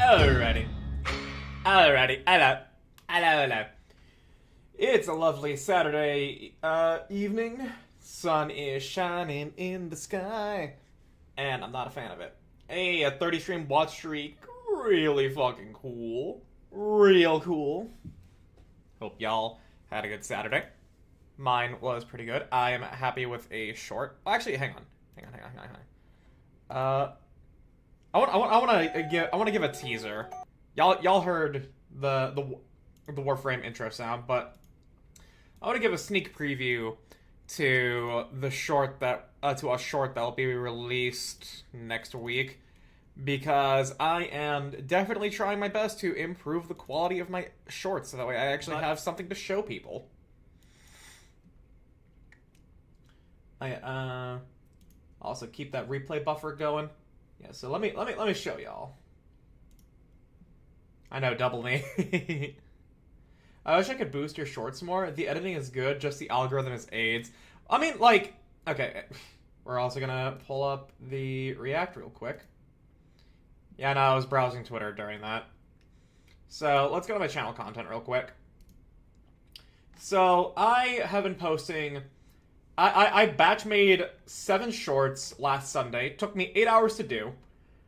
Alrighty. Alrighty. Hello. It's a lovely Saturday evening. Sun is shining in the sky. And I'm not a fan of it. Hey, a 30 stream watch streak. Really fucking cool. Real cool. Hope y'all had a good Saturday. Mine was pretty good. I am happy with a short. Oh, actually, hang on. I want to give a teaser. Y'all heard the Warframe intro sound, but I want to give a sneak preview to the short that to a short that will be released next week, because I am definitely trying my best to improve the quality of my shorts, so that way I actually have something to show people. I also keep that replay buffer going. Yeah, so let me show y'all. I know, double me. I wish I could boost your shorts more. The editing is good, just the algorithm is AIDS. I mean, like, okay, we're also gonna pull up the React real quick. Yeah, no, I was browsing Twitter during that. So, let's go to my channel content real quick. So, I have been posting... I batch made 7 shorts last Sunday. Took me 8 hours to do.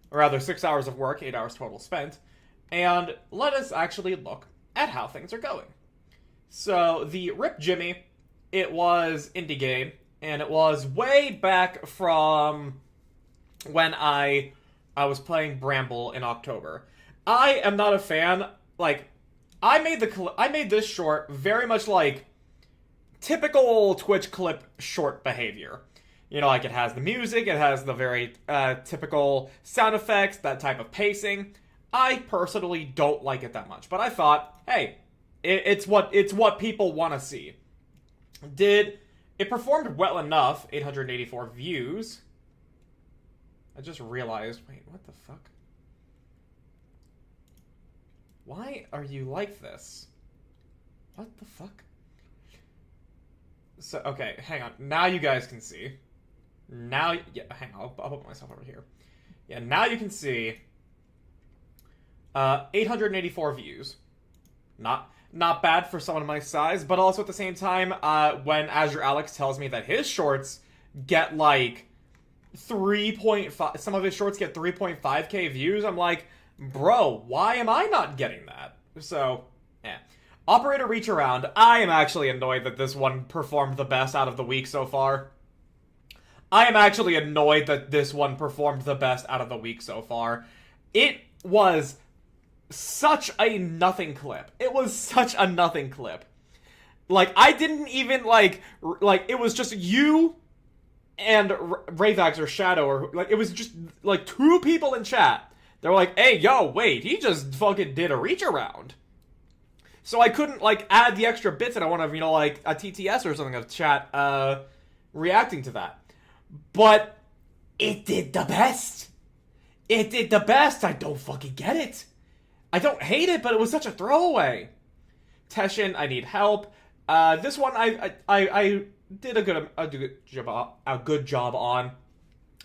Or rather, 6 hours of work, 8 hours total spent. And let us actually look at how things are going. So, the Rip Jimmy, it was indie game. And it was way back from when I was playing Bramble in October. I am not a fan. Like, I made this short very much like typical Twitch clip short behavior. You know, like it has the music, it has the very typical sound effects, that type of pacing. I personally don't like it that much, but I thought, hey, it's what people want to see. It performed well enough? 884 views. I just realized, wait, what the fuck? Why are you like this? What the fuck? So, okay, hang on. Now you guys can see. Now, yeah, hang on. I'll put myself over here. Yeah, now you can see 884 views. Not bad for someone my size, but also at the same time, when Azure Alex tells me that his shorts get like 3.5, some of his shorts get 3.5k views, I'm like, bro, why am I not getting that? So, Operator Reach Around, I am actually annoyed that this one performed the best out of the week so far. I am actually annoyed that this one performed the best out of the week so far. It was such a nothing clip. It was such a nothing clip. Like, I didn't even, like, it was just you and Ravax or Shadow, or, like, it was just, like, 2 people in chat. They were like, hey, yo, wait, he just fucking did a reach around. So I couldn't, like, add the extra bits that I want to, you know, like, a TTS or something of chat, reacting to that. But it did the best. It did the best. I don't fucking get it. I don't hate it, but it was such a throwaway. Teshin, I need help. This one I did a good job on.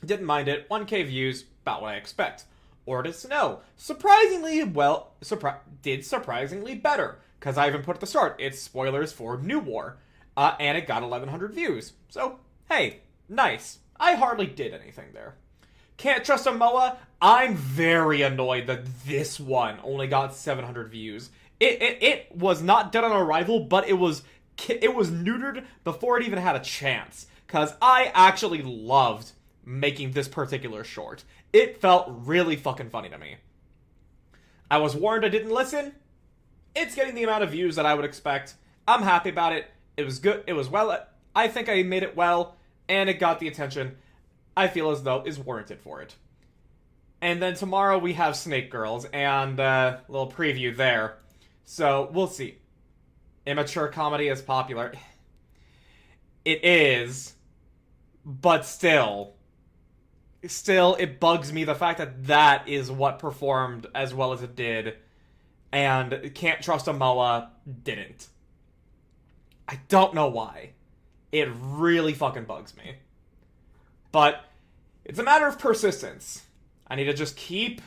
Didn't mind it. 1k views, about what I expect. Ortis Snow, surprisingly better, because I even put at the start, it's spoilers for New War, and it got 1100 views. So, hey, nice. I hardly did anything there. Can't Trust a MOA, I'm very annoyed that this one only got 700 views. It was not dead on arrival, but it was neutered before it even had a chance, because I actually loved making this particular short. It felt really fucking funny to me. I was warned I didn't listen. It's getting the amount of views that I would expect. I'm happy about it. It was good. It was well. I think I made it well, and it got the attention I feel as though is warranted for it. And then tomorrow we have Snake Girls, and a little preview there. So, we'll see. Immature comedy is popular. It is, but still, it bugs me the fact that that is what performed as well as it did, and Can't Trust a MOA didn't. I don't know why. It really fucking bugs me. But it's a matter of persistence. I need to just keep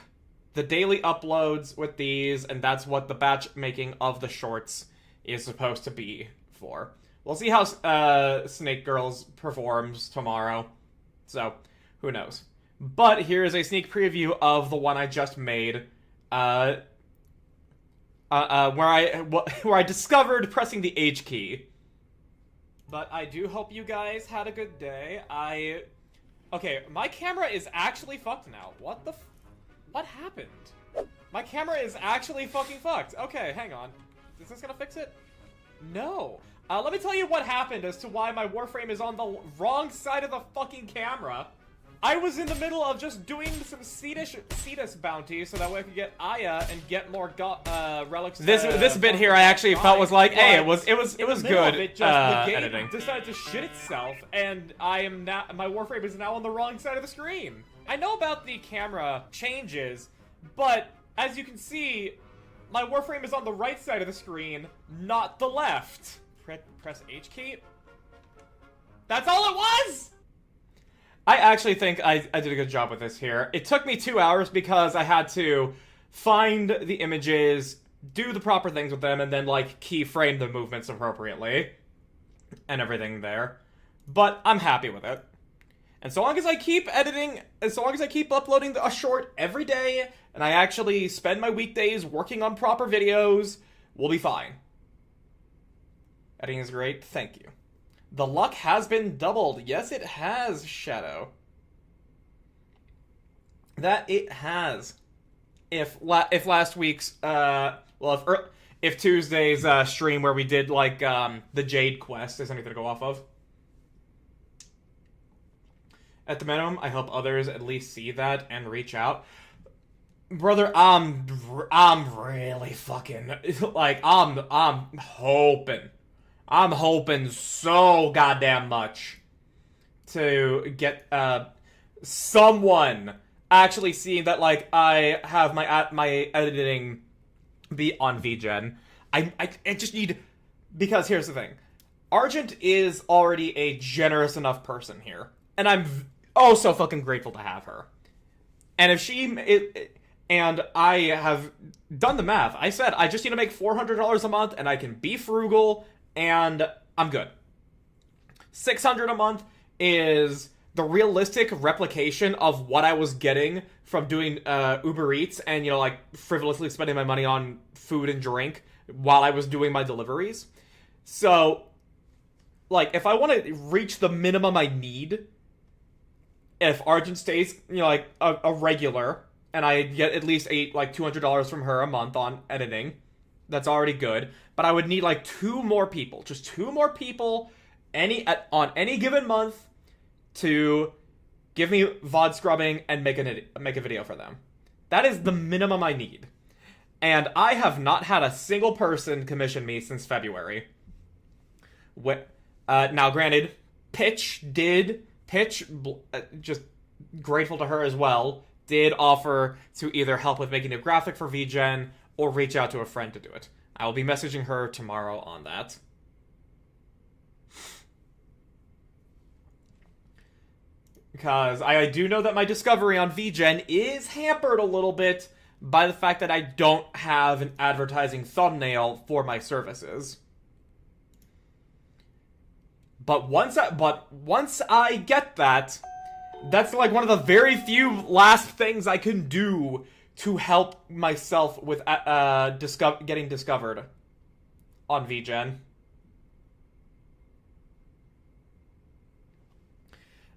the daily uploads with these, and that's what the batch making of the shorts is supposed to be for. We'll see how Snake Girls performs tomorrow, so who knows. But here is a sneak preview of the one I just made, where I discovered pressing the H key. But I do hope you guys had a good day. Okay, my camera is actually fucked now. What happened? My camera is actually fucking fucked. Okay, hang on. Is this gonna fix it? No. Let me tell you what happened as to why my Warframe is on the wrong side of the fucking camera. I was in the middle of just doing some Cetus bounty so that way I could get Aya and get more relics. This bit here I actually felt was like, hey, it was good. The game editing decided to shit itself, and my Warframe is now on the wrong side of the screen. I know about the camera changes, but as you can see, my Warframe is on the right side of the screen, not the left. Press H key. That's all it was. I actually think I did a good job with this here. It took me 2 hours because I had to find the images, do the proper things with them, and then, like, keyframe the movements appropriately. And everything there. But I'm happy with it. And so long as I keep editing, as long as I keep uploading a short every day, and I actually spend my weekdays working on proper videos, we'll be fine. Editing is great. Thank you. The luck has been doubled. Yes, it has, Shadow. That it has. If last week's, if Tuesday's stream where we did, like, the Jade quest is anything to go off of. At the minimum, I hope others at least see that and reach out. Brother, I'm really fucking, like, I'm hoping so goddamn much to get someone actually seeing that, like, I have my editing be on VGen. I just need, because here's the thing. Argent is already a generous enough person here, and I'm so fucking grateful to have her. And if and I have done the math. I said I just need to make $400 a month, and I can be frugal. And I'm good. $600 a month is the realistic replication of what I was getting from doing Uber Eats and, you know, like, frivolously spending my money on food and drink while I was doing my deliveries. So, like, if I want to reach the minimum I need, if Argent stays, you know, like, a regular, and I get at least $200 from her a month on editing, that's already good. But I would need, like, 2 more people. Just 2 more people on any given month to give me VOD scrubbing and make a video for them. That is the minimum I need. And I have not had a single person commission me since February. Now, granted, Pitch, just grateful to her as well, did offer to either help with making a graphic for VGen or reach out to a friend to do it. I will be messaging her tomorrow on that. Because I do know that my discovery on VGen is hampered a little bit by the fact that I don't have an advertising thumbnail for my services. But once I get that, that's like one of the very few last things I can do to help myself with getting discovered on VGen.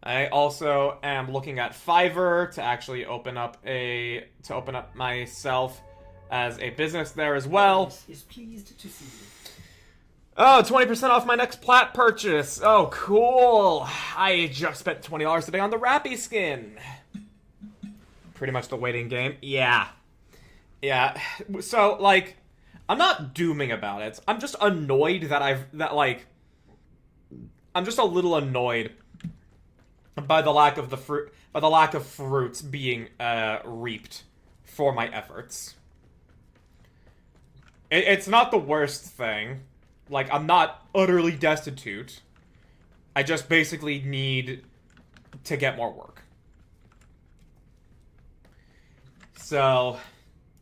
I also am looking at Fiverr to actually open up myself as a business there as well. Is pleased to see you. Oh, 20% off my next plat purchase. Oh, cool. I just spent $20 today on the Rappy skin. Pretty much the waiting game. Yeah. So, like, I'm not dooming about it. I'm just annoyed I'm just a little annoyed by the lack of fruits being reaped for my efforts. It's not the worst thing. Like, I'm not utterly destitute. I just basically need to get more work. So,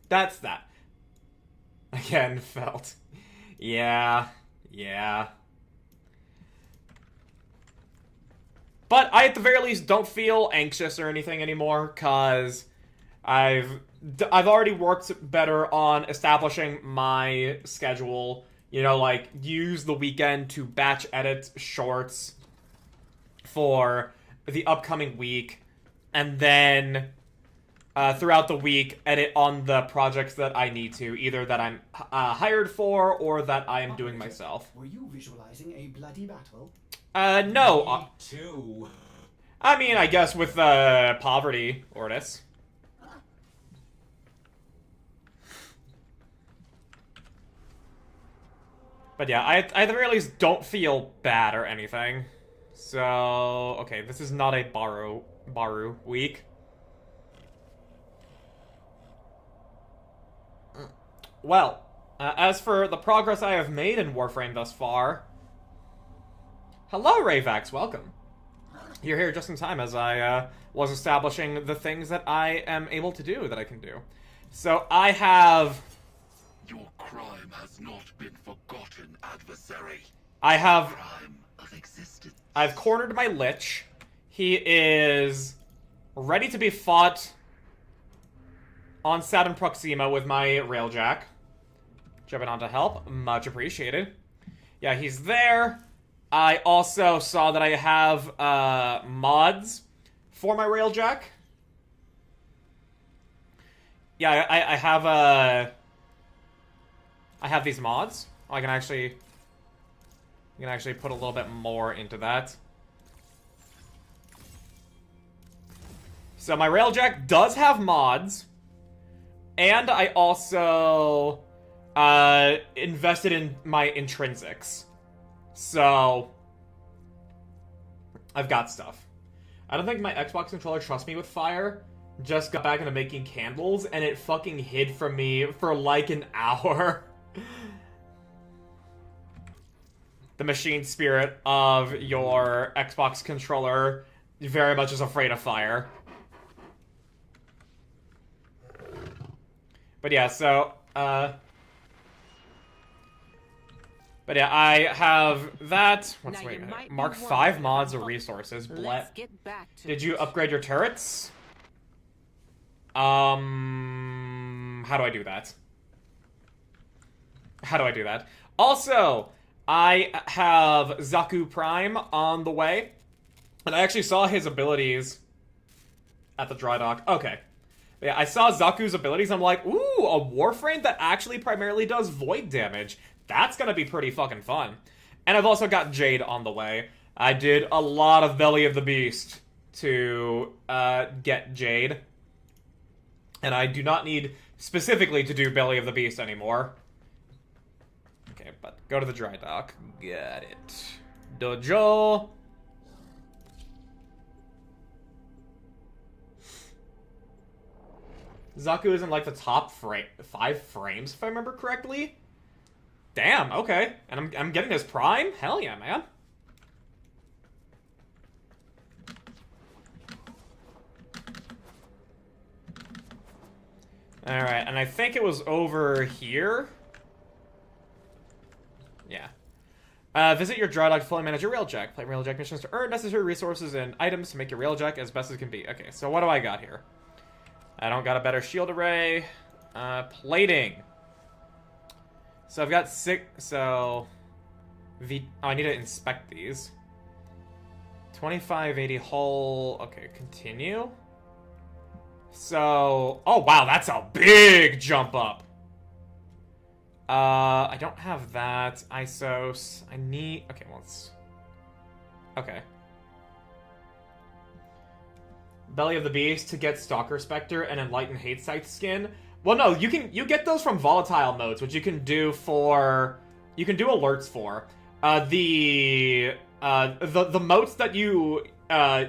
that's that. Again, felt. Yeah. But I, at the very least, don't feel anxious or anything anymore, because I've already worked better on establishing my schedule. You know, like, use the weekend to batch edit shorts for the upcoming week, and then throughout the week, edit on the projects that I need to, either that I'm hired for or that I am doing myself. Were you visualizing a bloody battle? No. Me too. I mean, I guess with poverty, Ortis. But yeah, I at the very least don't feel bad or anything. So, okay, this is not a Baru week. Well, as for the progress I have made in Warframe thus far... Hello, Rayvax, welcome. You're here just in time as I was establishing the things that I am able to do, that I can do. So, I have... Your crime has not been forgotten, adversary. I have... Crime of existence. I've cornered my Lich. He is ready to be fought on Saturn Proxima with my Railjack. Jumping on to help. Much appreciated. Yeah, he's there. I also saw that I have mods for my Railjack. Yeah, I have these mods. I can actually put a little bit more into that. So my Railjack does have mods. And I also invested in my intrinsics. So I've got stuff. I don't think my Xbox controller trusts me with fire. Just got back into making candles, and it fucking hid from me for like an hour. The machine spirit of your Xbox controller very much is afraid of fire. But yeah, so, but yeah, I have that. Wait a minute. Mark 5 mods or resources. Did you upgrade your turrets? How do I do that? Also, I have Zaku Prime on the way. And I actually saw his abilities at the dry dock. Okay. Yeah, I saw Zaku's abilities, and I'm like, ooh, a Warframe that actually primarily does void damage. That's gonna be pretty fucking fun. And I've also got Jade on the way. I did a lot of Belly of the Beast to get Jade. And I do not need specifically to do Belly of the Beast anymore. Okay, but go to the dry dock. Got it. Dojo. Zaku is in like the top 5 frames, if I remember correctly. Damn, okay. And I'm getting his prime? Hell yeah, man. Alright, and I think it was over here. Yeah. Visit your dry dock to fully manage your Railjack. Play Railjack missions to earn necessary resources and items to make your Railjack as best as can be. Okay, so what do I got here? I don't got a better shield array. Plating. So I've got 6, so... I need to inspect these. 2580 hull. Okay, continue. So... Oh, wow, that's a big jump up. I don't have that. ISOs. I need... Okay, well, let's... Okay. Belly of the Beast to get Stalker Spectre and Enlighten Hate Scythe skin. Well, no, you get those from volatile modes, which you can do for... You can do alerts for. The motes that you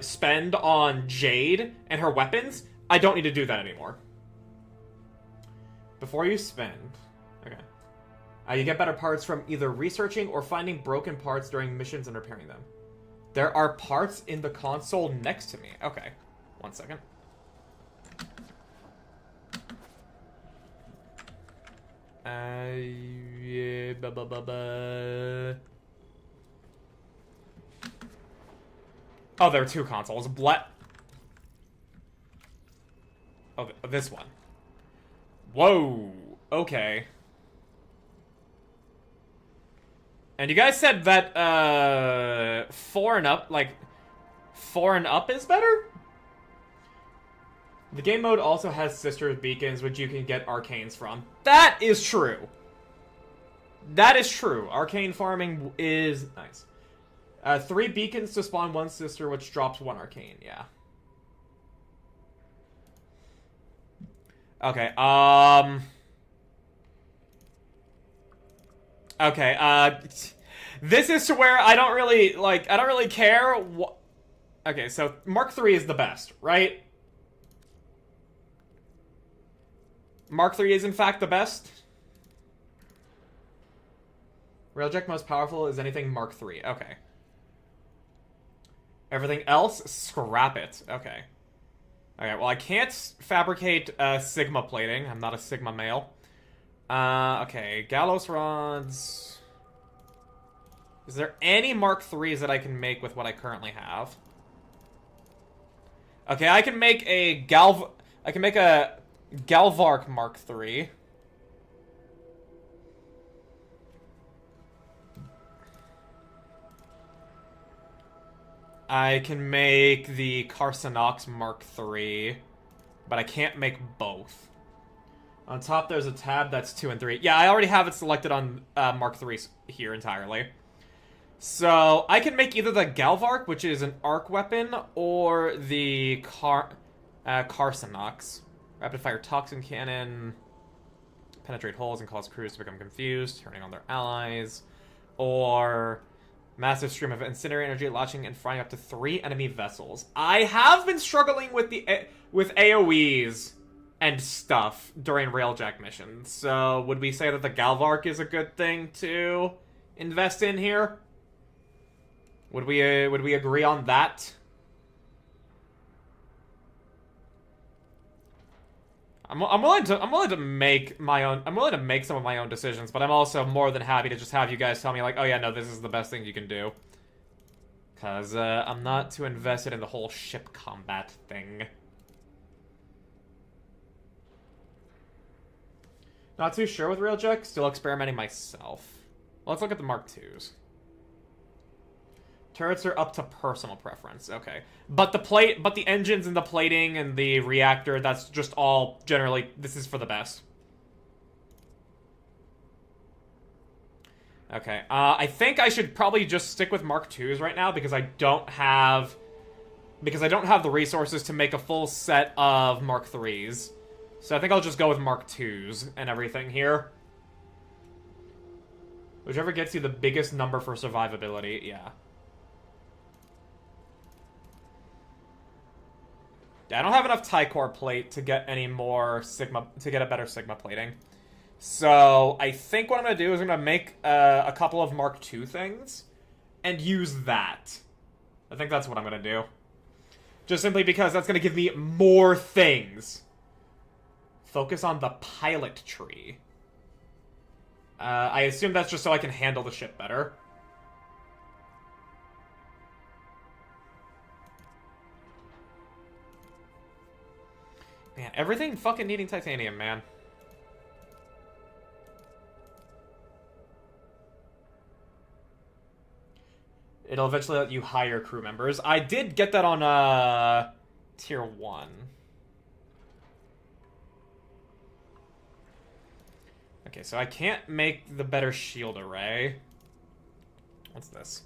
spend on Jade and her weapons, I don't need to do that anymore. Before you spend... Okay. You get better parts from either researching or finding broken parts during missions and repairing them. There are parts in the console next to me. Okay. 1 second. Oh, there are two consoles. Oh, this one. Whoa. Okay. And you guys said that, 4 and up, like, 4 and up is better? The game mode also has sister beacons, which you can get arcanes from. That is true. That is true. Arcane farming is nice. 3 beacons to spawn 1 sister, which drops 1 arcane. Yeah. Okay, okay, this is to where I don't really care. Okay, so Mark III is the best, right? Mark III is in fact the best. Railjack most powerful is anything Mark III. Okay. Everything else, scrap it. Okay. Okay, well I can't fabricate Sigma plating. I'm not a Sigma male. Okay, Gallows rods. Is there any Mark IIIs that I can make with what I currently have? Okay, I can make a Galvark Mark III. I can make the Carcinox Mark III, but I can't make both. On top, there's a tab that's 2 and 3. Yeah, I already have it selected on Mark III here entirely. So, I can make either the Galvark, which is an arc weapon, or the Carcinox. Rapid-fire toxin cannon. Penetrate holes and cause crews to become confused, turning on their allies. Or massive stream of incendiary energy, launching and frying up to 3 enemy vessels. I have been struggling with with AoEs and stuff during Railjack missions. So, would we say that the Galvark is a good thing to invest in here? Would we agree on that? I'm willing to make my own. I'm willing to make some of my own decisions, but I'm also more than happy to just have you guys tell me like, oh yeah, no, this is the best thing you can do. Cause I'm not too invested in the whole ship combat thing. Not too sure with Railjack. Still experimenting myself. Well, let's look at the Mark IIs. Turrets are up to personal preference. Okay. But the engines and the plating and the reactor, that's just all generally, this is for the best. Okay. I think I should probably just stick with Mark IIs right now because I don't have the resources to make a full set of Mark IIIs. So I think I'll just go with Mark IIs and everything here. Whichever gets you the biggest number for survivability, yeah. Yeah, I don't have enough Tycor plate to get any more Sigma, to get a better Sigma plating. So, I think what I'm going to do is I'm going to make a couple of Mark II things and use that. I think that's what I'm going to do. Just simply because that's going to give me more things. Focus on the pilot tree. I assume that's just so I can handle the ship better. Man, everything fucking needing titanium, man. It'll eventually let you hire crew members. I did get that on, Tier 1. Okay, so I can't make the better shield array. What's this?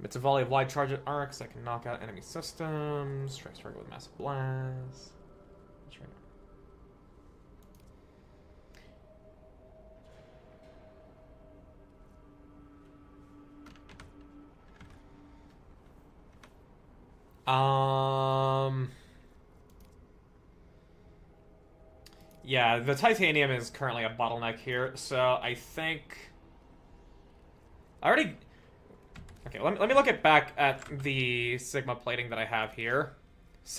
It's a volley of wide charge arcs that can knock out enemy systems. Strikes target with massive blast. Yeah, the titanium is currently a bottleneck here, so I think... Okay, let me look back at the Sigma plating that I have here.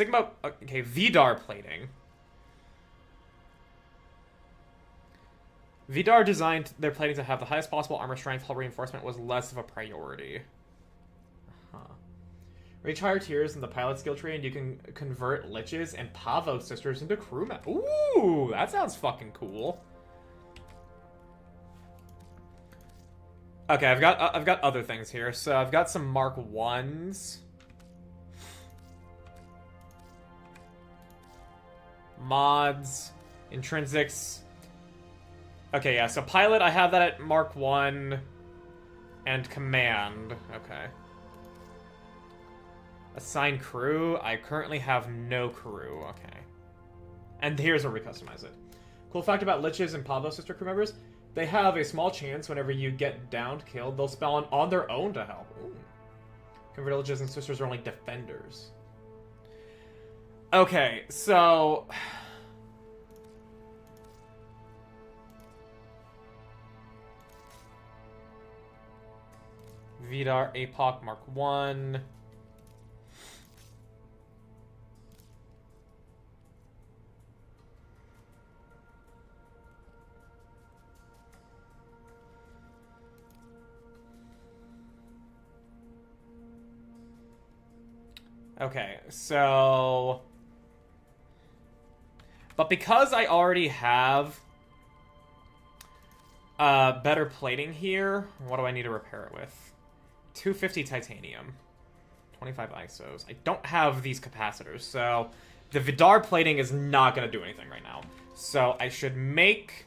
Okay, Vidar plating. Vidar designed their plating to have the highest possible armor strength, hull reinforcement was less of a priority. Huh. Reach higher tiers in the pilot skill tree, and you can convert Liches and Pavo sisters into crewmen. Ooh, that sounds fucking cool. Okay, I've got other things here. So I've got some Mark 1s. Mods, intrinsics. Okay, yeah, so pilot, I have that at Mark 1. And command. Okay. Assign crew. I currently have no crew. Okay. And here's where we customize it. Cool fact about Liches and Pablo sister crew members. They have a small chance whenever you get downed, killed, they'll spawn on their own to help. Ooh. Converted Liches and sisters are only defenders. Okay, so... Vidar, APOC, Mark 1. Okay, so... But because I already have better plating here, what do I need to repair it with? 250 titanium. 25 ISOs. I don't have these capacitors, so the Vidar plating is not going to do anything right now. So I should make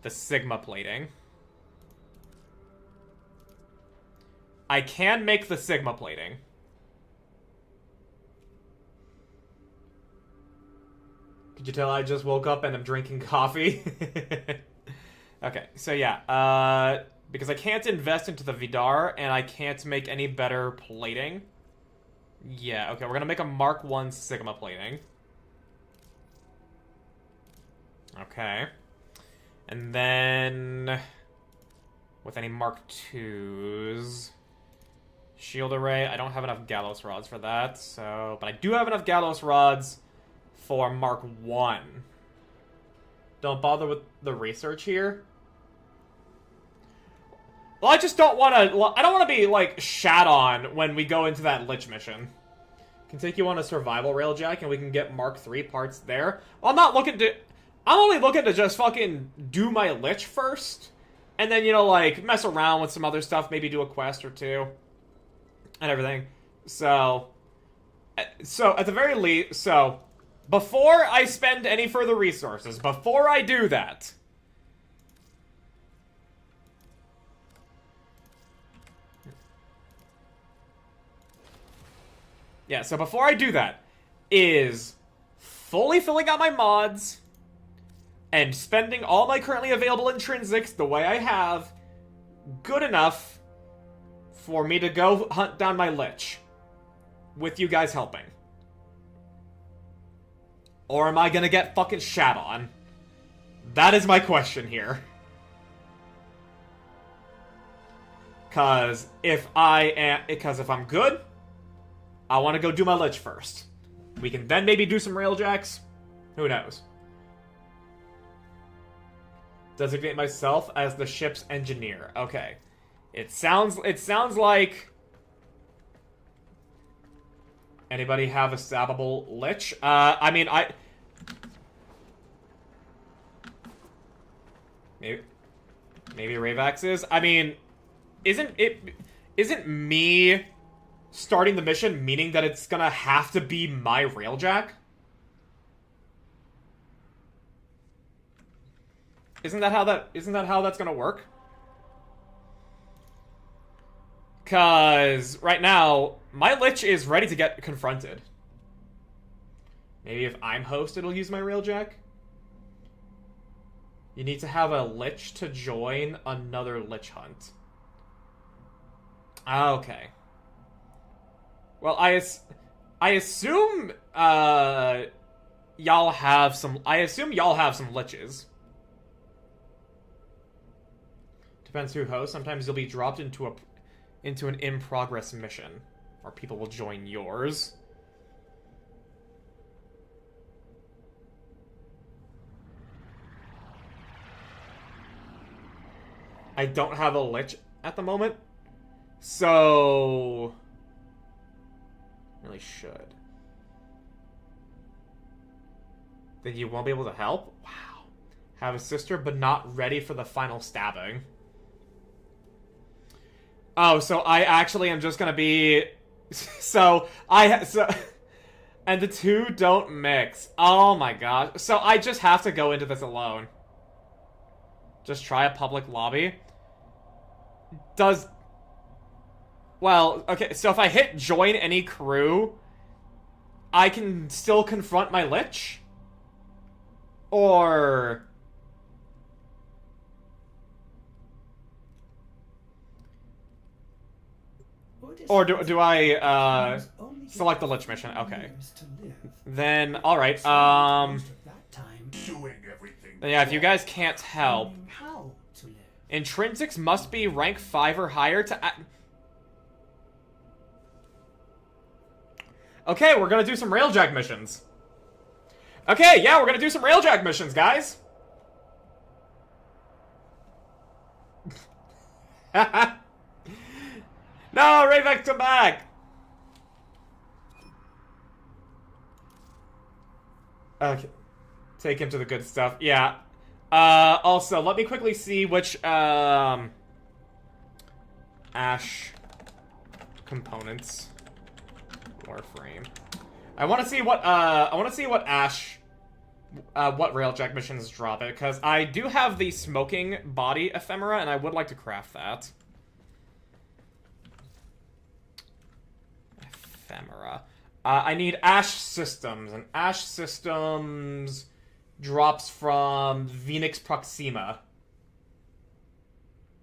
the Sigma plating. I can make the Sigma plating. Could you tell I just woke up and I'm drinking coffee? Okay, so yeah, because I can't invest into the Vidar, and I can't make any better plating. Yeah, okay, we're gonna make a Mark 1 Sigma plating. Okay. And then... with any Mark 2s... Shield array, I don't have enough Gallows rods for that, so... But I do have enough Gallows rods for Mark 1. Don't bother with the research here. Well, I just don't want to... I don't want to be, like, shat on when we go into that Lich mission. Can take you on a survival railjack and we can get Mark 3 parts there. Well, I'm not looking to... I'm only looking to just fucking do my Lich first. And then, you know, like, mess around with some other stuff. Maybe do a quest or two. And everything. So at the very least... So, before I spend any further resources, before I do that... Yeah, so before I do that, is fully filling out my mods and spending all my currently available intrinsics the way I have good enough for me to go hunt down my Lich with you guys helping. Or am I gonna get fucking shat on? That is my question here. Because if I'm good, I want to go do my Lich first. We can then maybe do some railjacks. Who knows? Designate myself as the ship's engineer. Okay. It sounds like... Anybody have a sabbable Lich? I mean, Maybe Ravax is? I mean, isn't me starting the mission meaning that it's gonna have to be my railjack? Isn't that how that's gonna work? Cause right now, my Lich is ready to get confronted. Maybe if I'm host, it'll use my railjack. You need to have a Lich to join another Lich hunt. Okay. Well, I assume y'all have some. I assume y'all have some Liches. Depends who hosts. Sometimes you'll be dropped into an in-progress mission, or people will join yours. I don't have a Lich at the moment. So... really should. Think you won't be able to help? Wow. Have a sister, but not ready for the final stabbing. Oh, so I actually am just gonna be... so, and the two don't mix. Oh my gosh. So I just have to go into this alone. Just try a public lobby. Does... well, okay, so if I hit join any crew, I can still confront my Lich? Or... or do I, select the Lich mission? Okay. Then, alright, then yeah, if you guys can't help... intrinsics must be rank 5 or higher to... okay, we're gonna do some Railjack missions. Okay, yeah, we're gonna do some Railjack missions, guys. No, Rayvex, come back! Okay. Take him to the good stuff. Yeah. Also, let me quickly see which, Ash components. Warframe. I want to see what Ash, what Railjack missions drop it, because I do have the smoking body ephemera, and I would like to craft that. Ephemera. I need Ash systems, and Ash systems drops from Phoenix Proxima.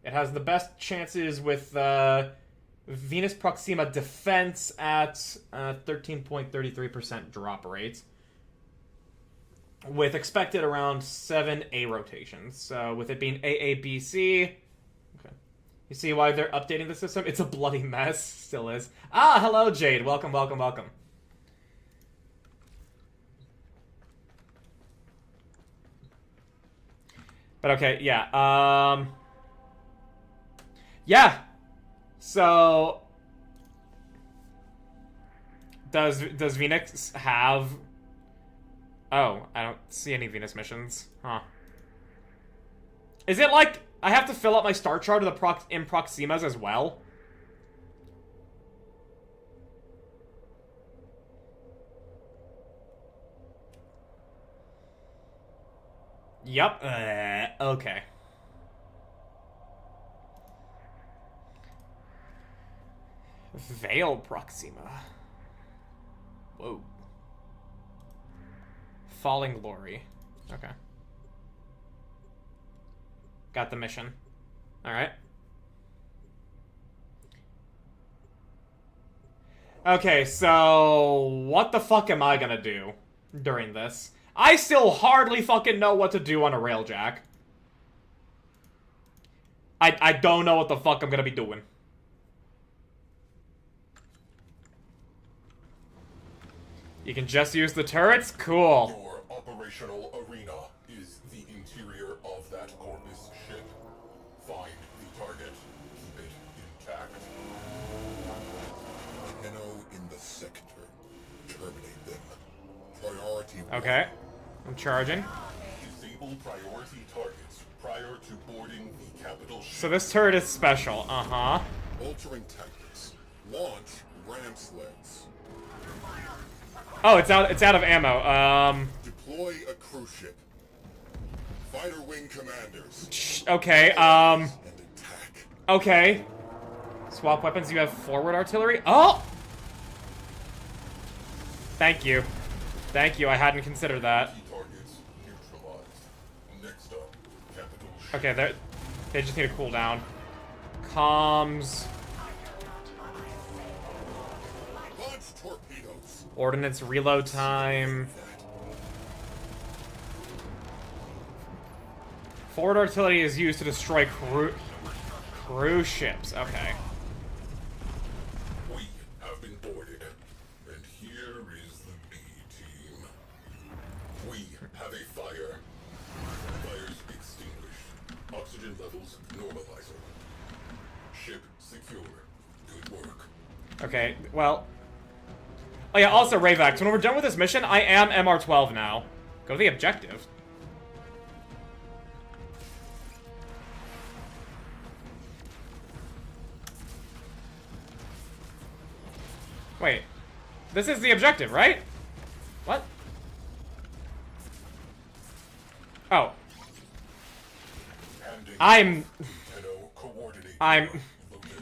It has the best chances with Venus Proxima defense at 13.33% drop rate, with expected around 7 A rotations. So with it being AABC, okay. You see why they're updating the system? It's a bloody mess. Still is. Ah, hello, Jade. Welcome, welcome, welcome. But okay, yeah. Yeah. So does Venus have... oh, I don't see any Venus missions. Huh. Is it like I have to fill up my star chart of the in Proximas as well? Yup. Okay. Veil Proxima. Whoa. Falling Glory. Okay. Got the mission. Alright. Okay, so... what the fuck am I gonna do during this? I still hardly fucking know what to do on a Railjack. I don't know what the fuck I'm gonna be doing. You can just use the turrets? Cool. Your operational arena is the interior of that Corpus ship. Find the target. Keep it intact. Tenno in the sector. Terminate them. Priority. Okay. I'm charging. Disable priority targets prior to boarding the capital ship. So this turret is special. Uh-huh. Altering tactics. Launch ram sleds. Oh, it's out of ammo. Deploy a cruise ship. Fighter wing commanders. Okay, And attack. okay. Swap weapons, you have forward artillery? Oh! Thank you. Thank you, I hadn't considered that. Key targets neutralized. Next up, capital ship. Okay, they just need to cool down. Comms. Launch torpedoes. Ordnance reload time. Forward artillery is used to destroy cruise ships. Okay. We have been boarded, and here is the B team. We have a fire. Fires extinguished. oxygen levels normalizing. Ship secure. Good work. Okay, well... Oh yeah, also, Rayvax, when we're done with this mission, I am MR12 now. Go to the objective. Wait. This is the objective, right? What? Oh. I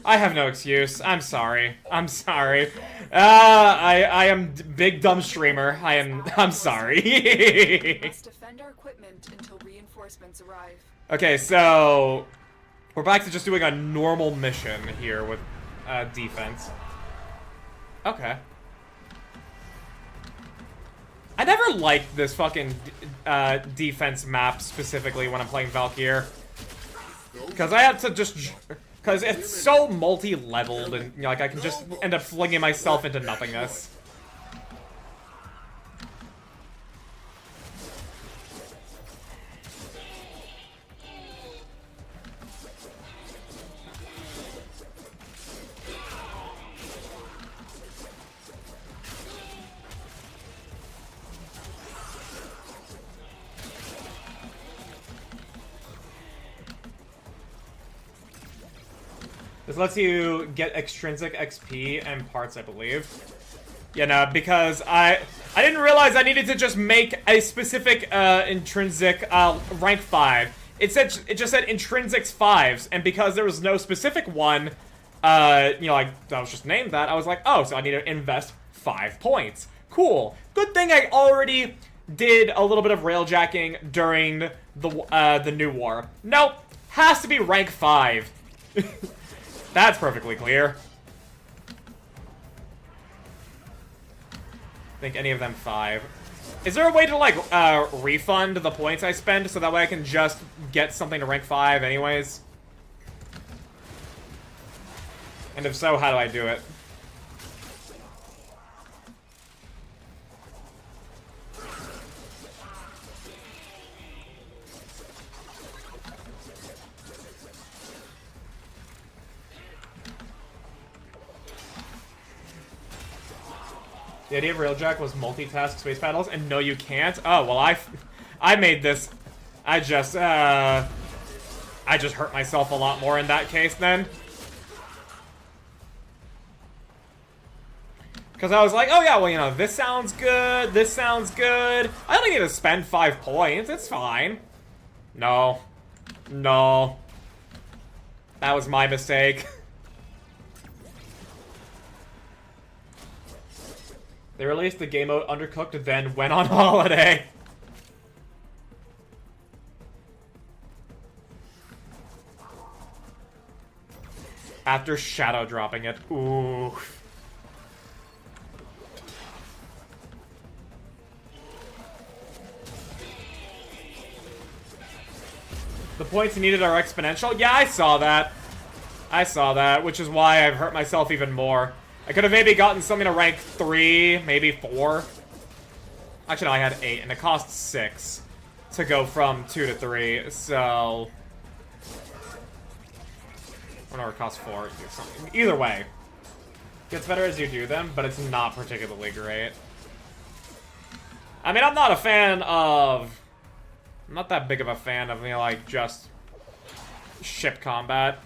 have no excuse. I'm sorry. I'm sorry. I am big dumb streamer. I'm sorry. Must defend our equipment until reinforcements arrive. Okay, so we're back to just doing a normal mission here with defense. Okay. I never liked this fucking defense map specifically when I'm playing Valkyr. Because I have to just... Because it's so multi-leveled and, you know, like, I can just end up flinging myself into nothingness. This lets you get extrinsic XP and parts, I believe. You know, because I didn't realize I needed to just make a specific intrinsic rank 5. It just said intrinsics 5s, and because there was no specific one, you know, like I was just named that, I was like, oh, so I need to invest 5 points. Cool. Good thing I already did a little bit of railjacking during the new war. Nope, has to be rank 5. That's perfectly clear. I think any of them 5. Is there a way to, like, refund the points I spend so that way I can just get something to rank 5 anyways? And if so, how do I do it? The idea of Railjack was multitask space battles, and no, you can't. Oh well, I made this. I just hurt myself a lot more in that case then, because I was like, oh yeah, well, you know, this sounds good. This sounds good. I only need to spend 5 points. It's fine. No, no, that was my mistake. They released the game mode Undercooked, then went on holiday. After shadow dropping it. Ooh. The points needed are exponential? Yeah, I saw that. I saw that, which is why I've hurt myself even more. I could have maybe gotten something to rank 3, maybe 4. Actually, no, I had 8, and it cost 6 to go from 2 to 3, so... Or no, it costs 4. Either way. Gets better as you do them, but it's not particularly great. I mean, I'm not a fan of... I'm not that big of a fan of, you know, like, just... ship combat.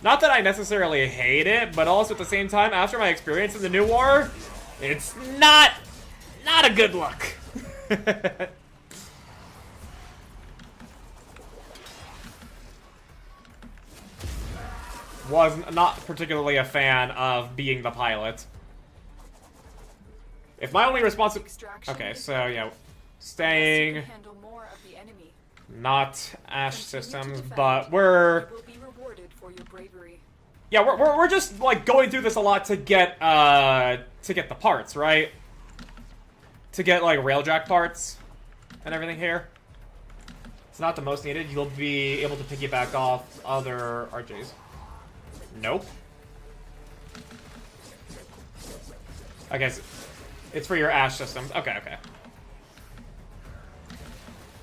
Not that I necessarily hate it, but also at the same time, after my experience in the New War, it's not a good look. Was not particularly a fan of being the pilot. If my only okay, so yeah, staying, not Ash systems, but we're. Yeah, we're just, like, going through this a lot to get the parts, right? To get, like, Railjack parts and everything here. It's not the most needed. You'll be able to piggyback off other RJs. Nope. Okay, so it's for your Ash systems. Okay, okay.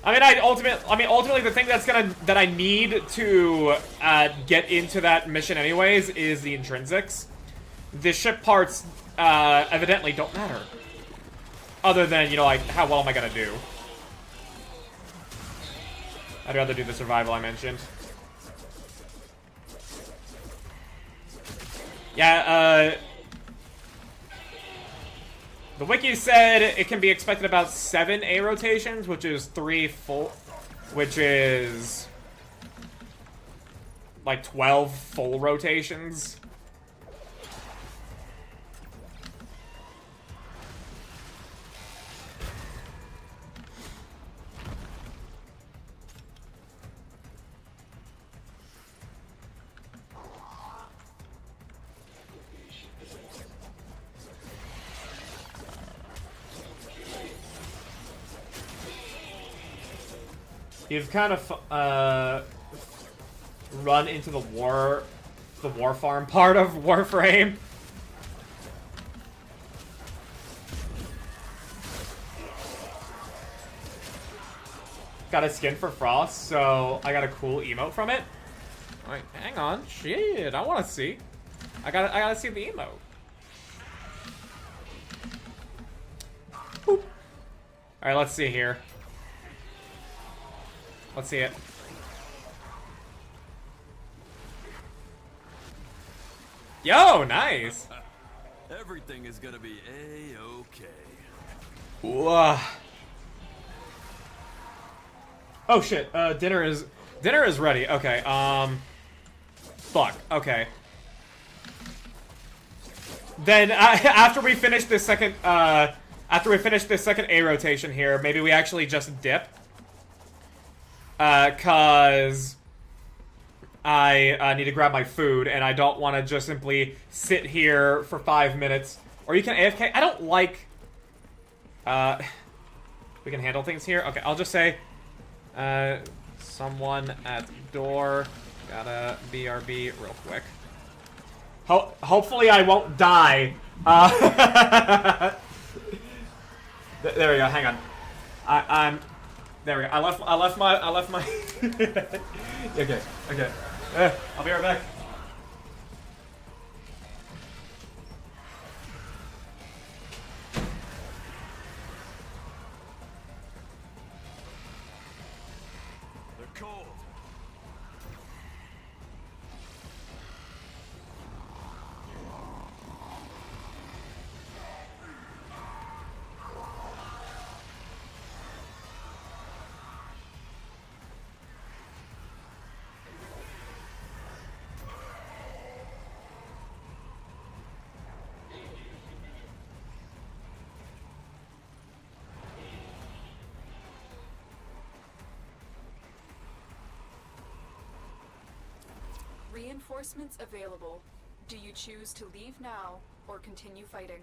Ultimately, the thing that I need to get into that mission anyways is the intrinsics. The ship parts evidently don't matter. Other than, you know, like, how well am I gonna do? I'd rather do the survival I mentioned. Yeah, the wiki said it can be expected about 7 A rotations, which is 3 full, which is like 12 full rotations. You've kind of run into the war farm part of Warframe. Got a skin for Frost, so I got a cool emote from it. Alright, hang on. Shit, I wanna see. I gotta see the emote. Boop. Alright, let's see here. Let's see it. Yo, nice. Everything is gonna be A-okay. Oh shit. Dinner is ready. Okay. Fuck. Okay. Then after we finish this second A rotation here, maybe we actually just dip. Cause I need to grab my food, and I don't want to just simply sit here for 5 minutes. Or you can AFK. I don't like... we can handle things here. Okay, I'll just say... someone at door. Gotta BRB real quick. Hopefully I won't die. There we go, hang on. I'm... There we go. I left my... Okay. I'll be right back. They're cold. Reinforcements available. Do you choose to leave now or continue fighting?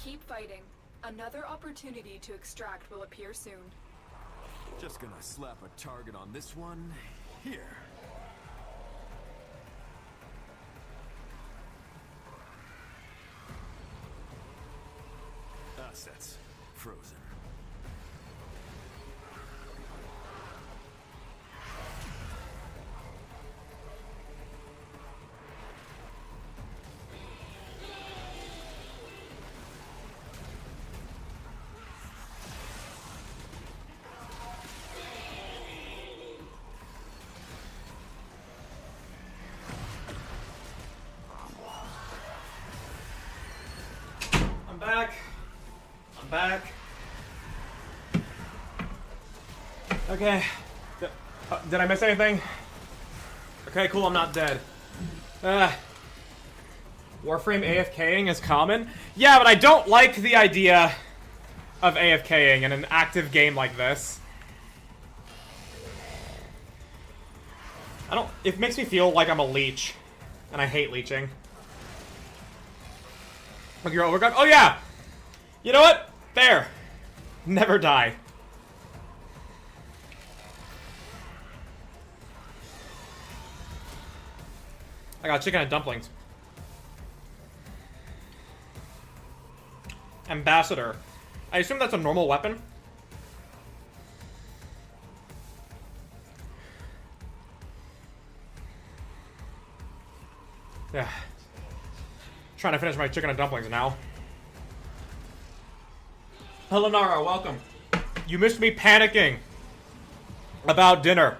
Keep fighting. Another opportunity to extract will appear soon. Just gonna slap a target on this one. Here. Assets frozen. I'm back. Back. Okay. Did I miss anything? Okay, cool, I'm not dead. Warframe AFKing is common? Yeah, but I don't like the idea of AFKing in an active game like this. It makes me feel like I'm a leech. And I hate leeching. Look, you're overgone. Oh yeah! You know what? There. Never die. I got chicken and dumplings. Ambassador. I assume that's a normal weapon. Yeah. Trying to finish my chicken and dumplings now. Hello, Nara, welcome. You missed me panicking about dinner.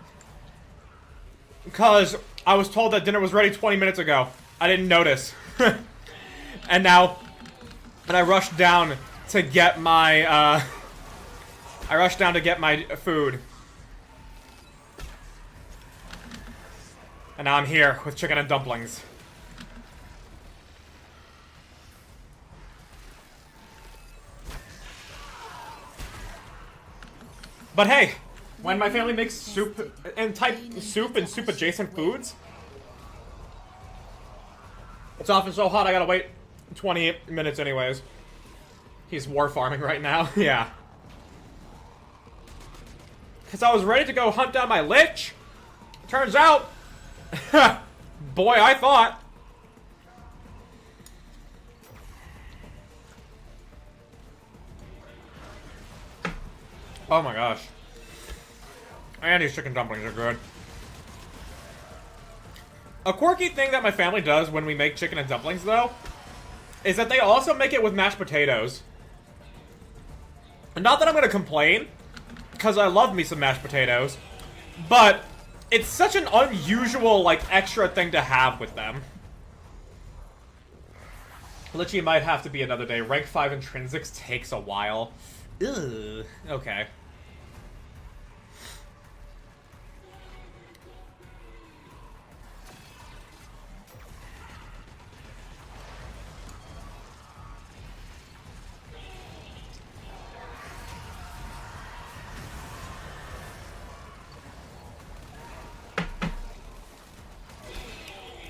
Because I was told that dinner was ready 20 minutes ago. I didn't notice. And I rushed down to get my, I rushed down to get my food. And now I'm here with chicken and dumplings. But hey, when my family makes soup and soup and soup adjacent foods, it's often so hot I gotta wait 20 minutes anyways. He's war farming right now. Yeah. Cause I was ready to go hunt down my lich. Turns out, boy, I thought. Oh my gosh. And these chicken dumplings are good. A quirky thing that my family does when we make chicken and dumplings, though, is that they also make it with mashed potatoes. Not that I'm gonna complain, because I love me some mashed potatoes, but it's such an unusual, like, extra thing to have with them. Literally might have to be another day. Rank 5 intrinsics takes a while. Ugh. Okay.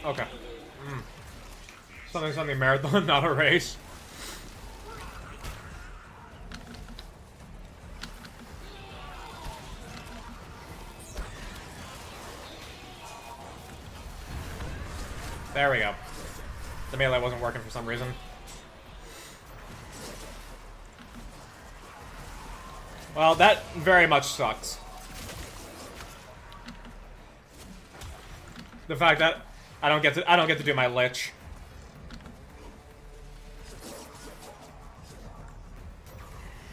Okay. Something marathon, not a race. There we go. The melee wasn't working for some reason. Well, that very much sucks. The fact that I don't get to do my lich.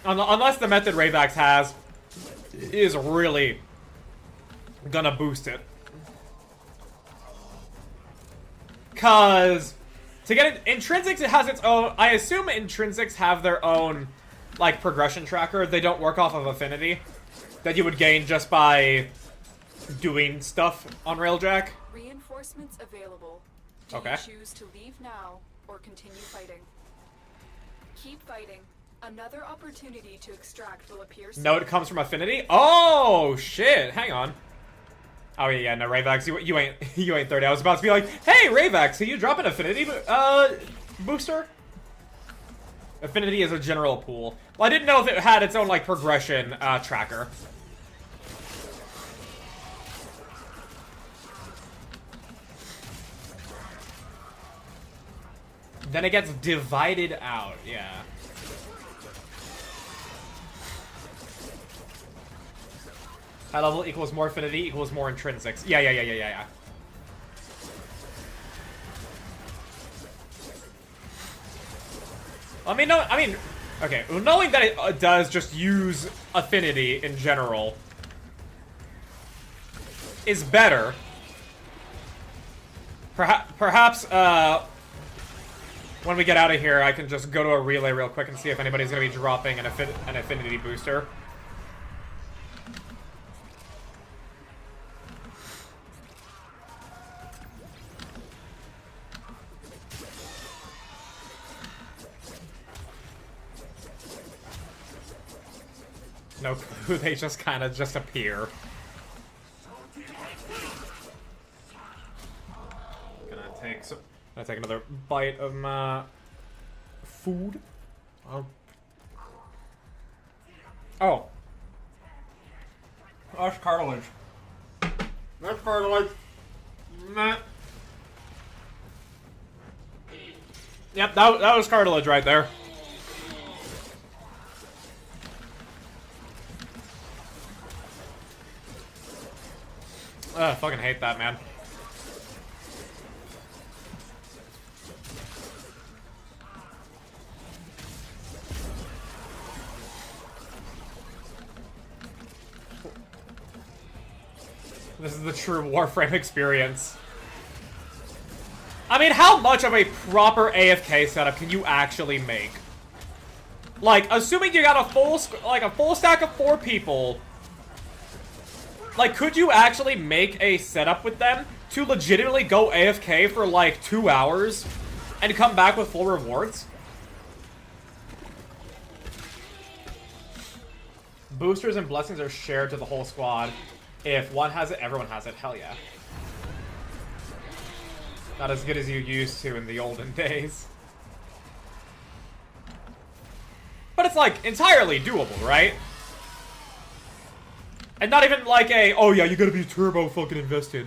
Unless the method Rayvax has is really gonna boost it. Cause to get it, intrinsics, it has its own. I assume intrinsics have their own like progression tracker. They don't work off of affinity that you would gain just by doing stuff on Railjack. Reinforcements available. Do Okay. you choose to leave now or continue fighting? Keep fighting. Another opportunity to extract will appear soon. No, it comes from affinity. Oh shit! Hang on. Oh yeah, no, Rayvax, you ain't you ain't 30. I was about to be like, hey Rayvax, can you drop an affinity booster? Affinity is a general pool. Well, I didn't know if it had its own like progression tracker. Then it gets divided out, yeah. High level equals more affinity equals more intrinsics. Yeah. Okay, well, knowing that it does just use affinity in general is better. Perhaps, when we get out of here, I can just go to a relay real quick and see if anybody's going to be dropping an affinity booster. No clue, they just kind of just appear. Gonna take another bite of my food. Oh. That's cartilage. That's cartilage. Meh. Yep, that was cartilage right there. I fucking hate that, man. This is the true Warframe experience. I mean, how much of a proper AFK setup can you actually make? Like, assuming you got a full stack of 4 people, like, could you actually make a setup with them to legitimately go AFK for like 2 hours and come back with full rewards? Boosters and blessings are shared to the whole squad. If one has it, everyone has it. Hell yeah. Not as good as you used to in the olden days. But it's like entirely doable, right? And not even like a, oh yeah, you gotta be turbo fucking invested.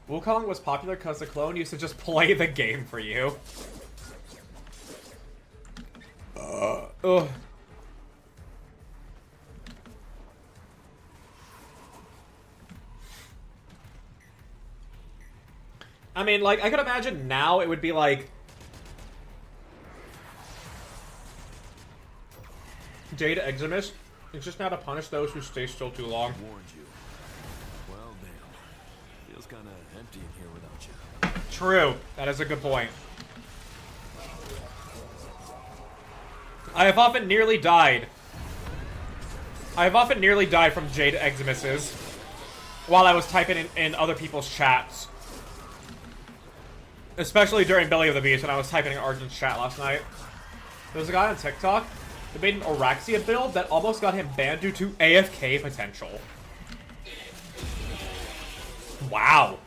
Wukong was popular because the clone used to just play the game for you. Ugh. I mean, like, I could imagine now it would be like... Jade Eximus, it's just now to punish those who stay still too long. Warned you. Well, damn. Feels kind of empty in here without you. True. That is a good point. I have often nearly died. From Jade Eximuses while I was typing in other people's chats. Especially during Belly of the Beast when I was typing in Arjun's chat last night. There was a guy on TikTok that made an Oraxia build that almost got him banned due to AFK potential. Wow.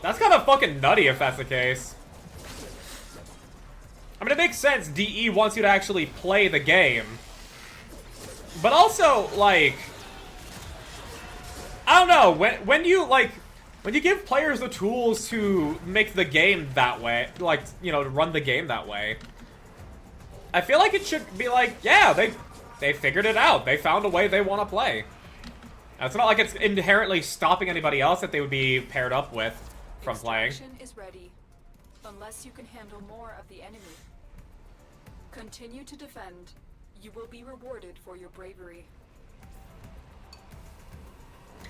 That's kind of fucking nutty if that's the case. I mean, it makes sense. DE wants you to actually play the game. But also, like... I don't know, when you give players the tools to make the game that way, like, you know, to run the game that way, I feel like it should be like, yeah, they figured it out. They found a way they want to play. It's not like it's inherently stopping anybody else that they would be paired up with from playing. Extraction is ready, unless you can handle more of the enemy. Continue to defend. You will be rewarded for your bravery.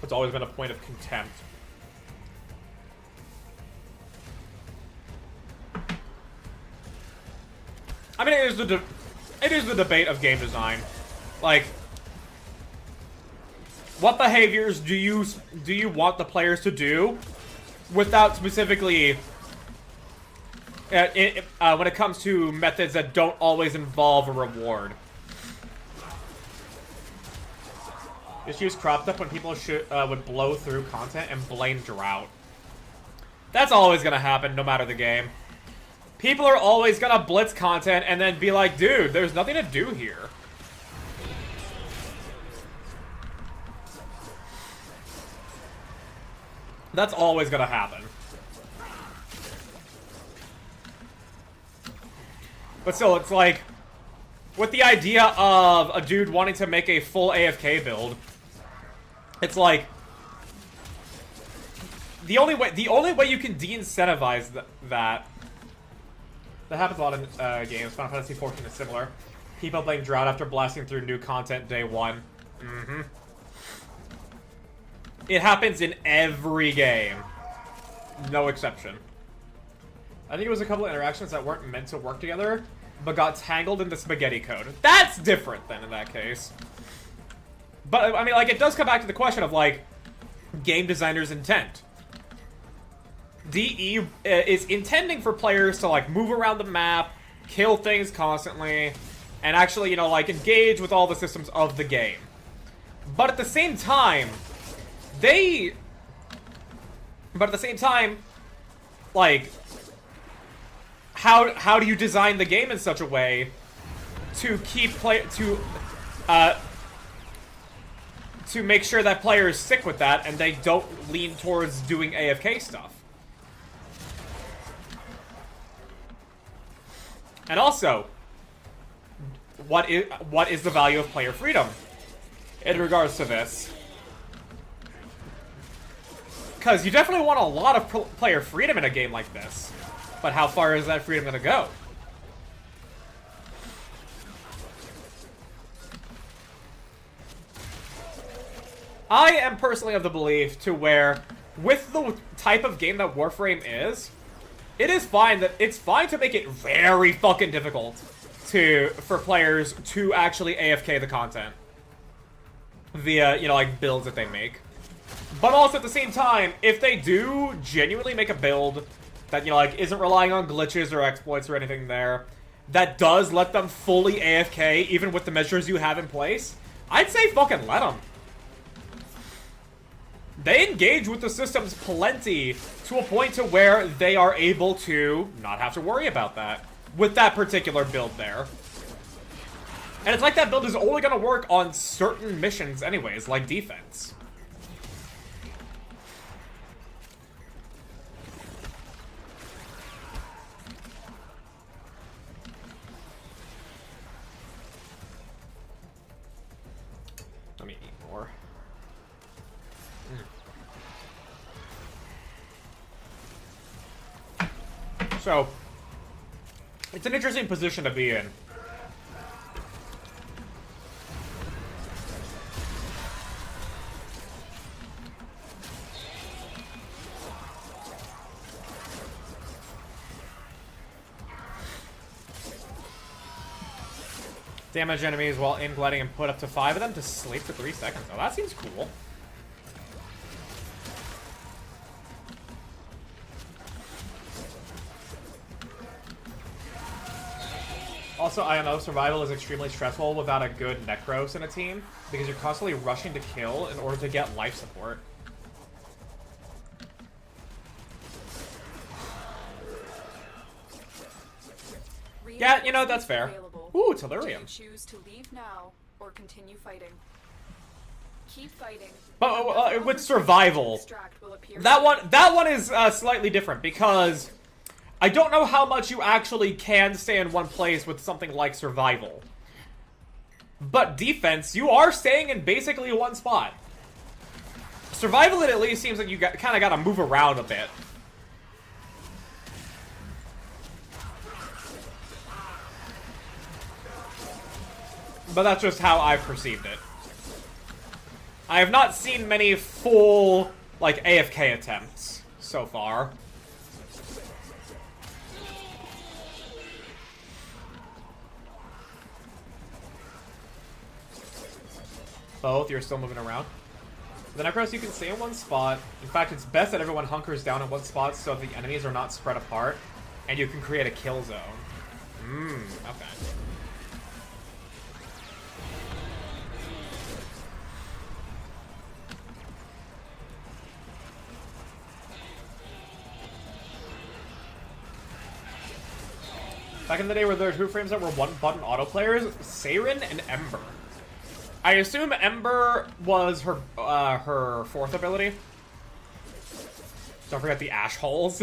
It's always been a point of contempt. I mean, it is the debate of game design. Like, what behaviors do you want the players to do, without specifically, when it comes to methods that don't always involve a reward. Issues cropped up when people would blow through content and blame drought. That's always gonna happen, no matter the game. People are always gonna blitz content and then be like, dude, there's nothing to do here. That's always gonna happen. But still, it's like, with the idea of a dude wanting to make a full AFK build, it's like, the only way you can de-incentivize that happens a lot in games. Final Fantasy XIV is similar. People playing drought after blasting through new content day one. It happens in every game. No exception. I think it was a couple of interactions that weren't meant to work together, but got tangled in the spaghetti code. That's different then in that case. But, I mean, like, it does come back to the question of, like, game designer's intent. DE is intending for players to, like, move around the map, kill things constantly, and actually, you know, like, engage with all the systems of the game. But at the same time, like, how do you design the game in such a way to to make sure that players stick with that and they don't lean towards doing AFK stuff. And also, what is the value of player freedom in regards to this? Because you definitely want a lot of player freedom in a game like this. But how far is that freedom going to go? I am personally of the belief to where, with the type of game that Warframe is, it's fine to make it very fucking difficult for players to actually AFK the content via, you know, like, builds that they make. But also at the same time, if they do genuinely make a build that, you know, like, isn't relying on glitches or exploits or anything there, that does let them fully AFK even with the measures you have in place, I'd say fucking let them. They engage with the systems plenty to a point to where they are able to not have to worry about that with that particular build there. And it's like that build is only going to work on certain missions anyways, like defense. Let me eat more. So, it's an interesting position to be in. Damage enemies while in gliding and put up to 5 of them to sleep for 3 seconds. Oh, that seems cool. Also, I know survival is extremely stressful without a good Necros in a team, because you're constantly rushing to kill in order to get life support. Yeah, you know, that's fair. Ooh, Tellurium. Choose to leave now or continue fighting. Keep fighting. But with survival, that one is slightly different, because I don't know how much you actually can stay in one place with something like survival. But defense, you are staying in basically one spot. Survival, it at least seems like you kind of got to move around a bit. But that's just how I've perceived it. I have not seen many full, like, AFK attempts so far. Both, you're still moving around. The Necros, you can stay in one spot. In fact, it's best that everyone hunkers down in one spot so the enemies are not spread apart, and you can create a kill zone. Okay. Back in the day where there were 2 frames that were one-button auto players, Saren and Ember. I assume Ember was her her 4th ability. Don't forget the ash holes.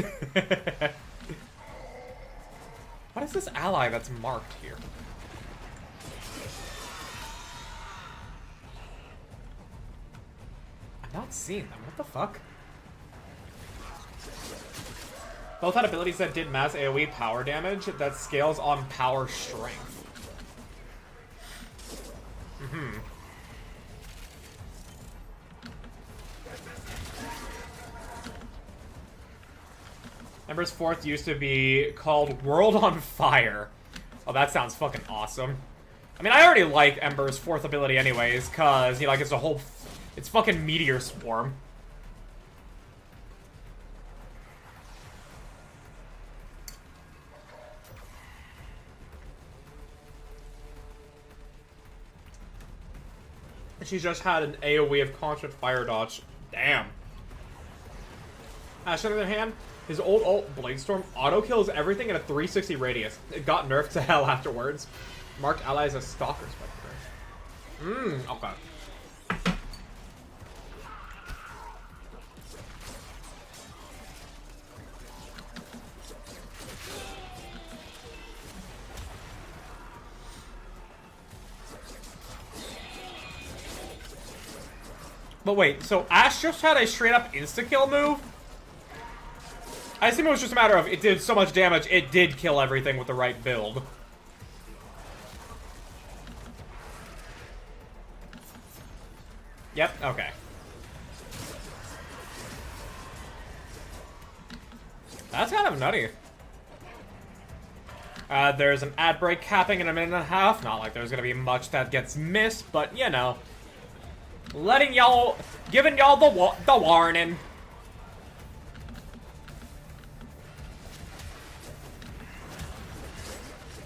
What is this ally that's marked here? I'm not seeing them. What the fuck? Both had abilities that did mass AoE power damage that scales on power strength. Ember's 4th used to be called World on Fire. Oh, that sounds fucking awesome. I mean, I already like Ember's 4th ability anyways, cause, you know, like, it's fucking Meteor Swarm. She just had an AoE of constant fire dodge. Damn. Ash, on the other hand, his old ult, Bladestorm, auto-kills everything in a 360 radius. It got nerfed to hell afterwards. Marked allies as stalkers by the way. Okay. But wait, so Ash just had a straight-up insta-kill move? I assume it was just a matter of it did so much damage, it did kill everything with the right build. Yep, okay. That's kind of nutty. There's an ad break capping in a minute and a half. Not like there's gonna be much that gets missed, but you know. Letting y'all, giving y'all the warning.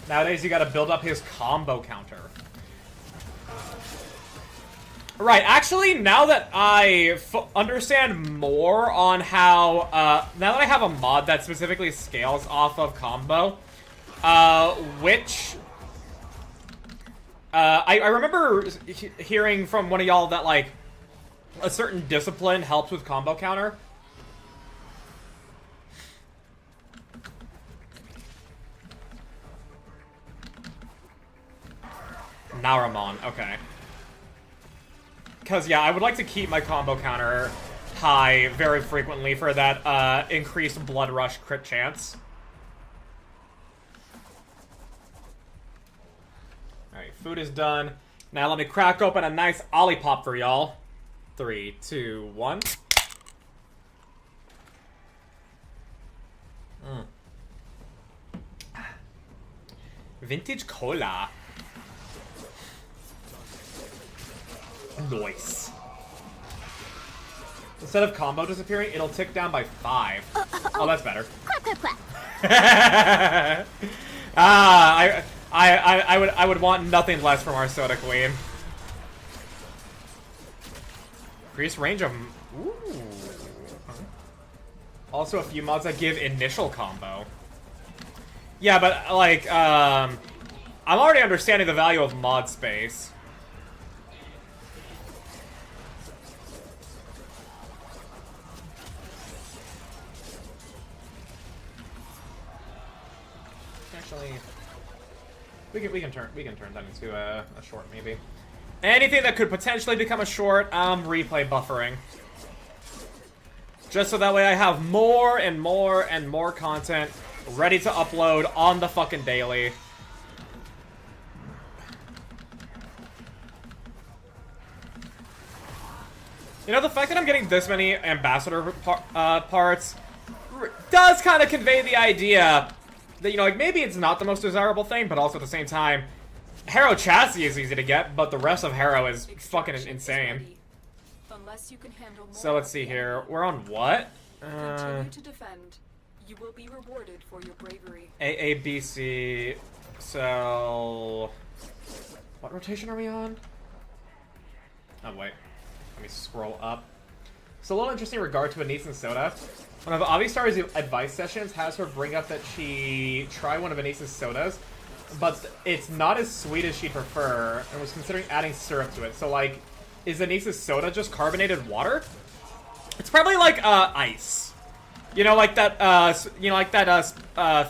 Nowadays you gotta build up his combo counter. Right, actually, now that I understand more on how, now that I have a mod that specifically scales off of combo, which, I remember hearing from one of y'all that, like, a certain discipline helps with combo counter. Naramon, okay. Because, yeah, I would like to keep my combo counter high very frequently for that increased blood rush crit chance. Alright, food is done. Now let me crack open a nice Olipop for y'all. 3, 2, 1. Vintage cola. Nice. Instead of combo disappearing, it'll tick down by 5. Oh, that's better. I would want nothing less from our soda queen. Increase range of. Ooh. Also, a few mods that give initial combo. Yeah, but like, I'm already understanding the value of mod space. Actually, we can turn that into a short maybe. Anything that could potentially become a short, replay buffering. Just so that way I have more and more and more content ready to upload on the fucking daily. You know, the fact that I'm getting this many ambassador parts does kind of convey the idea that, you know, like, maybe it's not the most desirable thing, but also at the same time, Harrow chassis is easy to get, but the rest of Harrow is fucking insane. Unless you can handle more. So let's see here. We're on what? Continue to defend. You will be rewarded for your bravery. AABC. So what rotation are we on? Oh wait. Let me scroll up. So a little interesting in regard to Anise and Soda. One of Avistar's advice sessions has her bring up that she try one of Anise's sodas, but it's not as sweet as she'd prefer, and was considering adding syrup to it. So, like, is Anise's soda just carbonated water? It's probably like ice. You know, like that.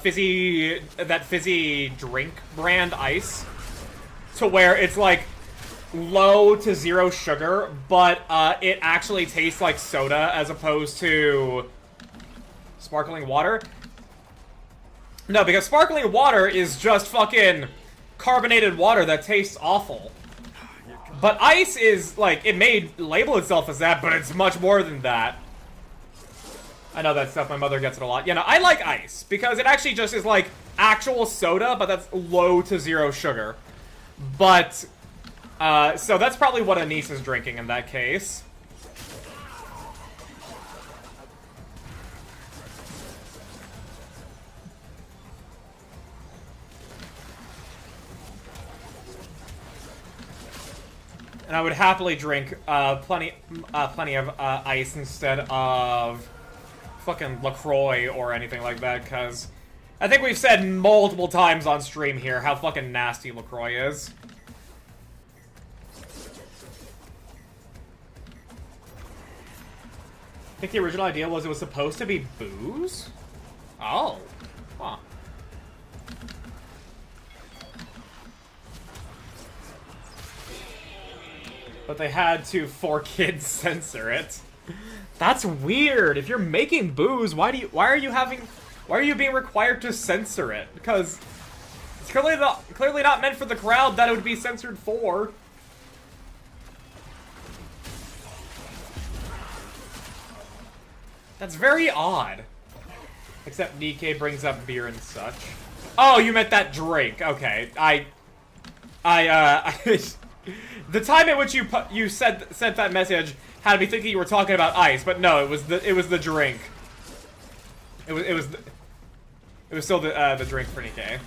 Fizzy drink brand ice, to where it's like low to 0 sugar, but it actually tastes like soda as opposed to sparkling water. No, because sparkling water is just fucking carbonated water that tastes awful. But ice is, like, it may label itself as that, but it's much more than that. I know that stuff, my mother gets it a lot. You know, I like ice, because it actually just is, like, actual soda, but that's low to 0 sugar. But, so that's probably what Anise is drinking in that case. And I would happily drink plenty of ice instead of fucking LaCroix or anything like that, because I think we've said multiple times on stream here how fucking nasty LaCroix is. I think the original idea was it was supposed to be booze? Oh. Huh. But they had to, for kids, censor it. That's weird. If you're making booze, why are you being required to censor it? Because it's clearly not meant for the crowd that it would be censored for. That's very odd. Except Nikke brings up beer and such. Oh, you meant that drink. Okay, the time at which you sent that message had me thinking you were talking about ice, but no, it was the drink. It was still the drink for Nikke.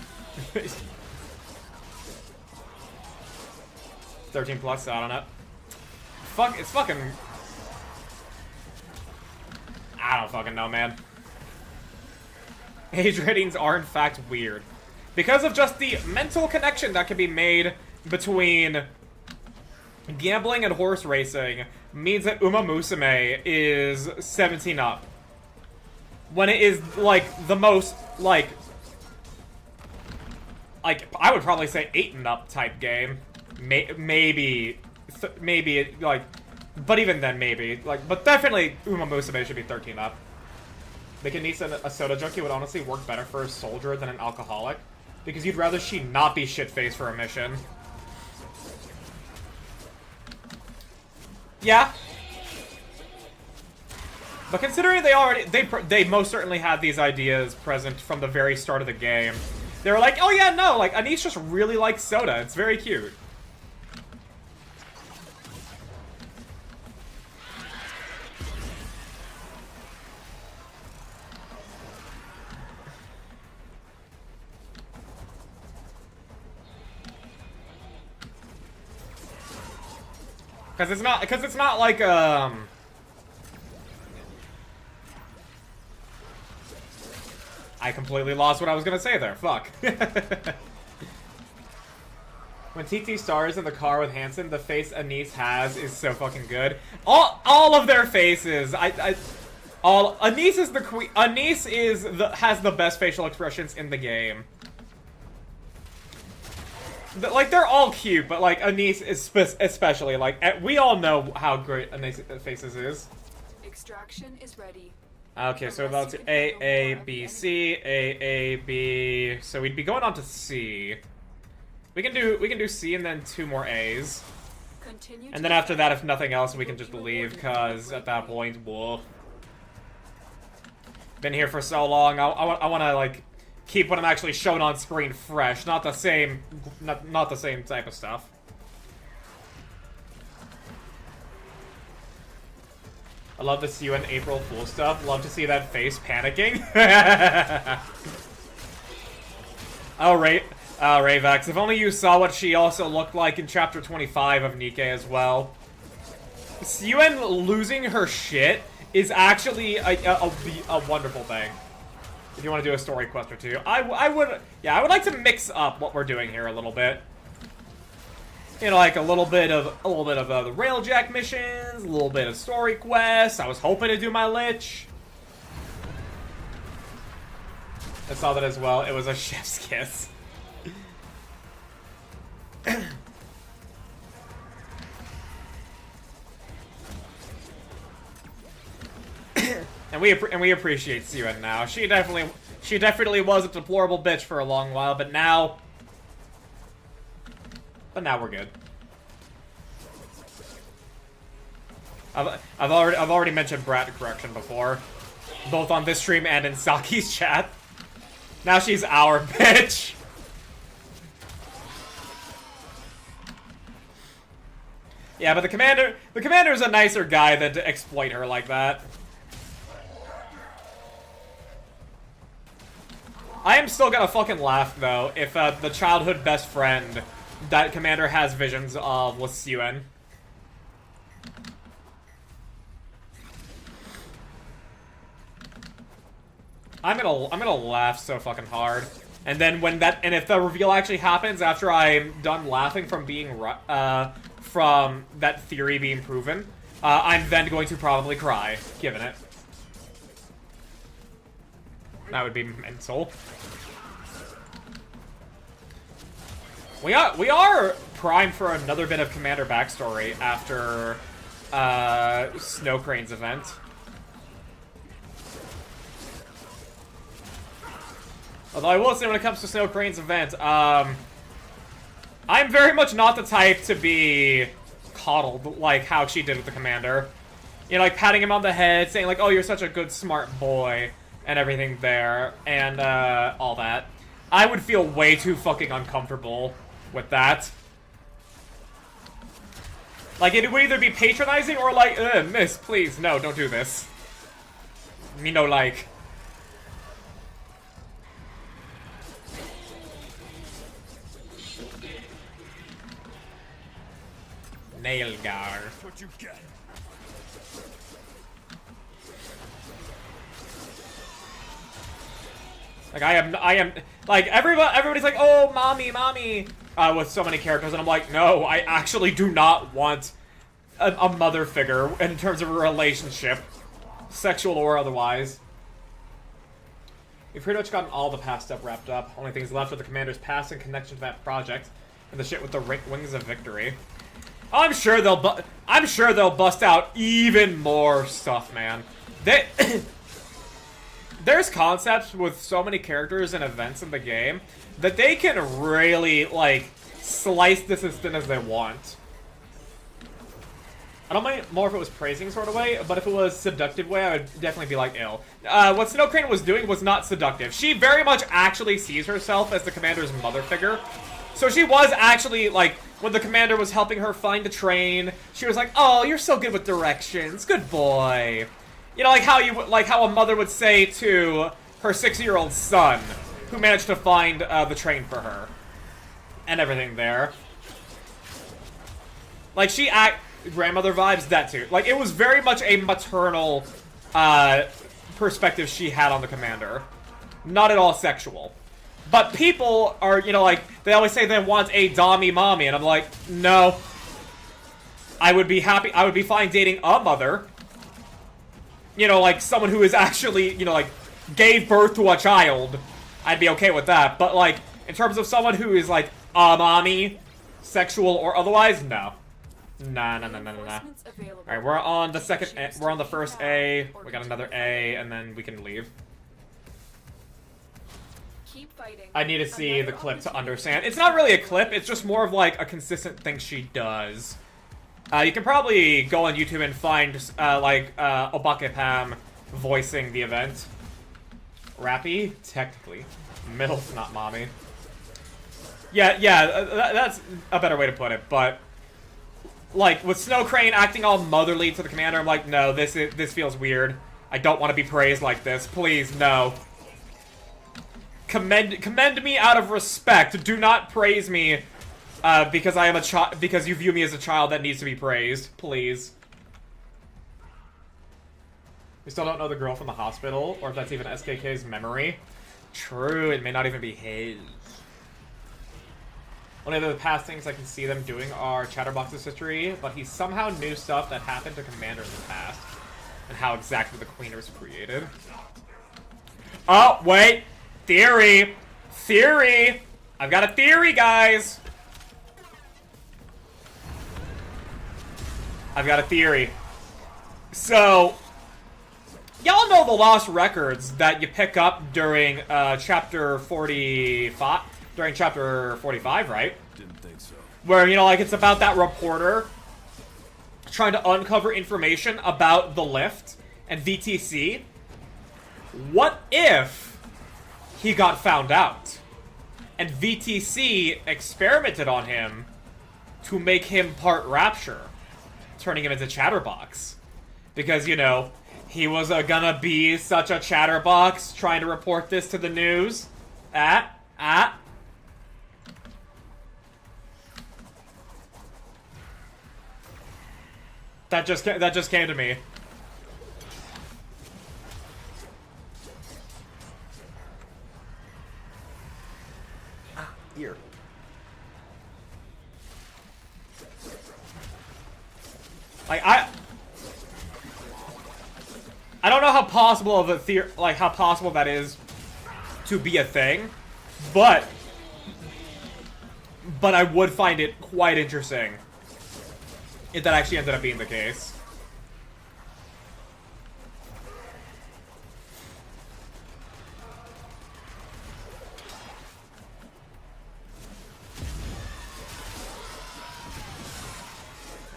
13 plus, I don't know. It's fucking. I don't fucking know, man. Age ratings are in fact weird. Because of just the mental connection that can be made between gambling and horse racing means that Uma Musume is 17 up. When it is, like, the most, like, I would probably say 8 and up type game. Maybe, like, but even then, maybe. Like, but definitely Uma Musume should be 13 up. Making Nisa a soda junkie would honestly work better for a soldier than an alcoholic. Because you'd rather she not be shit-faced for a mission. Yeah. But considering they most certainly had these ideas present from the very start of the game. They were like, oh yeah, no, like, Anise just really likes soda. It's very cute. Because it's not like, I completely lost what I was gonna say there. Fuck. When TT stars in the car with Hanson, the face Anise has is so fucking good. All of their faces, Anise is the queen. Anise has the best facial expressions in the game. Like, they're all cute, but, like, Anise is especially, like, we all know how great Anise faces is. Extraction is ready. Okay, so that's A, A, B, C, A, A, B. So we'd be going on to C. We can do C and then 2 more A's. And then after that, if nothing else, we can just leave, cause at that point, whoa. Been here for so long, I wanna, like, keep what I'm actually showing on screen fresh, not the same type of stuff. I love to see you in April Fool stuff. Love to see that face panicking. Oh, Rayvax, if only you saw what she also looked like in Chapter 25 of Nikke as well. Suen losing her shit is actually a wonderful thing. If you want to do a story quest or two, I would like to mix up what we're doing here a little bit. You know, like a little bit of the Railjack missions, a little bit of story quests. I was hoping to do my Lich. I saw that as well. It was a chef's kiss. And we appreciate Suen now. She definitely was a deplorable bitch for a long while, but now we're good. I've already mentioned brat correction before, both on this stream and in Saki's chat. Now she's our bitch. Yeah, but the commander's a nicer guy than to exploit her like that. I am still gonna fucking laugh, though, if the childhood best friend that Commander has visions of was Suen. I'm gonna laugh so fucking hard. And then if the reveal actually happens after I'm done laughing from from that theory being proven, I'm then going to probably cry, given it. That would be mental. We are primed for another bit of Commander backstory after Snow Crane's event. Although I will say, when it comes to Snow Crane's event, I'm very much not the type to be coddled like how she did with the Commander. You know, like patting him on the head, saying like, "Oh, you're such a good, smart boy," and everything there, and all that. I would feel way too fucking uncomfortable with that. Like, it would either be patronizing or like, miss, please, no, don't do this. You know, like... Nailgar. What you get? Like, I am, like, everybody's like, oh, mommy, with so many characters, and I'm like, no, I actually do not want a mother figure in terms of a relationship, sexual or otherwise. We've pretty much gotten all the past stuff wrapped up. Only things left are the Commander's past in connection to that project, and the shit with the Wings of Victory. I'm sure they'll bust out even more stuff, man. There's concepts with so many characters and events in the game that they can really, like, slice this as thin as they want. I don't mind more if it was praising sort of way, but if it was seductive way, I would definitely be like, ill. What Snow Crane was doing was not seductive. She very much actually sees herself as the Commander's mother figure. So she was actually, like, when the Commander was helping her find the train, she was like, "Oh, you're so good with directions. Good boy." You know, like how a mother would say to her 6-year-old son, who managed to find the train for her, and everything there. Like, grandmother vibes, that too. Like, it was very much a maternal perspective she had on the Commander, not at all sexual. But people are, you know, like, they always say they want a dommy mommy, and I'm like, no. I would be fine dating a mother. You know, like, someone who is actually, you know, like, gave birth to a child. I'd be okay with that. But, like, in terms of someone who is, like, a mommy, sexual or otherwise, no. Nah. Alright, we're on the we're on the first A. We got another A, and then we can leave. I need to see the clip to understand. It's not really a clip, it's just more of, like, a consistent thing she does. You can probably go on YouTube and find, Obake Pam voicing the event. Rappy? Technically. MILF, not mommy. Yeah, that's a better way to put it, but... Like, with Snow Crane acting all motherly to the Commander, I'm like, no, this feels weird. I don't want to be praised like this. Please, no. Commend me out of respect. Do not praise me because I am a child. Because you view me as a child that needs to be praised. Please. We still don't know the girl from the hospital, or if that's even SKK's memory. True, it may not even be his. One of the past things I can see them doing are Chatterbox's history, but he somehow knew stuff that happened to Commander in the past, and how exactly the Queen was created. Oh, wait! Theory! Theory! I've got a theory, guys! I've got a theory. So, y'all know the lost records that you pick up during chapter 45? During chapter 45, right? Didn't think so. Where, you know, like, it's about that reporter trying to uncover information about the lift and VTC. What if he got found out and VTC experimented on him to make him part Rapture, turning him into Chatterbox? Because, you know, he was gonna be such a chatterbox trying to report this to the news. That just came to me. Ear. Like, I don't know how possible of a how possible that is to be a thing, but but I would find it quite interesting if that actually ended up being the case.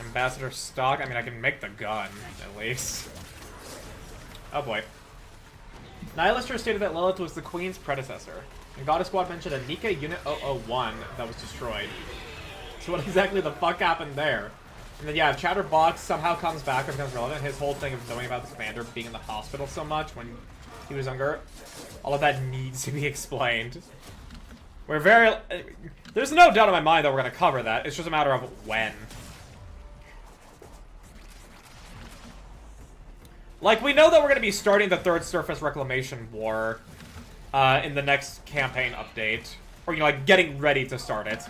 Ambassador stock? I mean, I can make the gun, at least. Oh boy. Nihilister stated that Lilith was the Queen's predecessor. And Goddess Squad mentioned a Nika Unit 001 that was destroyed. So what exactly the fuck happened there? And then yeah, if Chatterbox somehow comes back or becomes relevant, his whole thing of knowing about the commander being in the hospital so much when he was younger, all of that needs to be explained. We're very... There's no doubt in my mind that we're going to cover that. It's just a matter of when. Like, we know that we're going to be starting the Third Surface Reclamation War in the next campaign update. Or, you know, like, getting ready to start it.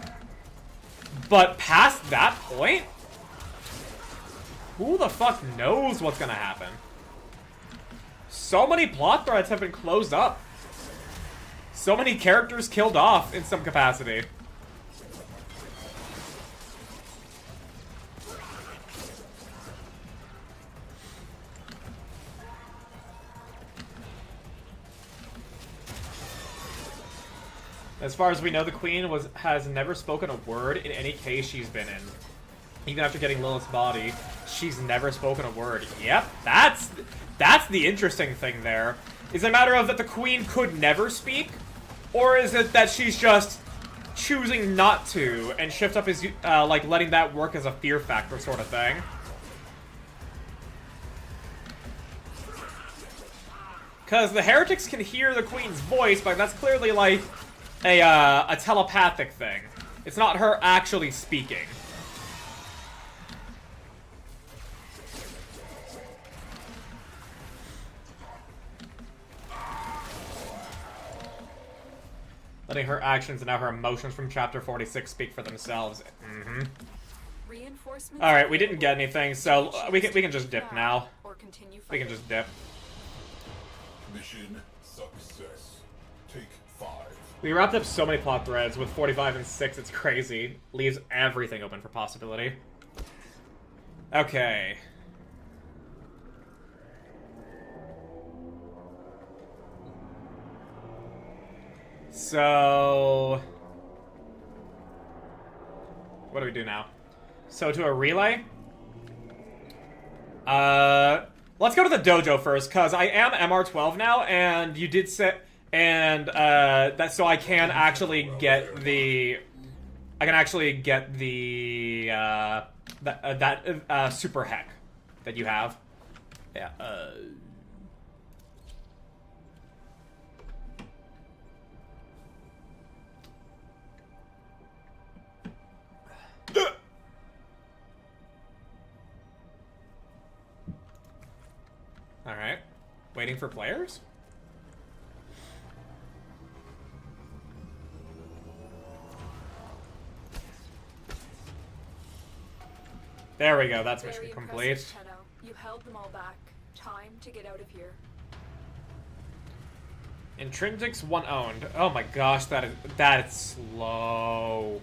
But past that point, who the fuck knows what's going to happen? So many plot threads have been closed up. So many characters killed off in some capacity. As far as we know, the Queen has never spoken a word in any case she's been in. Even after getting Lilith's body, she's never spoken a word. Yep, that's the interesting thing there. Is it a matter of that the Queen could never speak? Or is it that she's just choosing not to and shift up his, like, letting that work as a fear factor sort of thing? Because the heretics can hear the Queen's voice, but that's clearly, like, a telepathic thing. It's not her actually speaking. Letting her actions and now her emotions from Chapter 46 speak for themselves. Mm-hmm. Alright, we didn't get anything, so we can just dip now. We can just dip. Mission success. Take 5. We wrapped up so many plot threads with 45 and 6, it's crazy. Leaves everything open for possibility. Okay. So... what do we do now? So to a relay? Let's go to the dojo first, because I am MR12 now, and you did say... and, that's so I can actually get the... I can actually get the, super heck that you have. Yeah, Alright. Waiting for players? There we go, that's mission complete. Tenno. You held them all back. Time to get out of here. Intrinsics 1 owned. Oh my gosh, that is slow.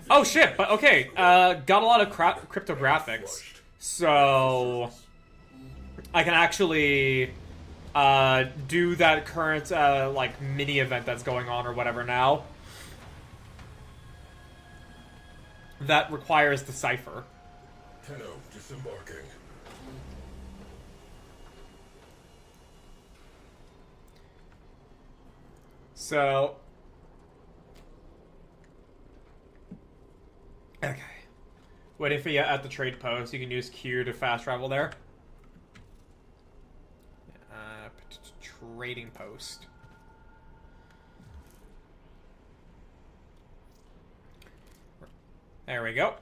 Oh shit, but okay, got a lot of cryptographics. So I can actually do that current like mini event that's going on or whatever now. That requires the cipher. Tenno disembarking. So okay. Waiting for you at the trade post. You can use Q to fast travel there. Trading post. There we go.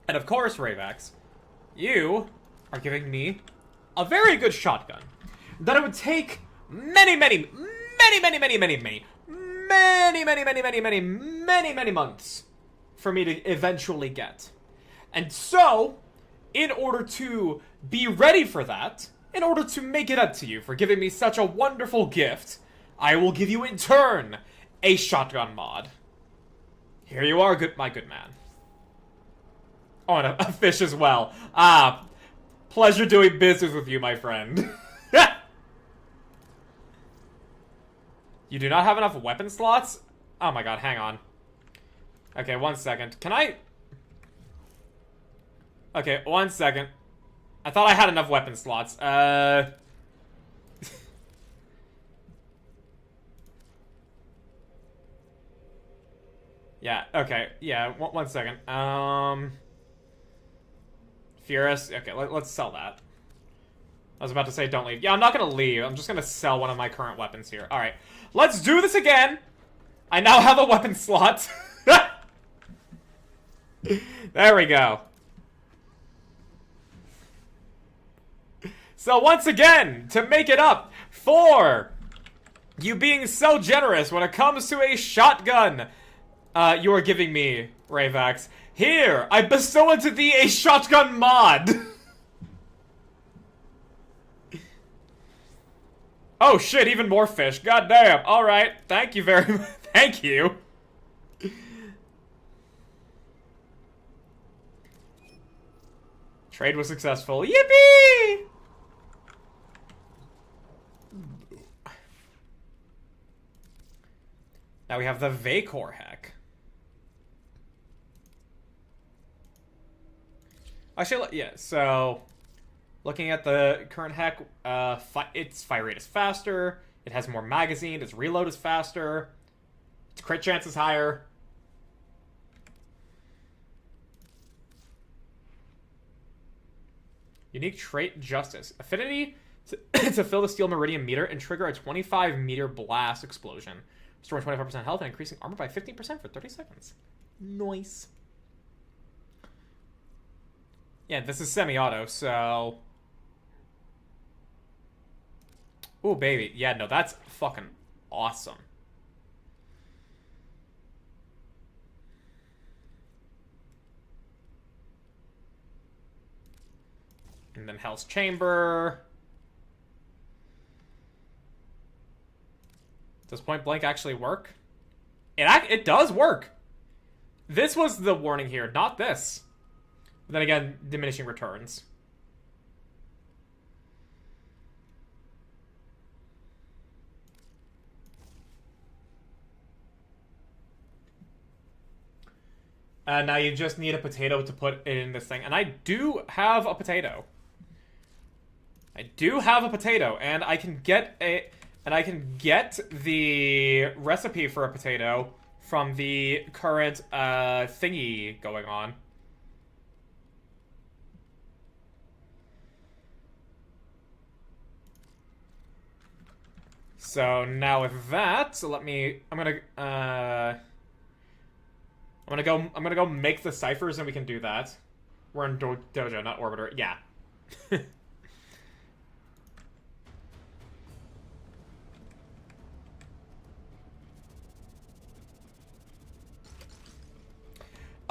And of course, Rayvax, you are giving me a very good shotgun that it would take many months for me to eventually get. And so, in order to be ready for that, in order to make it up to you for giving me such a wonderful gift, I will give you in turn a shotgun mod. Here you are, my good man. Oh, and a fish as well. Ah, pleasure doing business with you, my friend. You do not have enough weapon slots? Oh my god, hang on. Okay, 1 second. Can I... Okay, 1 second. I thought I had enough weapon slots. Yeah, okay. Yeah, 1 second. Furious. Okay, let's sell that. I was about to say don't leave. Yeah, I'm not gonna leave. I'm just gonna sell one of my current weapons here. Alright. Let's do this again! I now have a weapon slot. There we go. So once again, to make it up for you being so generous when it comes to a shotgun you are giving me, Rayvax, here, I bestow unto thee a shotgun mod! Oh shit, even more fish. God damn. Alright, thank you very much. Thank you. Trade was successful. Yippee! Now we have the Vacor hack. Actually, yeah, so... Looking at the current hack, its fire rate is faster, it has more magazine, its reload is faster, its crit chance is higher. Unique trait, Justice. Affinity to fill the steel meridian meter and trigger a 25 meter blast explosion. Restoring 25% health and increasing armor by 15% for 30 seconds. Nice. Yeah, this is semi-auto, so... Ooh, baby. Yeah, no, that's fucking awesome. And then Hell's Chamber. Does Point Blank actually work? It does work. This was the warning here, not this. But then again, diminishing returns. Now you just need a potato to put in this thing. And I do have a potato. I do have a potato, and I can get the recipe for a potato from the current thingy going on. So now with that, so I'm gonna go make the ciphers and we can do that. We're in Dojo, not Orbiter. Yeah.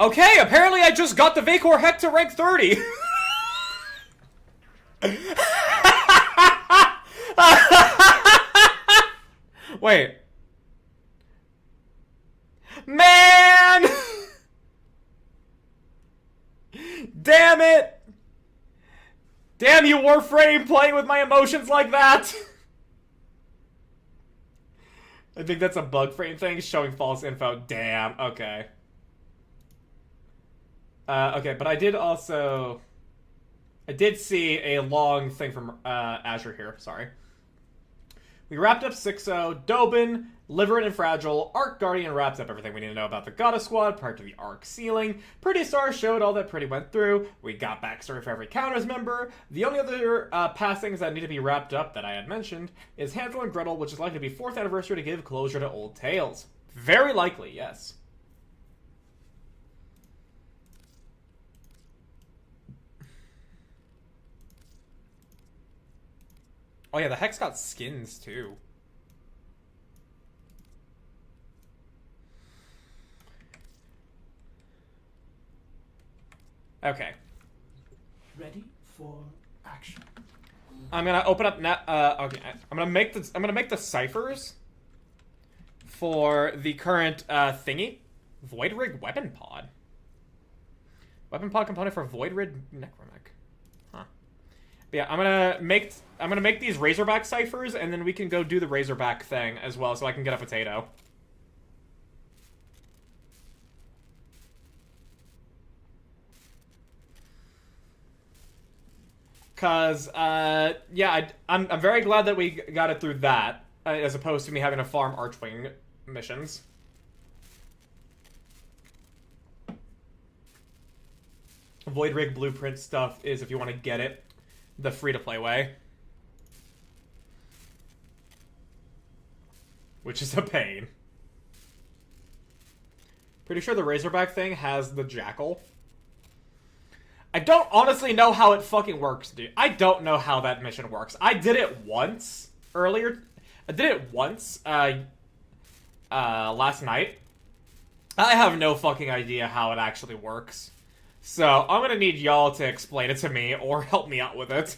Okay, apparently I just got the Vacor Heck to rank 30. Wait. Man! Damn it! Damn you, Warframe, playing with my emotions like that! I think that's a bug frame thing, showing false info. Damn, okay. Okay, but I did see a long thing from Azure here, sorry. We wrapped up 6-0, Dobin, Liverin and Fragile, Arc Guardian wraps up everything we need to know about the Goddess Squad, part of the Arc Ceiling, Pretty Star showed all that Pretty went through, we got backstory for every Counters member, the only other past things that need to be wrapped up that I had mentioned is Hansel and Gretel, which is likely to be 4th anniversary to give closure to old tales. Very likely, yes. Oh yeah, the Hex got skins too. Okay. Ready for action. I'm gonna open up okay. I'm gonna make the ciphers for the current thingy. Void Rig Weapon Pod. Weapon Pod component for Void Rig Necromech. Huh. But yeah, I'm gonna make these Razorback ciphers, and then we can go do the Razorback thing as well, so I can get a potato. Cause, yeah, I'm very glad that we got it through that, as opposed to me having to farm Archwing missions. Void Rig Blueprint stuff is, if you want to get it, the free-to-play way. Which is a pain. Pretty sure the Razorback thing has the Jackal. I don't honestly know how it fucking works, dude. I don't know how that mission works. I did it once earlier. I did it once last night. I have no fucking idea how it actually works. So, I'm gonna need y'all to explain it to me or help me out with it.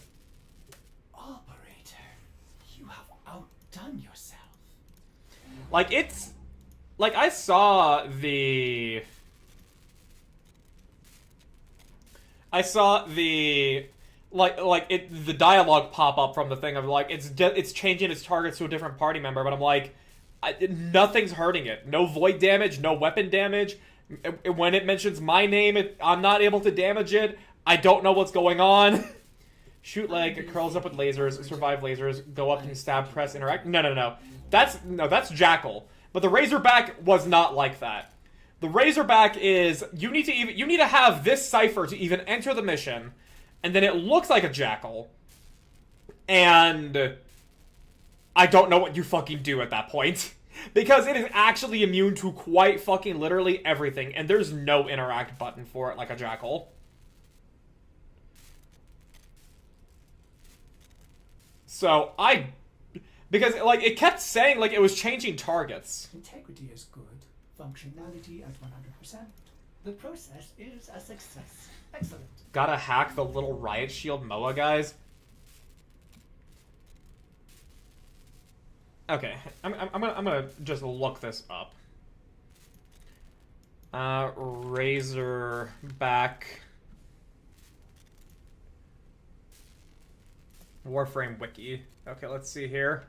Operator, you have outdone yourself. Like, it's... Like, I saw the... the dialogue pop up from the thing of, like, it's changing its targets to a different party member, but I'm like, nothing's hurting it. No void damage, no weapon damage. When it mentions my name, I'm not able to damage it. I don't know what's going on. Shoot leg, it curls up with lasers, survive lasers, go up and stab, press, interact. No. That's Jackal. But the Razorback was not like that. The Razorback is, you need to have this cipher to even enter the mission, and then it looks like a Jackal. And I don't know what you fucking do at that point. Because it is actually immune to quite fucking literally everything, and there's no interact button for it like a Jackal. So, because, like, it kept saying, like, it was changing targets. Integrity is good. Functionality at 100%. The process is a success. Excellent. Gotta hack the little riot shield MOA, guys. Okay, I'm gonna just look this up. Razorback Warframe wiki. Okay, let's see here.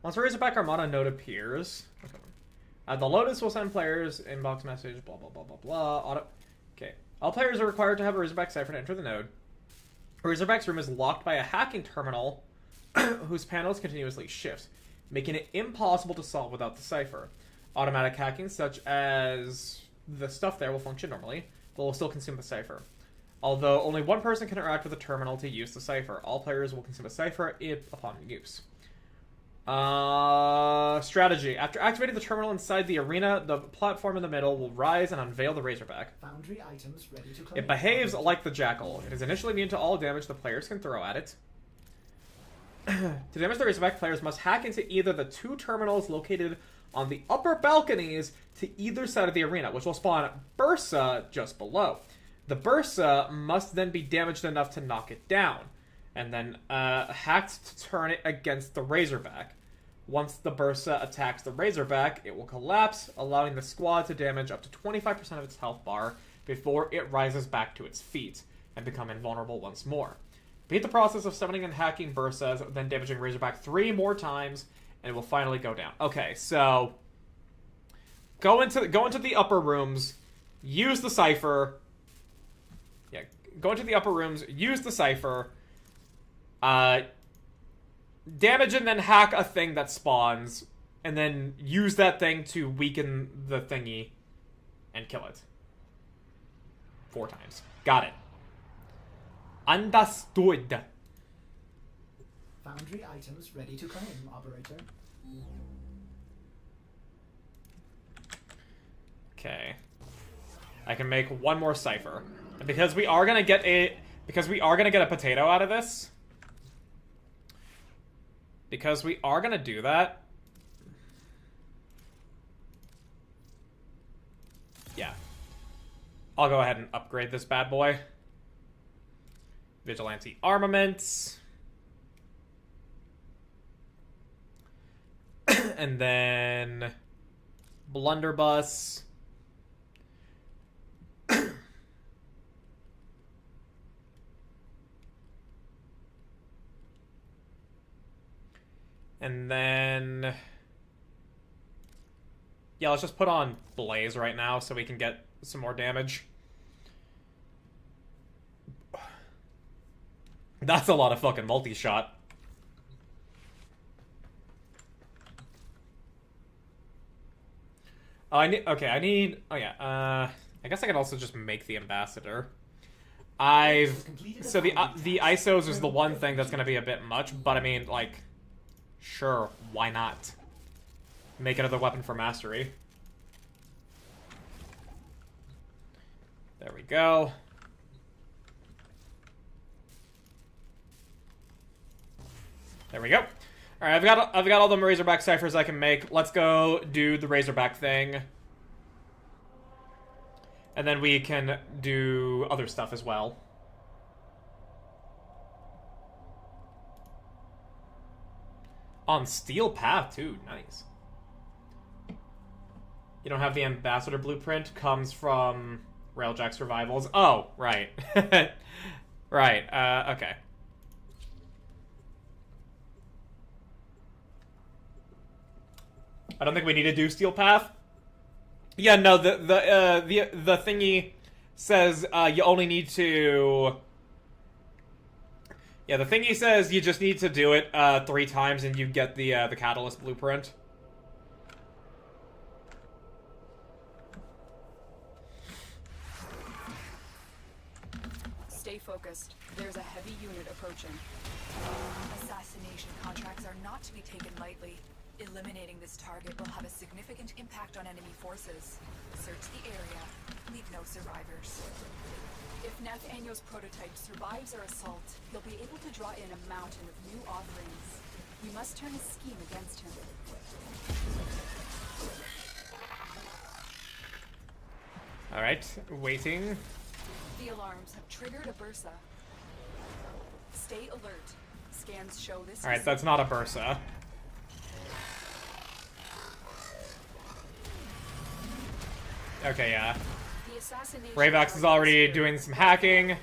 Once a Razorback Armada node appears, okay. The Lotus will send players inbox message. Blah blah blah blah blah. Auto. Okay, all players are required to have a Razorback cipher to enter the node. Razorback's room is locked by a hacking terminal whose panels continuously shift, making it impossible to solve without the cipher. Automatic hacking, such as the stuff there, will function normally, but will still consume the cipher. Although only one person can interact with the terminal to use the cipher, all players will consume a cipher upon use. Strategy. After activating the terminal inside the arena, the platform in the middle will rise and unveil the Razorback. Foundry items ready to claim. It behaves like the Jackal. It is initially immune to all damage the players can throw at it. To damage the Razorback, players must hack into either the two terminals located on the upper balconies to either side of the arena, which will spawn Bursa just below. The Bursa must then be damaged enough to knock it down, and then hacked to turn it against the Razorback. Once the Bursa attacks the Razorback, it will collapse, allowing the squad to damage up to 25% of its health bar before it rises back to its feet and become invulnerable once more. Repeat the process of summoning and hacking Bursas, then damaging Razorback 3 more times, and it will finally go down. Okay, so go into the upper rooms, use the cipher. Yeah, go into the upper rooms, use the cipher, damage and then hack a thing that spawns, and then use that thing to weaken the thingy and kill it. 4 times. Got it. Understood. Foundry items ready to claim, operator. Okay. I can make one more cipher. And because we are gonna get a potato out of this. Because we are gonna do that. Yeah. I'll go ahead and upgrade this bad boy. Vigilante armaments. And then blunderbuss. And then yeah, let's just put on blaze right now so we can get some more damage. That's a lot of fucking multi-shot. Oh, I need... Okay, I need... Oh, yeah. I guess I could also just make the ambassador. So the ISOs is the one thing that's gonna be a bit much, but I mean, like... Sure, why not? Make another weapon for mastery. There we go. There we go. All right, I've got all the Razorback ciphers I can make. Let's go do the Razorback thing, and then we can do other stuff as well. On Steel Path too, nice. You don't have the Ambassador blueprint. Comes from Railjack Survivals. Oh, right, right. Okay. I don't think we need to do Steel Path. Yeah, no, the thingy says you only need to... Yeah, the thingy says you just need to do it 3 times and you get the Catalyst blueprint. Stay focused. There's a heavy unit approaching. Assassination contracts are not to be taken lightly. Eliminating this target will have a significant impact on enemy forces. Search the area. Leave no survivors. If Nathaniel's prototype survives our assault, he'll be able to draw in a mountain of new offerings. We must turn his scheme against him. Alright, waiting. The alarms have triggered a Bursa. Stay alert. Scans show this... Alright, that's not a Bursa. Okay, yeah. Ravax is already doing some hacking.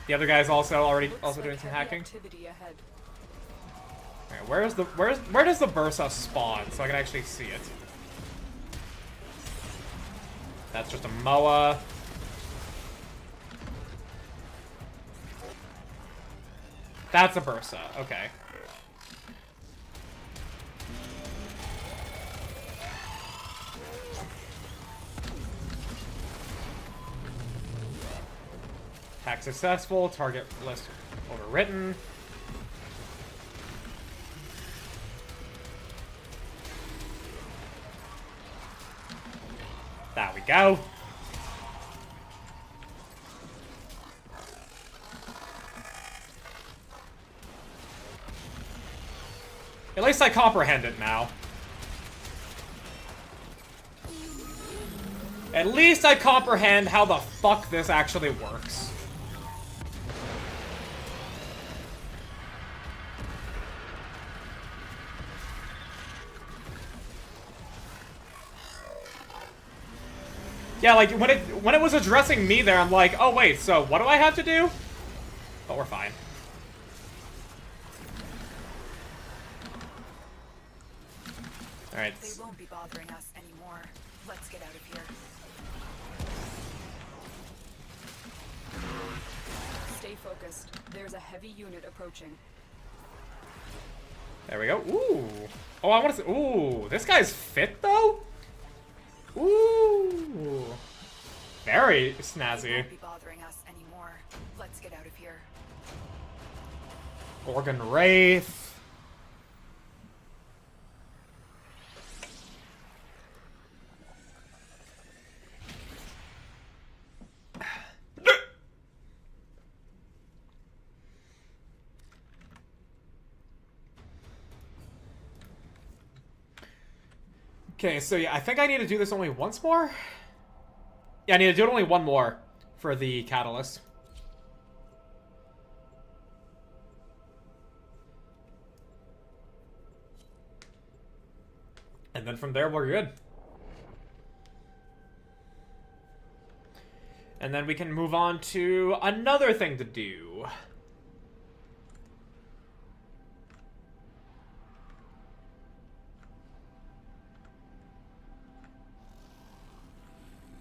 The other guy's also doing some hacking. Okay, where does the Bursa spawn so I can actually see it? That's just a MOA. That's a Bursa. Okay. Hack successful. Target list overwritten. There we go. At least I comprehend it now. At least I comprehend how the fuck this actually works. Yeah, like, when it was addressing me there, I'm like, oh wait, so what do I have to do? But we're fine. Alright. They won't be bothering us anymore. Let's get out of here. Stay focused. There's a heavy unit approaching. There we go. Ooh. Oh, I want to see. Ooh, this guy's fit though? Ooh. Very snazzy. They won't be bothering us anymore. Let's get out of here. Gorgon Wraith. Okay, so yeah, I think I need to do this only once more? Yeah, I need to do it only one more for the Catalyst. And then from there, we're good. And then we can move on to another thing to do.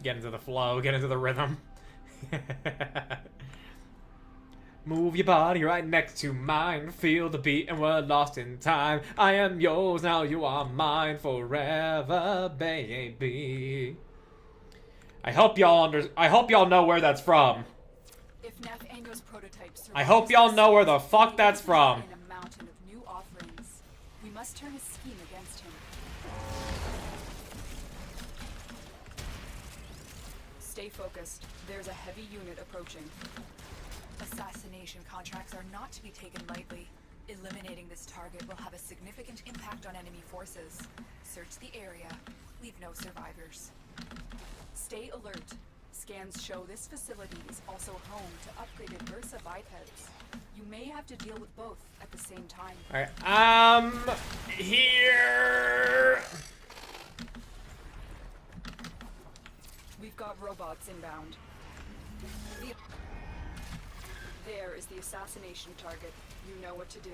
Get into the flow, get into the rhythm. Move your body right next to mine. Feel the beat and we're lost in time. I am yours, now you are mine forever, baby. I hope y'all know where that's from. If Nathaniel's prototype I hope y'all know where the fuck that's from. in a mountain of new offerings, we must turn his scheme against him. Stay focused. There's a heavy unit approaching. Assassination contracts are not to be taken lightly. Eliminating this target will have a significant impact on enemy forces. Search the area. Leave no survivors. Stay alert. Scans show this facility is also home to upgraded Versa bipeds. You may have to deal with both at the same time. Alright, here. We've got robots inbound. There is the assassination target. You know what to do.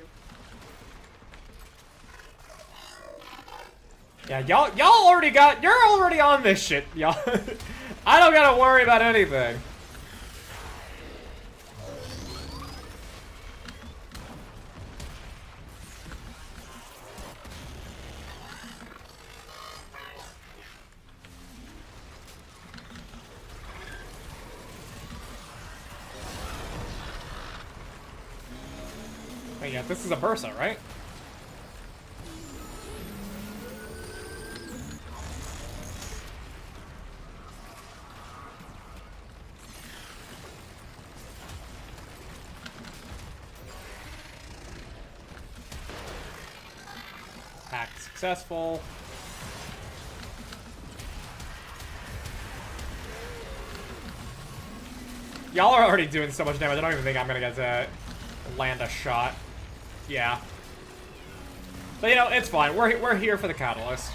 Yeah, y'all already you're already on this shit, y'all. I don't gotta worry about anything. Wait, yeah, this is a Bursa, right? Hack successful. Y'all are already doing so much damage, I don't even think I'm gonna get to land a shot. Yeah. But you know, it's fine. We're here for the catalyst.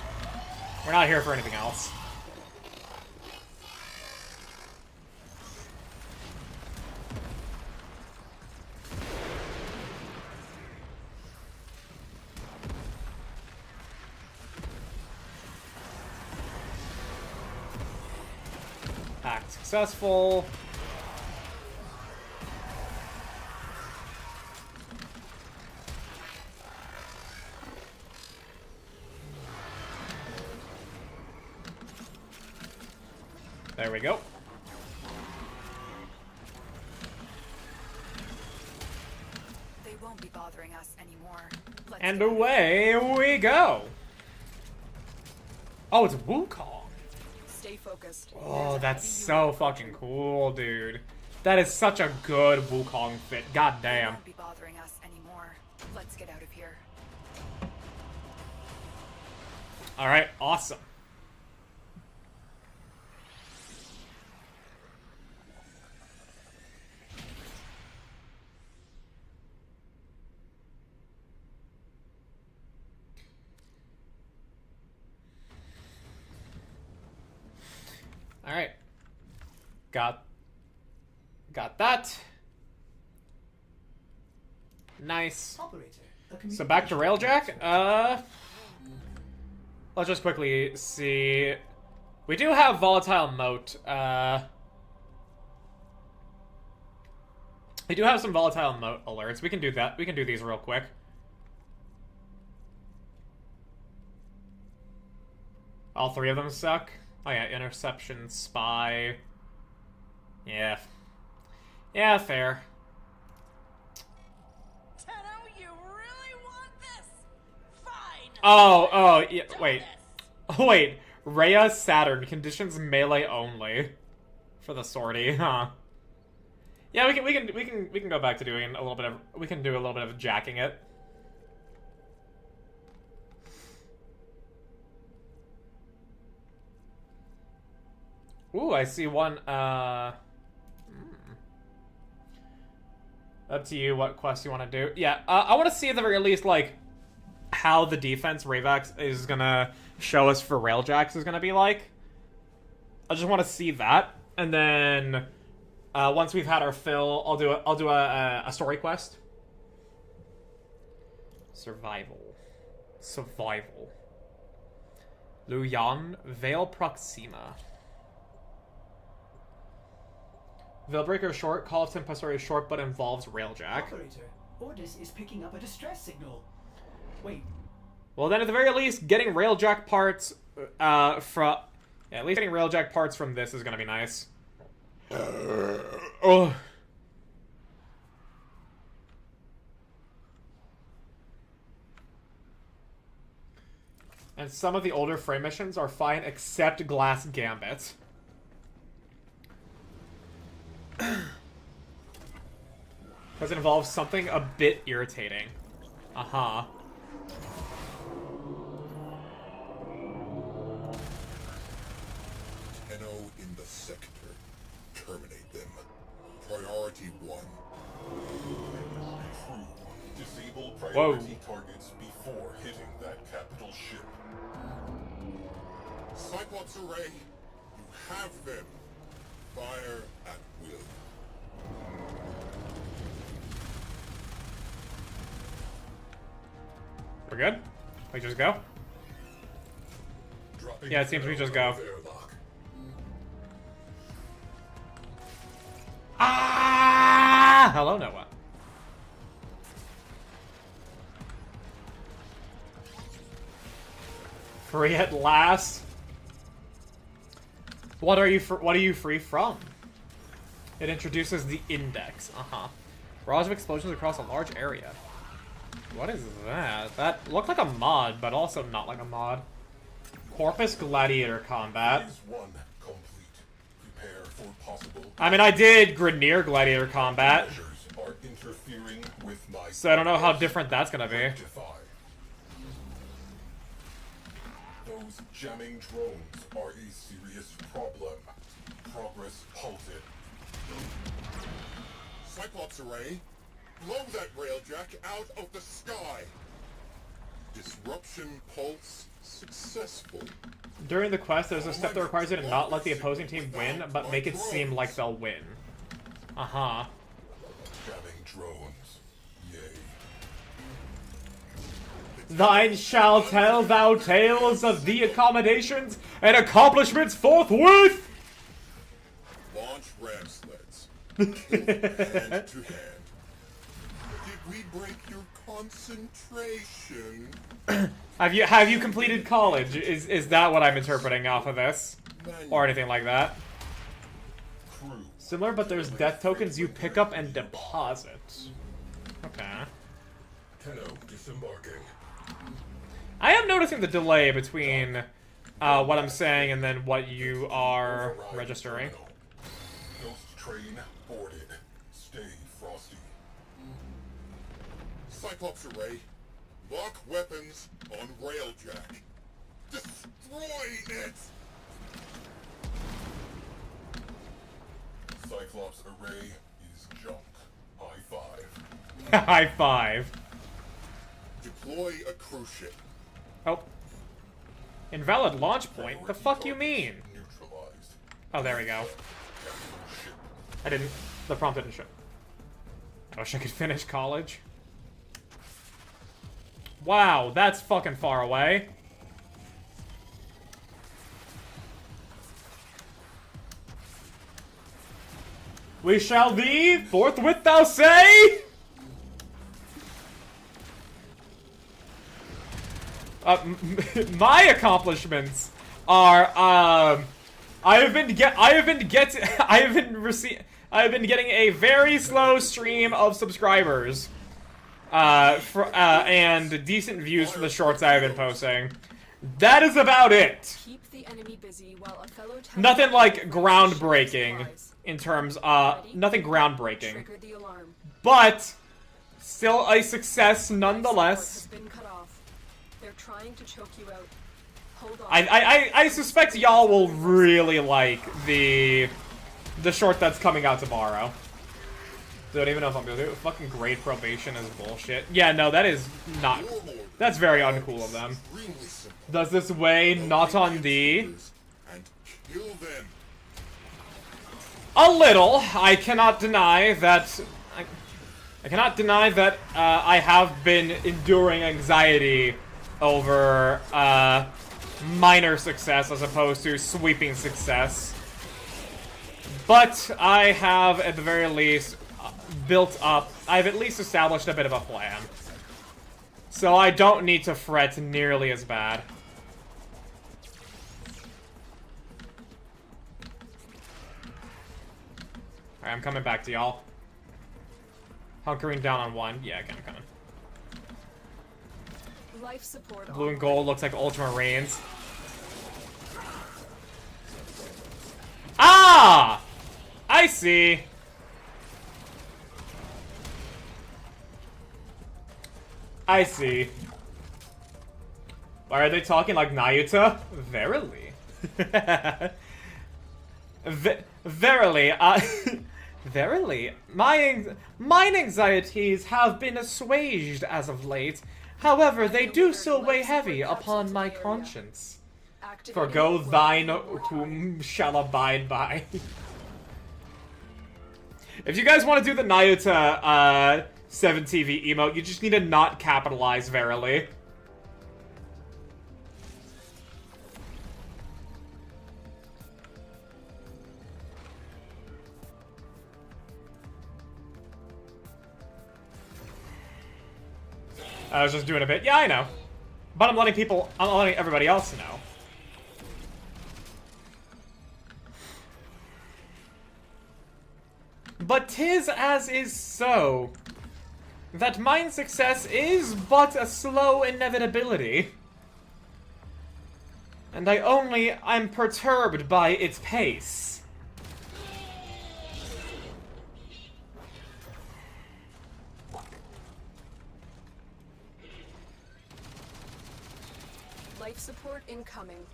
We're not here for anything else. Hack successful. There we go. They won't be bothering us anymore. And away we go. Oh, it's Wukong. Stay focused. Oh, that's so fucking cool, dude. That is such a good Wukong fit. God They damn. won't be bothering us anymore. Let's get out of here. All right, awesome. All right. Got that. Nice. Operator, So back to Railjack. Let's just quickly see. We do have volatile moat. We do have some volatile moat alerts. We can do that. We can do these real quick. All three of them suck. Oh yeah, interception, spy. Yeah. Yeah, fair. You really want this? Fine. Oh, yeah, wait. Wait. Rhea Saturn conditions melee only for the sortie, huh? Yeah, we can go back to doing a little bit of we can do a little bit of jacking it. Ooh, I see one, Up to you what quest you want to do. Yeah, I want to see at the very least, like, how the defense Ravax is gonna show us for Railjacks is gonna be like. I just want to see that, and then once we've had our fill, I'll do a story quest. Survival. Luyan Veil Proxima. Veilbreaker short. Call of Tempestor is short, but involves Railjack. Operator, Ordis is picking up a distress signal. Wait, Well, then at the very least, getting Railjack parts from... Yeah, at least getting Railjack parts from this is gonna be nice. Oh. And some of the older Frame missions are fine, except Glass Gambit. Because it involves something a bit irritating. Uh-huh. Tenno in the sector. Terminate them. Priority 1. Crew, disable priority targets before hitting that capital ship. Cyclops Array, you have them. Fire at will. We're good? We just go? Dropping Yeah, it seems we just go. airlock. Ah! Hello, Noah. Free at last. What are you free from? It introduces the index. Uh-huh. Barrage of explosions across a large area. What is that? That looked like a mod, but also not like a mod. Corpus Gladiator combat. Phase 1 complete. Prepare for possible. I mean, I did Grineer Gladiator combat, Measures are interfering with my so I don't know how different that's gonna be. rectify. Those jamming drones are a serious problem. Progress halted. Cyclops Array, blow that railjack out of the sky. Disruption pulse successful. During the quest, there's a step that requires you to not let the opposing team win, but make it seem like they'll win. Uh-huh. Jamming drones. Yay. Thine shall tell thou tales of the accommodations and accomplishments forthwith! Launch ram sleds. Kill hand to hand. Did we break your concentration? Have you completed college? Is that what I'm interpreting off of this? Or anything like that? Crew. Similar, but there's death tokens you pick up and deposit. Okay. Tenno disembarking. I am noticing the delay between what I'm saying and then what you are Override registering. terminal. Ghost train boarded. Stay frosty. Cyclops Array, lock weapons on Railjack. Destroy it! Cyclops Array is junk. High five. High five. Deploy a cruise ship. Oh. Invalid launch point? The fuck you mean? Neutralized. Oh, there we go. Capital ship. I didn't. The prompt didn't show. I wish I could finish college. Wow, that's fucking far away. We shall thee forthwith thou say? My accomplishments are I have been getting a very slow stream of subscribers and decent views for the shorts I have been posting. That is about it. Keep the enemy busy while a fellow Nothing like groundbreaking in terms nothing groundbreaking. Trigger the alarm. But still a success nonetheless. Support has been cut off. They're trying to choke you out. Hold on. I suspect y'all will really like the short that's coming out tomorrow. Don't even know if I'm gonna do it. Fucking grade probation is bullshit. Yeah, no, that is not. That's very uncool of them. Does this weigh not on thee? And kill them. A little. I cannot deny that. I cannot deny that I have been enduring anxiety over minor success as opposed to sweeping success. But I have, at the very least, built up. I've at least established a bit of a plan. So I don't need to fret nearly as bad. Alright, I'm coming back to y'all. Hunkering down on one. Yeah, okay, I'm coming. Life support. Blue and gold looks like ultramarines. Ah! I see. I see. Why are they talking like Nayuta? Verily. Verily, verily, mine anxieties have been assuaged as of late. However, they do still weigh heavy upon my conscience. Forgo thine whom shall abide by. If you guys want to do the Nayuta 7TV emote, you just need to not capitalize verily. I was just doing a bit. Yeah, I know. But I'm letting everybody else know. But 'tis as is so, that mine success is but a slow inevitability. And I'm perturbed by its pace. Life support incoming.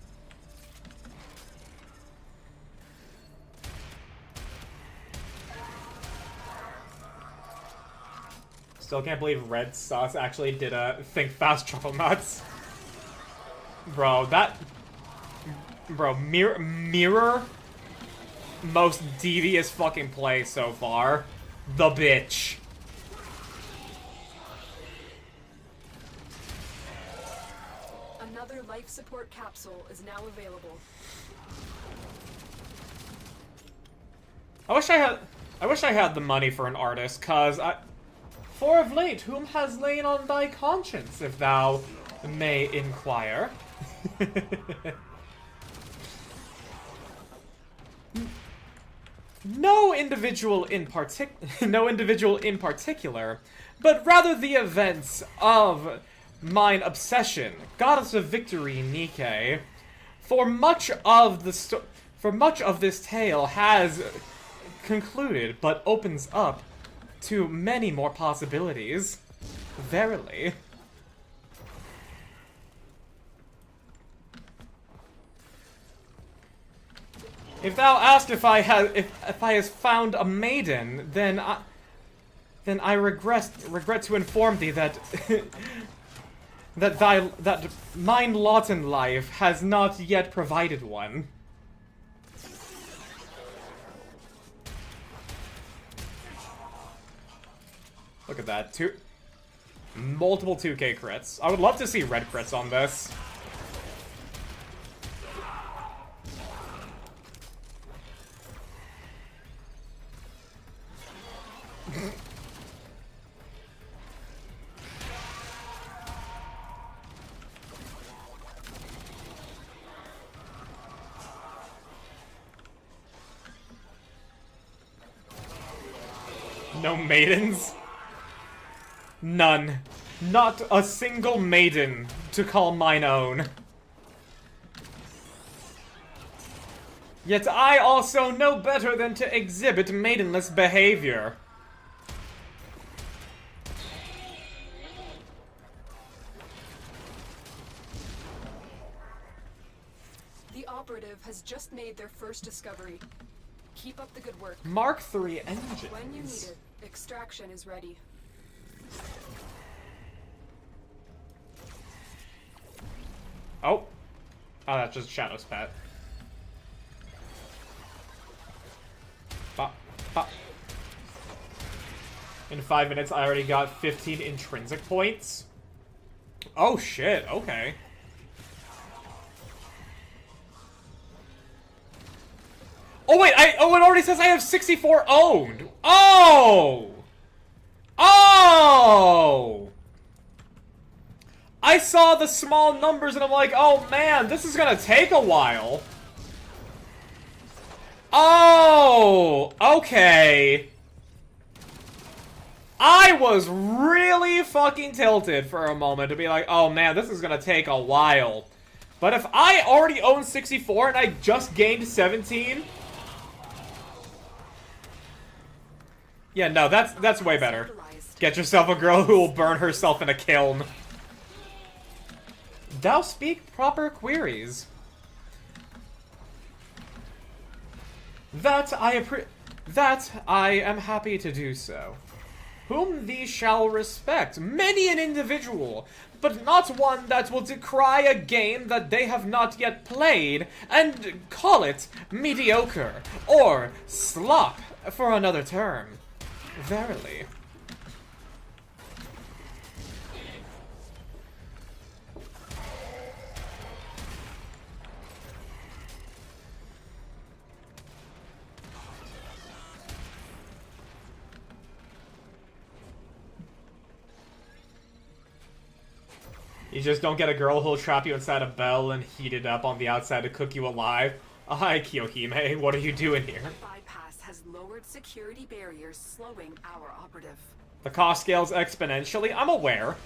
Still can't believe Red Sauce actually did a Think Fast Truffle Nuts. Bro, mirror most devious fucking play so far. The bitch. Another life support capsule is now available. I wish I had the money for an artist, cause for of late, whom has lain on thy conscience, if thou may inquire? No individual in particular, but rather the events of mine obsession, goddess of victory, Nike. For much of this tale has concluded, but opens up to many more possibilities. Verily. If thou ask if I has found a maiden, then I regret to inform thee that that mine lot in life has not yet provided one. Look at that. Multiple 2K crits. I would love to see red crits on this. No maidens? None. Not a single maiden to call mine own. Yet I also know better than to exhibit maidenless behavior. The operative has just made their first discovery. Keep up the good work. Mark III engines. When you need it. Extraction is ready. Oh. Oh, that's just Shadow's pet. Bop, bop. In 5 minutes, I already got 15 intrinsic points. Oh, shit. Okay. Oh, wait. Oh, it already says I have 64 owned. Oh! Oh! I saw the small numbers and I'm like, oh man, this is gonna take a while. Oh! Okay. I was really fucking tilted for a moment to be like, oh man, this is gonna take a while. But if I already own 64 and I just gained 17... Yeah, no, that's way better. Get yourself a girl who will burn herself in a kiln. Thou speak proper queries. That I am happy to do so. Whom thee shall respect, many an individual, but not one that will decry a game that they have not yet played, and call it mediocre, or slop, for another term. Verily. You just don't get a girl who'll trap you inside a bell and heat it up on the outside to cook you alive. Hi, Kiyohime, what are you doing here? The bypass has lowered security barriers, slowing our operative. The cost scales exponentially, I'm aware.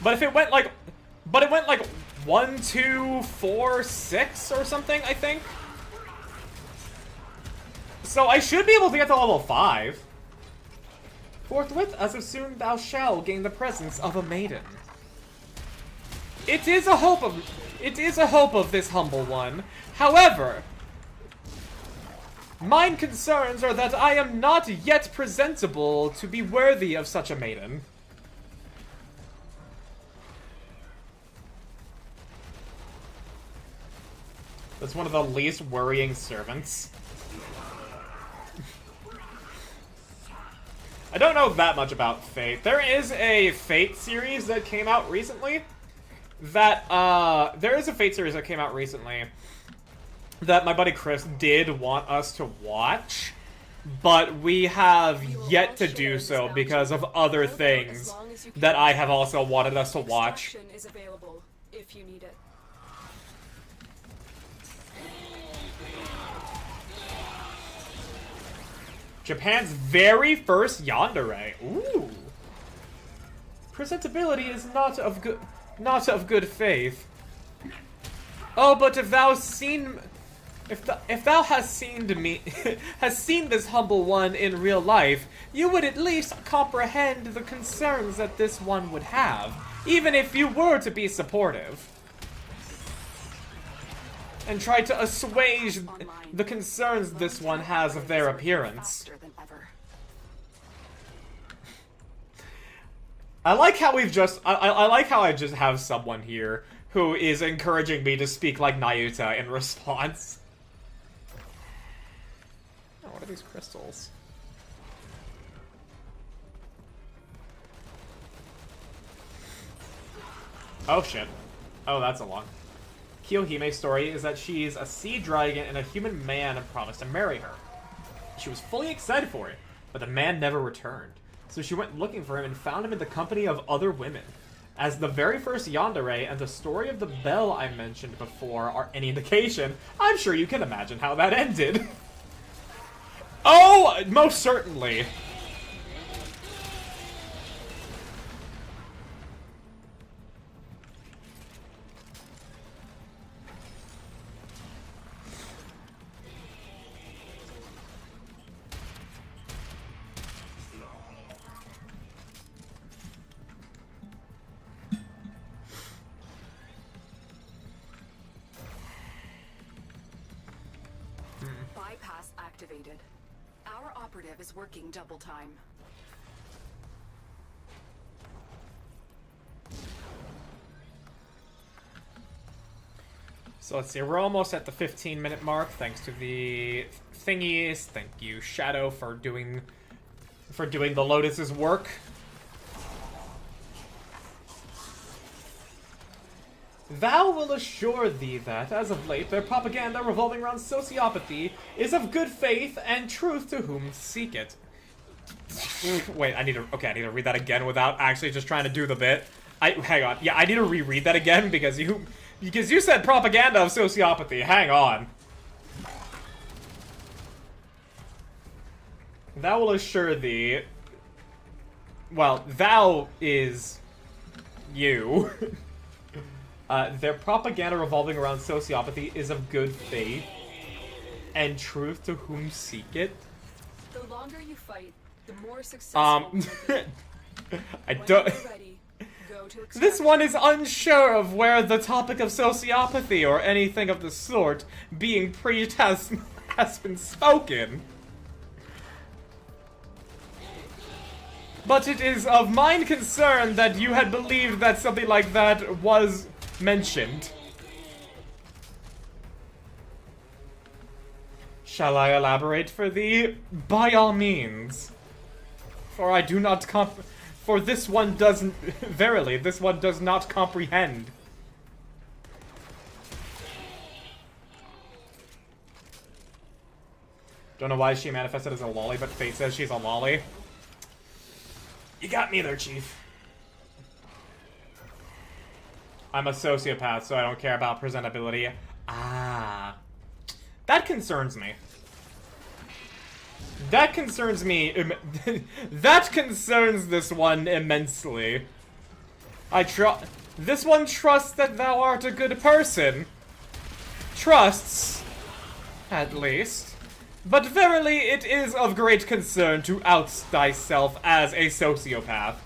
But if it went like... But it went like 1, 2, 4, 6 or something, I think? So I should be able to get to level 5. Forthwith, as of soon thou shalt gain the presence of a maiden. It is a hope of this humble one. However, mine concerns are that I am not yet presentable to be worthy of such a maiden. That's one of the least worrying servants. I don't know that much about Fate. There is a Fate series that came out recently. That my buddy Chris did want us to watch, but we have yet to do so because of other things that I have also wanted us to watch. Extraction is available if you need it. Japan's very first yandere. Ooh. Presentability is not of good faith. Oh, but if thou hast seen this humble one in real life, you would at least comprehend the concerns that this one would have, even if you were to be supportive. And try to assuage the concerns this one has of their appearance. I like how I like how I just have someone here who is encouraging me to speak like Nayuta in response. Oh, what are these crystals? Oh shit. Oh, that's a long. Kiyohime's story is that she's a sea dragon and a human man and promised to marry her. She was fully excited for it, but the man never returned. So she went looking for him and found him in the company of other women. As the very first yandere and the story of the bell I mentioned before are any indication, I'm sure you can imagine how that ended. Oh, most certainly. Bypass activated. Our operative is working double time. So let's see, we're almost at the 15-minute mark, thanks to the thingies. Thank you, Shadow, for doing the Lotus's work. Thou will assure thee that, as of late, their propaganda revolving around sociopathy is of good faith and truth to whom seek it. Wait, I need to read that again without actually just trying to do the bit. Hang on. Yeah, I need to reread that again because you said propaganda of sociopathy. Hang on. Thou will assure thee. Well, thou is you. Their propaganda revolving around sociopathy is of good faith and truth to whom seek it. The longer you fight, the more successful you'll be. I When don't. you're ready, go to This extraction. one is unsure of where the topic of sociopathy or anything of the sort being preached has been spoken. But it is of mine concern that you had believed that something like that was mentioned. Shall I elaborate for thee? By all means. For I do not for this one doesn't... Verily, this one does not comprehend. Don't know why she manifested as a lolly, but fate says she's a lolly. You got me there, Chief. I'm a sociopath, so I don't care about presentability. Ah. That concerns me. That concerns me. That concerns this one immensely. This one trusts that thou art a good person. Trusts, at least. But verily, it is of great concern to out thyself as a sociopath.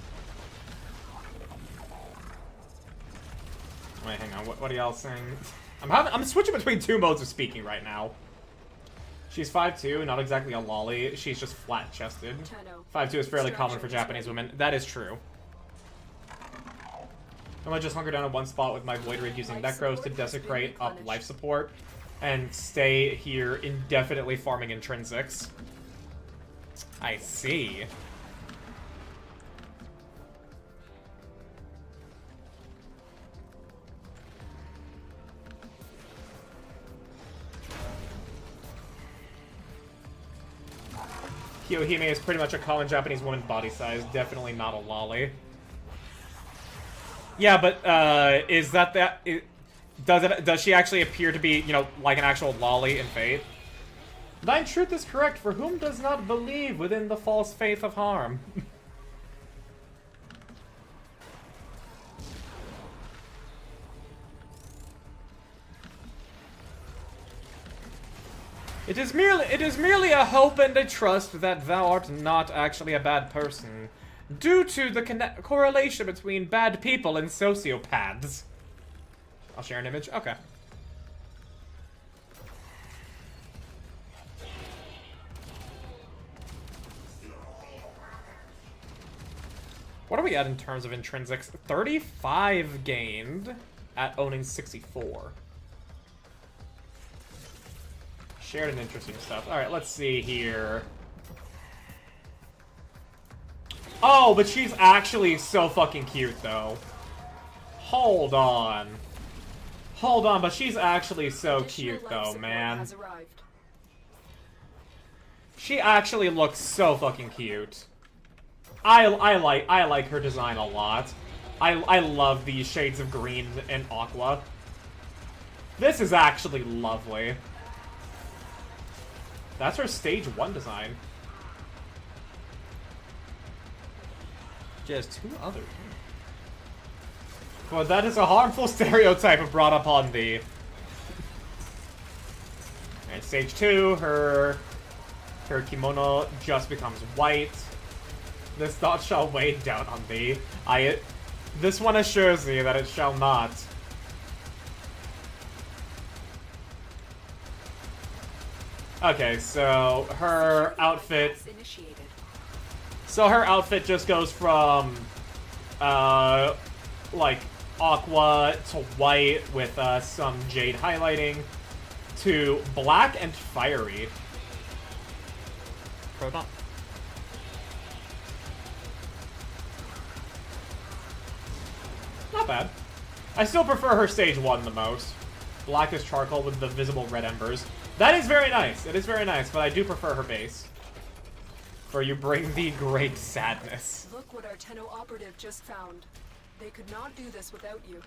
Wait, hang on. What are y'all saying? I'm switching between two modes of speaking right now. She's 5'2", not exactly a lolly. She's just flat-chested. 5'2" is fairly common for Japanese women. That is true. I'm gonna just hunker down in one spot with my Void Rig using Necros to desecrate up life support. And stay here indefinitely farming intrinsics. I see. Kiyohime is pretty much a common Japanese woman body size, definitely not a lolly. Yeah, but is that does she actually appear to be, you know, like an actual lolly in Fate? Thine truth is correct, for whom does not believe within the false faith of harm? It is merely a hope and a trust that thou art not actually a bad person, due to the correlation between bad people and sociopaths. I'll share an image. Okay. What are we at in terms of intrinsics? 35 gained at owning 64. Shared and interesting stuff. Alright, let's see here. Oh, but she's actually so fucking cute, though. Hold on. Hold on, but she's actually so cute, though, man. She actually looks so fucking cute. I like her design a lot. I love these shades of green and aqua. This is actually lovely. That's her stage 1 design. Just 2 others. Well, that is a harmful stereotype brought upon thee. And stage 2, her kimono just becomes white. This thought shall weigh down on thee. This one assures thee that it shall not. Okay, so her outfit... Initiated. So her outfit just goes from, like, aqua to white with, some jade highlighting to black and fiery. Proton. Not bad. I still prefer her stage 1 the most. Black as charcoal with the visible red embers. That is very nice. It is very nice, but I do prefer her base. For you bring the great sadness. Look what our Tenno operative just found. They could not do this without you.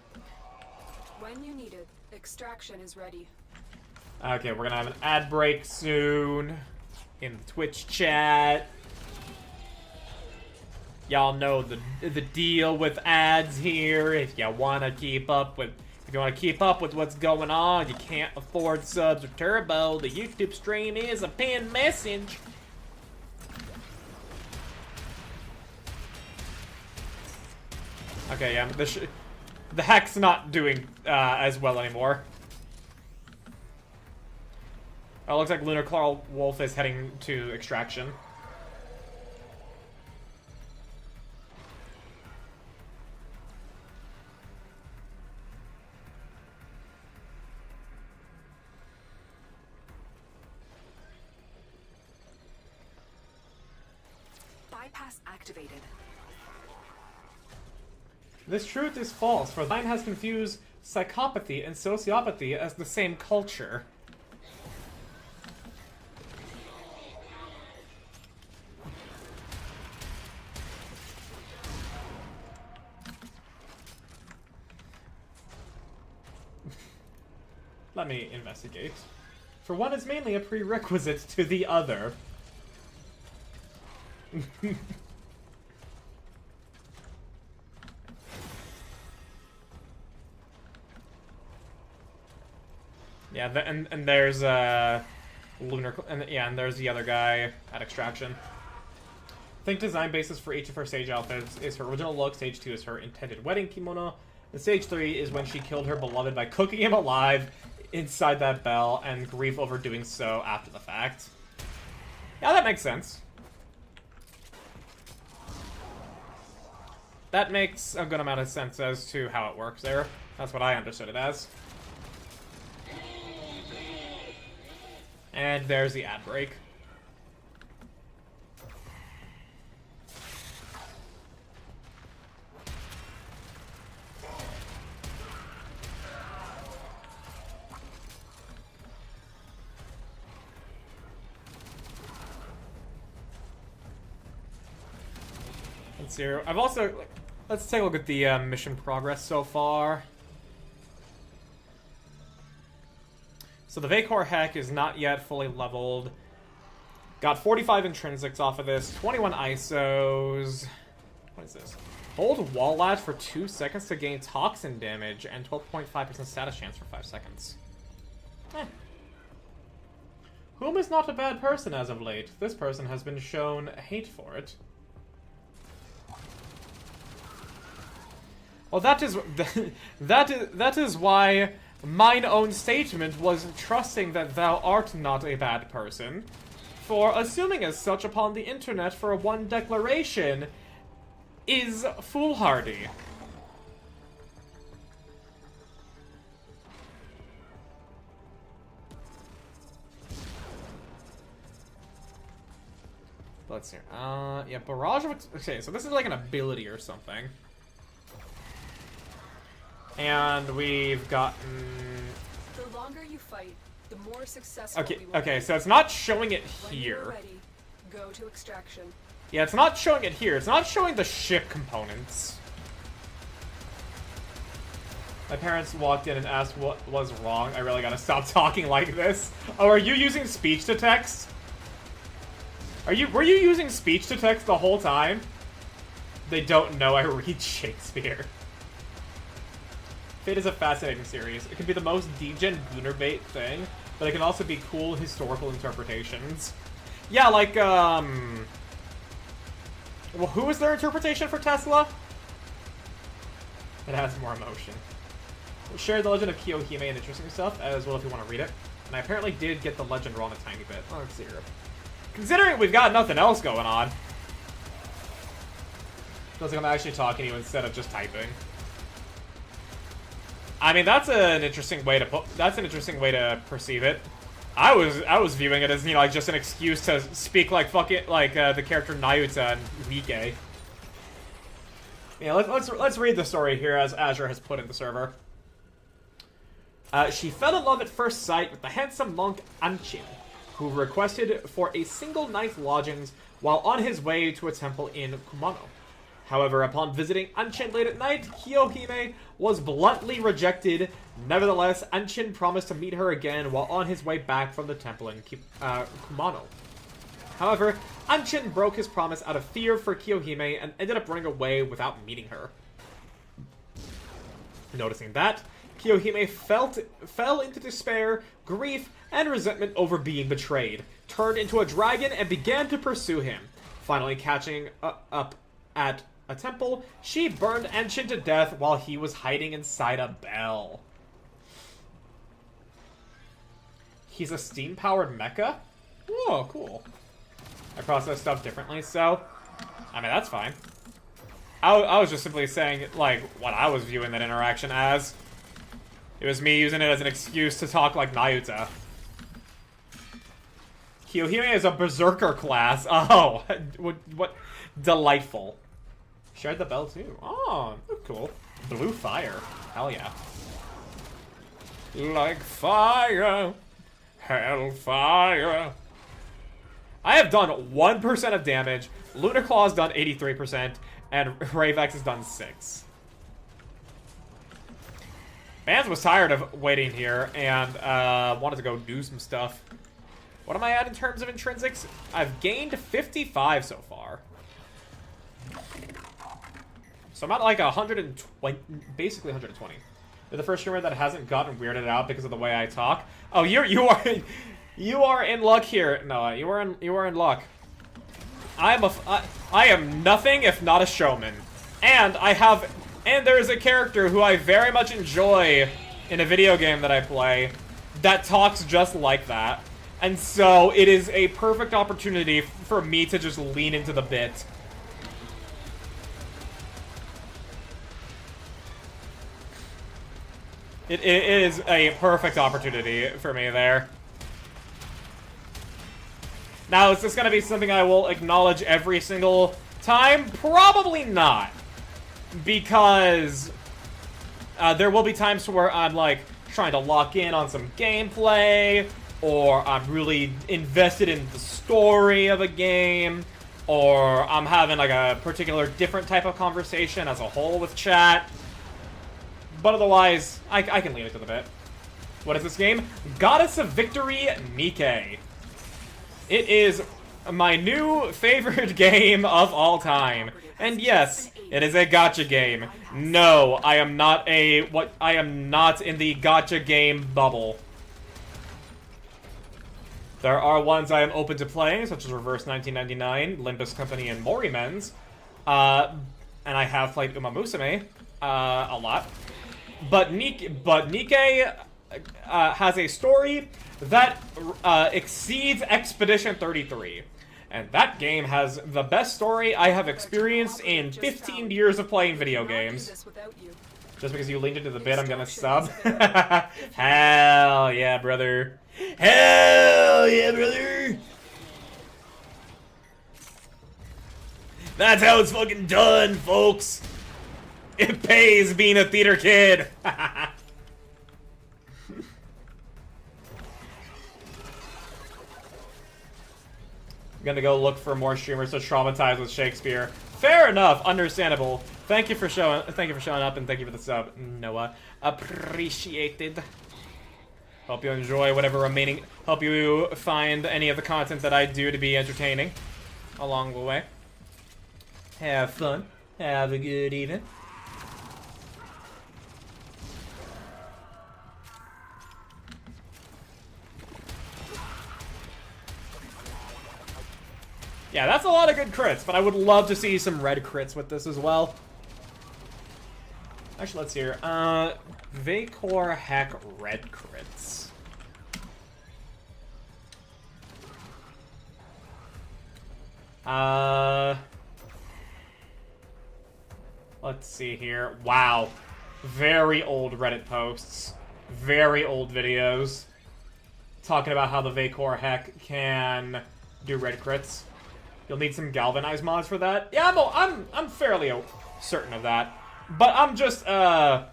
When you need it, extraction is ready. Okay, we're gonna have an ad break soon in the Twitch chat. Y'all know the deal with ads here. If you wanna keep up with what's going on, you can't afford subs or turbo. The YouTube stream is a pinned message. Okay, yeah, the hack's not doing as well anymore. Oh, looks like Lunar Claw Wolf is heading to extraction. Bypass activated. This truth is false, for thine has confused psychopathy and sociopathy as the same culture. Let me investigate. For one is mainly a prerequisite to the other. Yeah, and there's Lunar, and there's the other guy at extraction. Think design basis for each of her stage outfits is her original look. Stage 2 is her intended wedding kimono. And stage 3 is when she killed her beloved by cooking him alive inside that bell and grief over doing so after the fact. Yeah, that makes sense. That makes a good amount of sense as to how it works there. That's what I understood it as. And there's the ad break. Let's see. I've also... Let's take a look at the mission progress so far. So the Vacor Heck is not yet fully leveled. Got 45 intrinsics off of this, 21 ISOs. What is this? Hold wall latch for 2 seconds to gain toxin damage and 12.5% status chance for 5 seconds. Whom is not a bad person as of late. This person has been shown hate for it. Well, that is why mine own statement was trusting that thou art not a bad person, for assuming as such upon the internet for one declaration is foolhardy. Let's see. Yeah, barrage of... Okay, so this is like an ability or something. And we've gotten... The longer you fight, the more successful we will Okay, be. so it's not showing it When you're here. ready, go to extraction. Yeah, it's not showing it here. It's not showing the ship components. My parents walked in and asked what was wrong. I really gotta stop talking like this. Oh, are you using speech to text? Were you using speech to text the whole time? They don't know I read Shakespeare. Fate is a fascinating series. It can be the most degen gooner bait thing, but it can also be cool historical interpretations. Yeah, like, well, who is their interpretation for Tesla? It has more emotion. Share the legend of Kiyohime and interesting stuff, as well if you want to read it. And I apparently did get the legend wrong a tiny bit. Oh, let's see here. Considering we've got nothing else going on. Feels like I'm actually talking to you instead of just typing. I mean, that's an interesting way to perceive it. I was viewing it as, you know, like just an excuse to speak like the character Nayuta and Liches. Yeah, let's read the story here as Azure has put in the server. She fell in love at first sight with the handsome monk Anchin, who requested for a single night's lodgings while on his way to a temple in Kumano. However, upon visiting Anchin late at night, Kiyohime was bluntly rejected. Nevertheless, Anchin promised to meet her again while on his way back from the temple in Kumano. However, Anchin broke his promise out of fear for Kiyohime and ended up running away without meeting her. Noticing that, Kiyohime fell into despair, grief, and resentment over being betrayed, turned into a dragon, and began to pursue him. Finally catching up at a temple, she burned Anchin to death while he was hiding inside a bell. He's a steam-powered mecha? Oh, cool. I process stuff differently, so... I mean, that's fine. I was just simply saying, like, what I was viewing that interaction as. It was me using it as an excuse to talk like Nayuta. Kiyohime is a berserker class. Oh, what delightful. Shared the bell too. Oh, cool. Blue fire. Hell yeah. Like fire. Hellfire. I have done 1% of damage. Lunaclaw's done 83%. And Ravex has done 6. Mans was tired of waiting here and wanted to go do some stuff. What am I at in terms of intrinsics? I've gained 55 so far. So I'm at like 120, basically 120. You're the first streamer that hasn't gotten weirded out because of the way I talk. Oh, you are in luck here. No, you are in luck. I am nothing if not a showman, and there is a character who I very much enjoy in a video game that I play that talks just like that. And so it is a perfect opportunity for me to just lean into the bit. It is a perfect opportunity for me there. Now, is this going to be something I will acknowledge every single time? Probably not. Because there will be times where I'm, like, trying to lock in on some gameplay, or I'm really invested in the story of a game, or I'm having, like, a particular different type of conversation as a whole with chat. But otherwise, I can lean into the bit. What is this game? Goddess of Victory, Nike. It is my new favorite game of all time. And yes, it is a gacha game. No, I am not in the gacha game bubble. There are ones I am open to playing, such as Reverse 1999, Limbus Company, and Morimens. And I have played Uma Musume a lot. But Nike has a story that exceeds Expedition 33. And that game has the best story I have experienced in 15 years of playing video games. Just because you leaned into the bit, I'm gonna sub. Hell yeah, brother. Hell yeah, brother. That's how it's fucking done, folks. It pays being a theater kid. I'm gonna go look for more streamers to traumatize with Shakespeare. Fair enough, understandable. Thank you for showing up, and thank you for the sub, Noah. Appreciated. Hope you enjoy whatever remaining. Hope you find any of the content that I do to be entertaining along the way. Have fun. Have a good evening. Yeah, that's a lot of good crits, but I would love to see some red crits with this as well. Actually, let's hear. Vacor hack red crits. Let's see here. Wow. Very old Reddit posts. Very old videos. Talking about how the Vacor Heck can do red crits. You'll need some galvanized mods for that. Yeah, I'm fairly certain of that. But I'm just, also,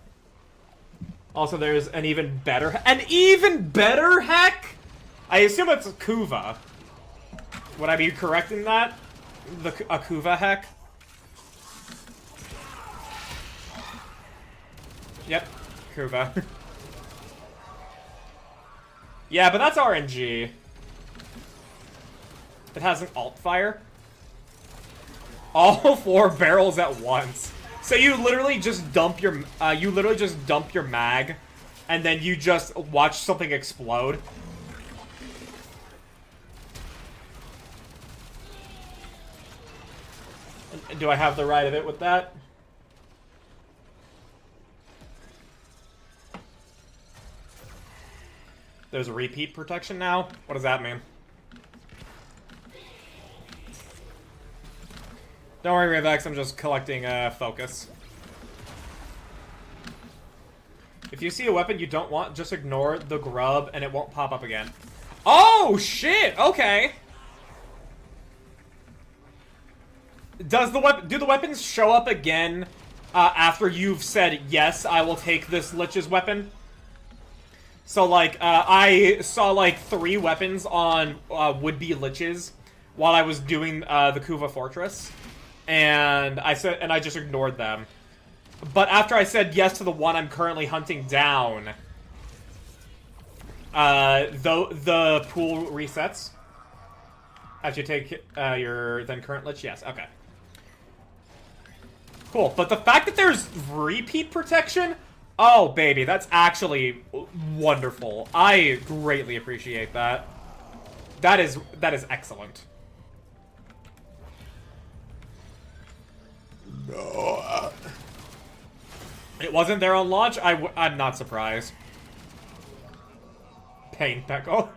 there's an even better heck? I assume it's Kuva. Would I be correct in that? A Kuva heck? Yep, Kuva. Yeah, but that's RNG. It has an alt fire. All 4 barrels at once. So you literally just dump your mag, and then you just watch something explode. Do I have the right of it with that? There's a repeat protection now? What does that mean? Don't worry, Ravex, I'm just collecting focus. If you see a weapon you don't want, just ignore the grub and it won't pop up again. Oh, shit! Okay. Do the weapons show up again after you've said, yes, I will take this Lich's weapon? So, like, I saw, like, 3 weapons on would-be Liches while I was doing the Kuva Fortress. And I just ignored them. But after I said yes to the one I'm currently hunting down, the pool resets. After you take your then current Lich, yes, okay. Cool, but the fact that there's repeat protection, oh baby, that's actually wonderful. I greatly appreciate that. That is excellent. No. It wasn't there on launch? I'm not surprised. Pain Pecco.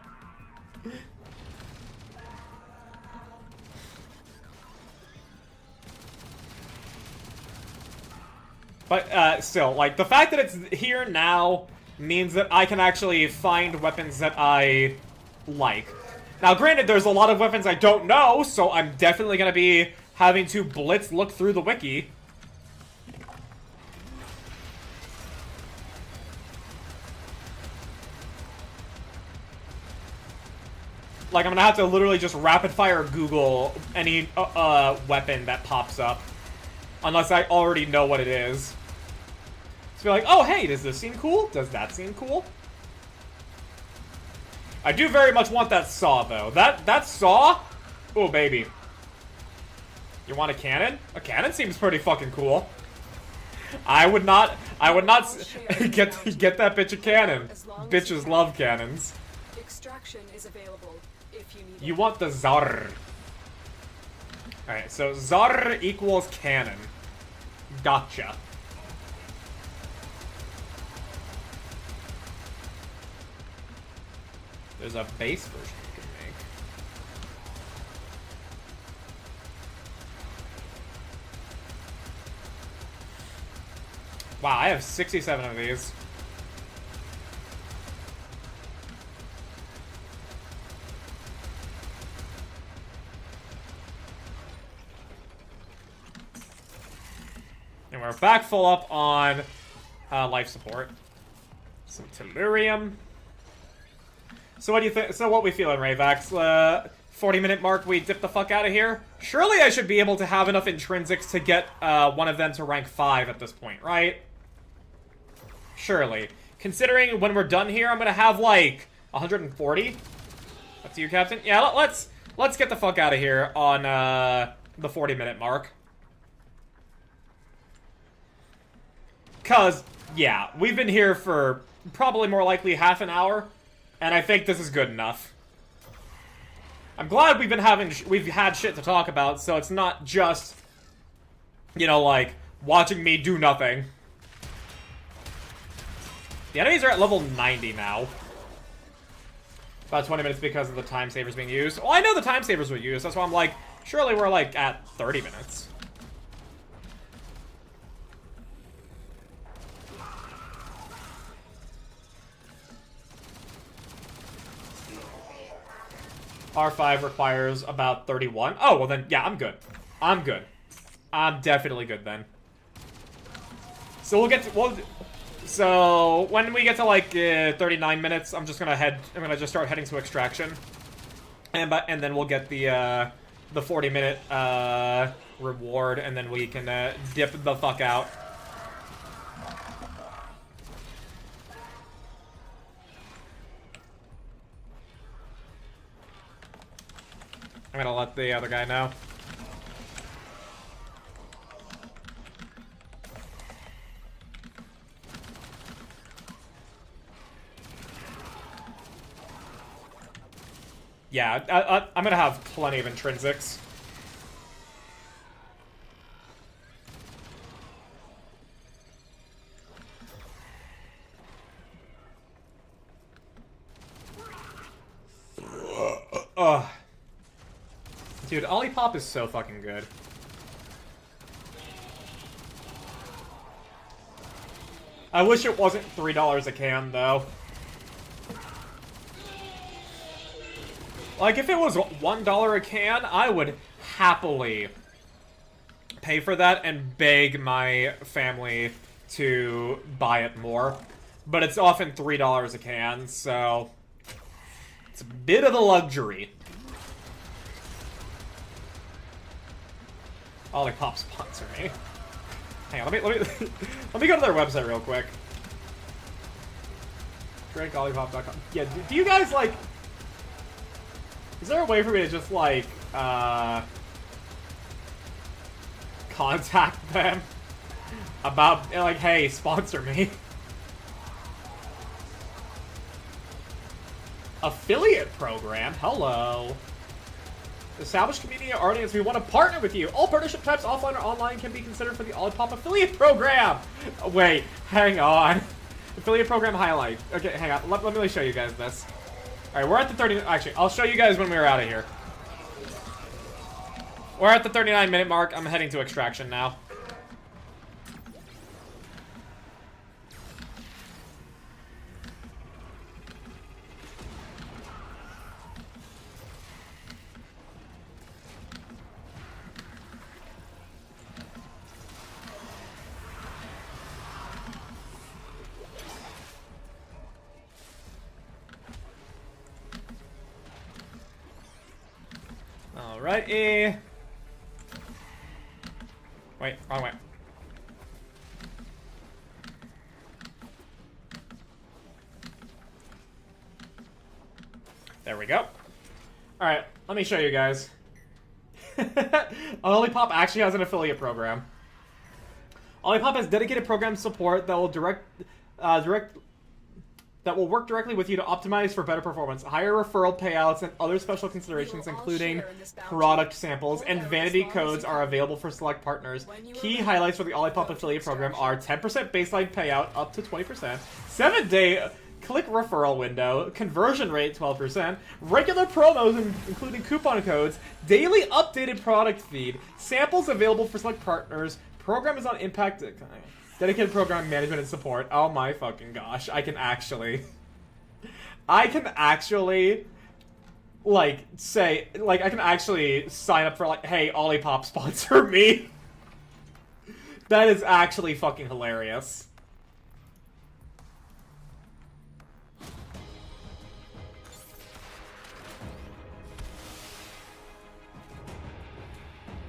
But, still, like, the fact that it's here now means that I can actually find weapons that I like. Now, granted, there's a lot of weapons I don't know, so I'm definitely gonna be having to blitz look through the wiki. Like, I'm gonna have to literally just rapid-fire Google any, weapon that pops up. Unless I already know what it is. So be like, oh, hey, does this seem cool? Does that seem cool? I do very much want that saw, though. That saw? Oh, baby. You want a cannon? A cannon seems pretty fucking cool. I would not get that bitch a cannon. Bitches love cannons. Extraction is available if you need You it. want the Zar. Alright, so Zar equals cannon. Gotcha. There's a base version you can make. Wow, I have 67 of these. And we're back full up on life support. Some tellurium. So what do you think? So what we feeling, Ravax? 40-minute mark, we dip the fuck out of here? Surely I should be able to have enough intrinsics to get one of them to rank 5 at this point, right? Surely. Considering when we're done here, I'm gonna have like 140. Up to you, Captain. Yeah, let's get the fuck out of here on the 40-minute mark. Cause, yeah, we've been here for probably more likely half an hour, and I think this is good enough. I'm glad we've had shit to talk about, so it's not just, you know, like, watching me do nothing. The enemies are at level 90 now. About 20 minutes because of the time savers being used. Well, I know the time savers were used, that's why I'm like, Surely we're like at 30 minutes. R5 requires about 31. Oh, well then, yeah, I'm good. I'm good. I'm definitely good then. So we'll get to, so when we get to like 39 minutes, I'm gonna just start heading to extraction. And then we'll get the 40-minute reward, and then we can dip the fuck out. I'm gonna let the other guy know. Yeah, I'm gonna have plenty of intrinsics. Ugh. Dude, Olipop is so fucking good. I wish it wasn't $3 a can, though. Like, if it was $1 a can, I would happily pay for that and beg my family to buy it more. But it's often $3 a can, so it's a bit of a luxury. Olipop sponsor me. Hang on, let me go to their website real quick. DrakeOlipop.com. Yeah, do you guys like? Is there a way for me to just like contact them about like, hey, sponsor me? Affiliate program? Hello. Established community audience, we want to partner with you. All partnership types, offline or online, can be considered for the Olipop affiliate program. Wait, hang on. Affiliate program highlight. Okay, hang on. Let me show you guys this. Alright, we're at the 30... Actually, I'll show you guys when we're out of here. We're at the 39-minute mark. I'm heading to extraction now. Alrighty. Wait, wrong way. There we go. Alright, let me show you guys. Olipop actually has an affiliate program. Olipop has dedicated program support that will that will work directly with you to optimize for better performance. Higher referral payouts and other special considerations, including product samples and vanity codes, are available for select partners. Key highlights for the Olipop affiliate program are 10% baseline payout up to 20%, 7-day click referral window, conversion rate 12%, regular promos including coupon codes, daily updated product feed, samples available for select partners. Program is on impact. Dedicated program management and support. Oh my fucking gosh. I can actually, like, say, like, I can actually sign up for, like, hey, Olipop sponsor me. That is actually fucking hilarious.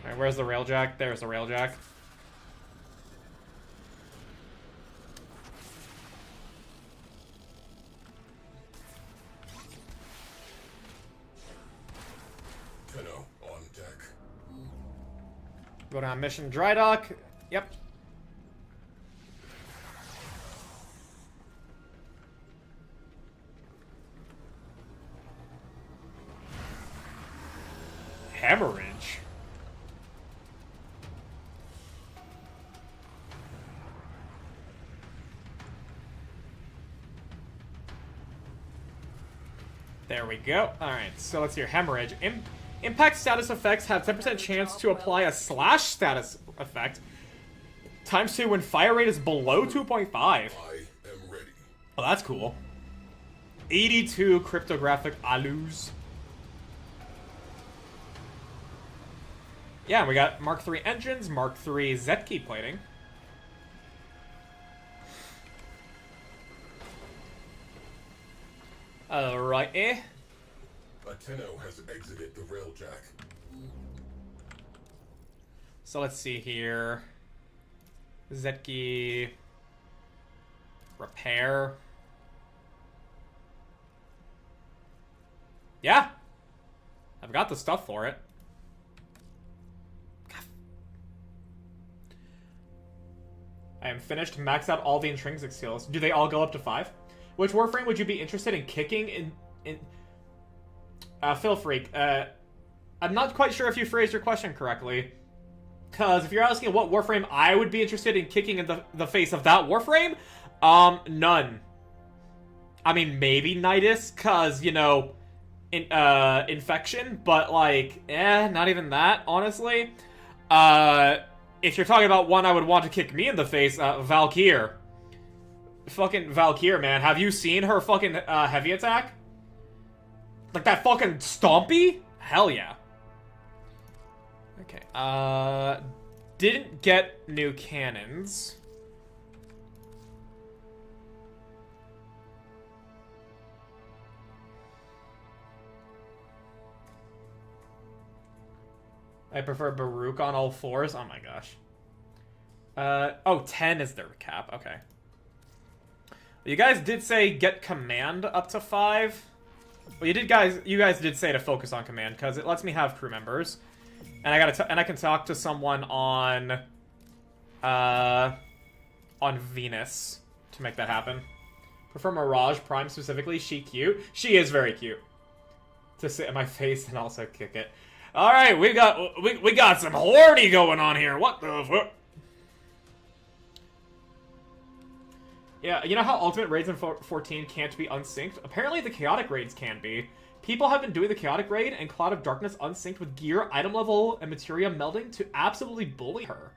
Alright, where's the railjack? There's the railjack. On deck. Go down mission dry dock. Yep. Hemorrhage. There we go. Alright, so let's hear hemorrhage. Impact status effects have 10% chance to apply a slash status effect. Times 2 when fire rate is below 2.5. I am ready. Oh, that's cool. 82 cryptographic alus. Yeah, we got Mark III engines, Mark III Z-key plating. Alrighty. Ateno has exited the railjack. So let's see here. Z-key. Repair. Yeah. I've got the stuff for it. I am finished. Max out all the intrinsic skills. Do they all go up to 5? Which Warframe would you be interested in kicking in Phil Freak, I'm not quite sure if you phrased your question correctly. Because if you're asking what Warframe I would be interested in kicking in the face of that Warframe, none. I mean, maybe Nidus, because, you know, infection, but, like, not even that, honestly. If you're talking about one I would want to kick me in the face, Valkyr. Fucking Valkyr, man. Have you seen her fucking heavy attack? Like that fucking stompy? Hell yeah. Okay, didn't get new cannons. I prefer Baruch on all 4s. Oh my gosh. Oh, 10 is their cap. Okay. You guys did say get command up to 5. Well, you guys did say to focus on command because it lets me have crew members, and I can talk to someone on Venus to make that happen. Prefer Mirage Prime specifically. She cute. She is very cute. To sit in my face and also kick it. All right, we got some horny going on here. What the fuck? Yeah, you know how Ultimate Raids in 14 can't be unsynced? Apparently the Chaotic Raids can be. People have been doing the Chaotic Raid and Cloud of Darkness unsynced with gear, item level, and materia melding to absolutely bully her.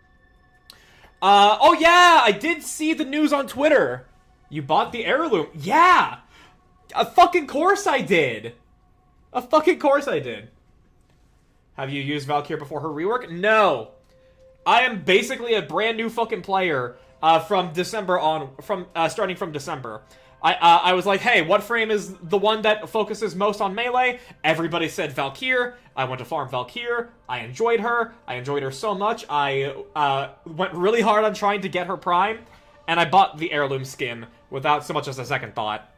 Oh yeah, I did see the news on Twitter. You bought the heirloom. Yeah! A fucking course I did. A fucking course I did. Have you used Valkyr before her rework? No. I am basically a brand new fucking player. From December on, starting from December. I was like, hey, what frame is the one that focuses most on melee? Everybody said Valkyr. I went to farm Valkyr. I enjoyed her. I enjoyed her so much. I went really hard on trying to get her prime, and I bought the heirloom skin without so much as a second thought.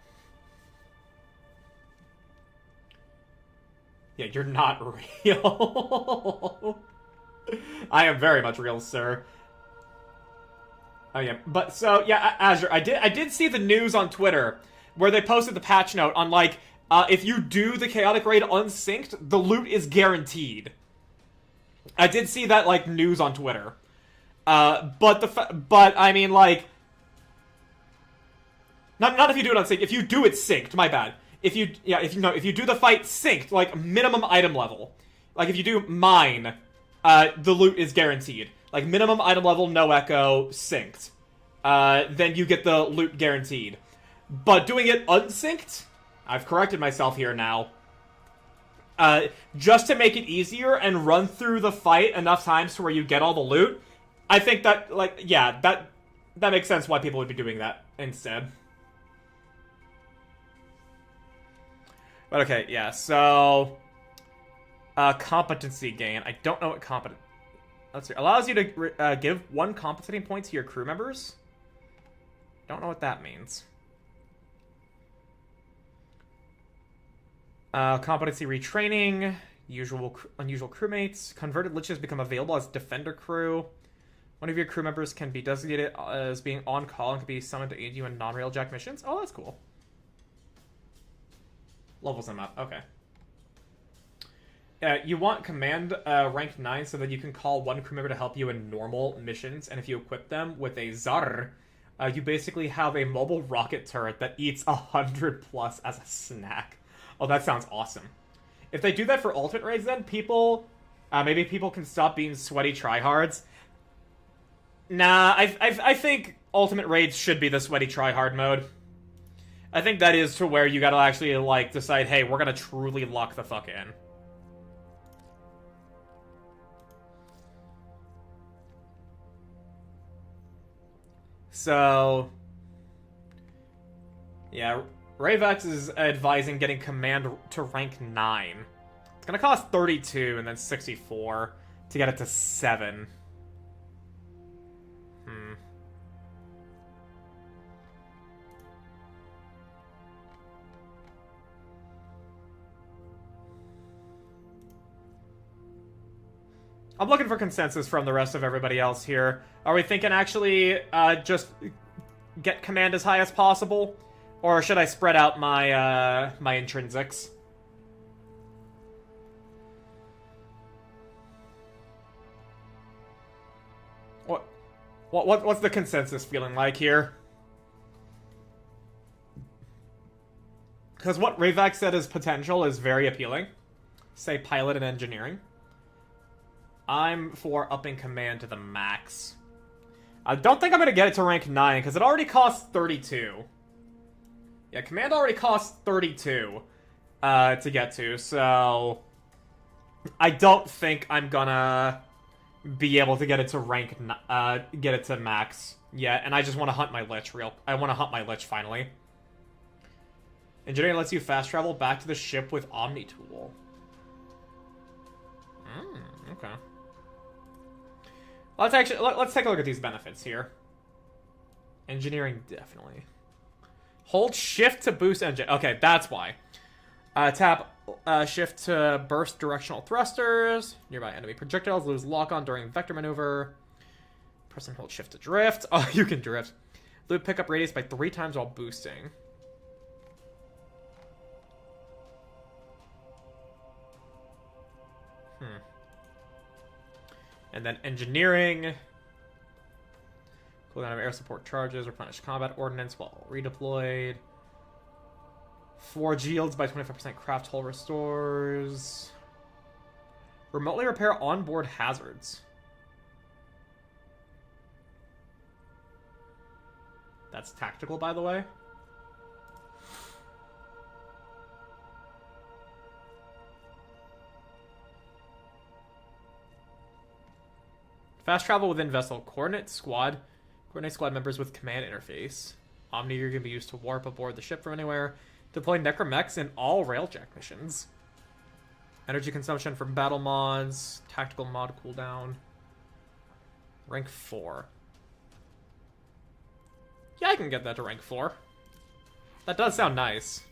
Yeah, you're not real. I am very much real, sir. Oh yeah, but so yeah, Azure. I did see the news on Twitter where they posted the patch note on like, if you do the Chaotic Raid unsynced, the loot is guaranteed. I did see that like news on Twitter, but I mean like, not if you do it unsynced. If you do it synced, my bad. If you do the fight synced, like minimum item level, like if you do mine, the loot is guaranteed. Like, minimum item level, no echo, synced. Then you get the loot guaranteed. But doing it unsynced? I've corrected myself here now. Just to make it easier and run through the fight enough times to where you get all the loot, I think that, like, yeah, that makes sense why people would be doing that instead. But okay, yeah, so... competency gain. I don't know what competent... Let's see. Allows you to give 1 compensating point to your crew members. Don't know what that means. Competency retraining. Unusual crewmates. Converted Liches become available as defender crew. One of your crew members can be designated as being on call and can be summoned to aid you in non-railjack missions. Oh, that's cool. Levels them up. Okay. You want command rank 9 so that you can call 1 crew member to help you in normal missions, and if you equip them with a Zar, you basically have a mobile rocket turret that eats 100 plus as a snack. Oh, that sounds awesome. If they do that for ultimate raids, then people, maybe people can stop being sweaty tryhards. Nah, I think ultimate raids should be the sweaty tryhard mode. I think that is to where you gotta actually, like, decide, hey, we're gonna truly lock the fuck in. So, yeah, Ravex is advising getting command to rank 9. It's gonna cost 32 and then 64 to get it to 7. I'm looking for consensus from the rest of everybody else here. Are we thinking actually just get command as high as possible? Or should I spread out my my intrinsics? What's the consensus feeling like here? Because what Ravak said is potential is very appealing. Say pilot and engineering. I'm for upping command to the max. I don't think I'm going to get it to rank 9, because it already costs 32. Yeah, command already costs 32 to get to, so I don't think I'm gonna be able to get it to rank, get it to max yet, and I just want to hunt my Lich I want to hunt my Lich finally. Engineering lets you fast travel back to the ship with Omni Tool. Okay. Let's take a look at these benefits here. Engineering, definitely. Hold shift to boost engine. Okay, that's why. Tap shift to burst directional thrusters. Nearby enemy projectiles lose lock-on during vector maneuver. Press and hold shift to drift. Oh, you can drift. Loot pickup radius by 3 times while boosting. And then engineering. Cooldown of air support charges, replenish combat ordnance while redeployed. Forge yields by 25% craft hull restores. Remotely repair onboard hazards. That's tactical, by the way. Fast travel within vessel. Coordinate squad members with command interface. Omni-gear can be used to warp aboard the ship from anywhere. Deploy necromechs in all railjack missions. Energy consumption from battle mods. Tactical mod cooldown. Rank 4. Yeah, I can get that to rank 4. That does sound nice.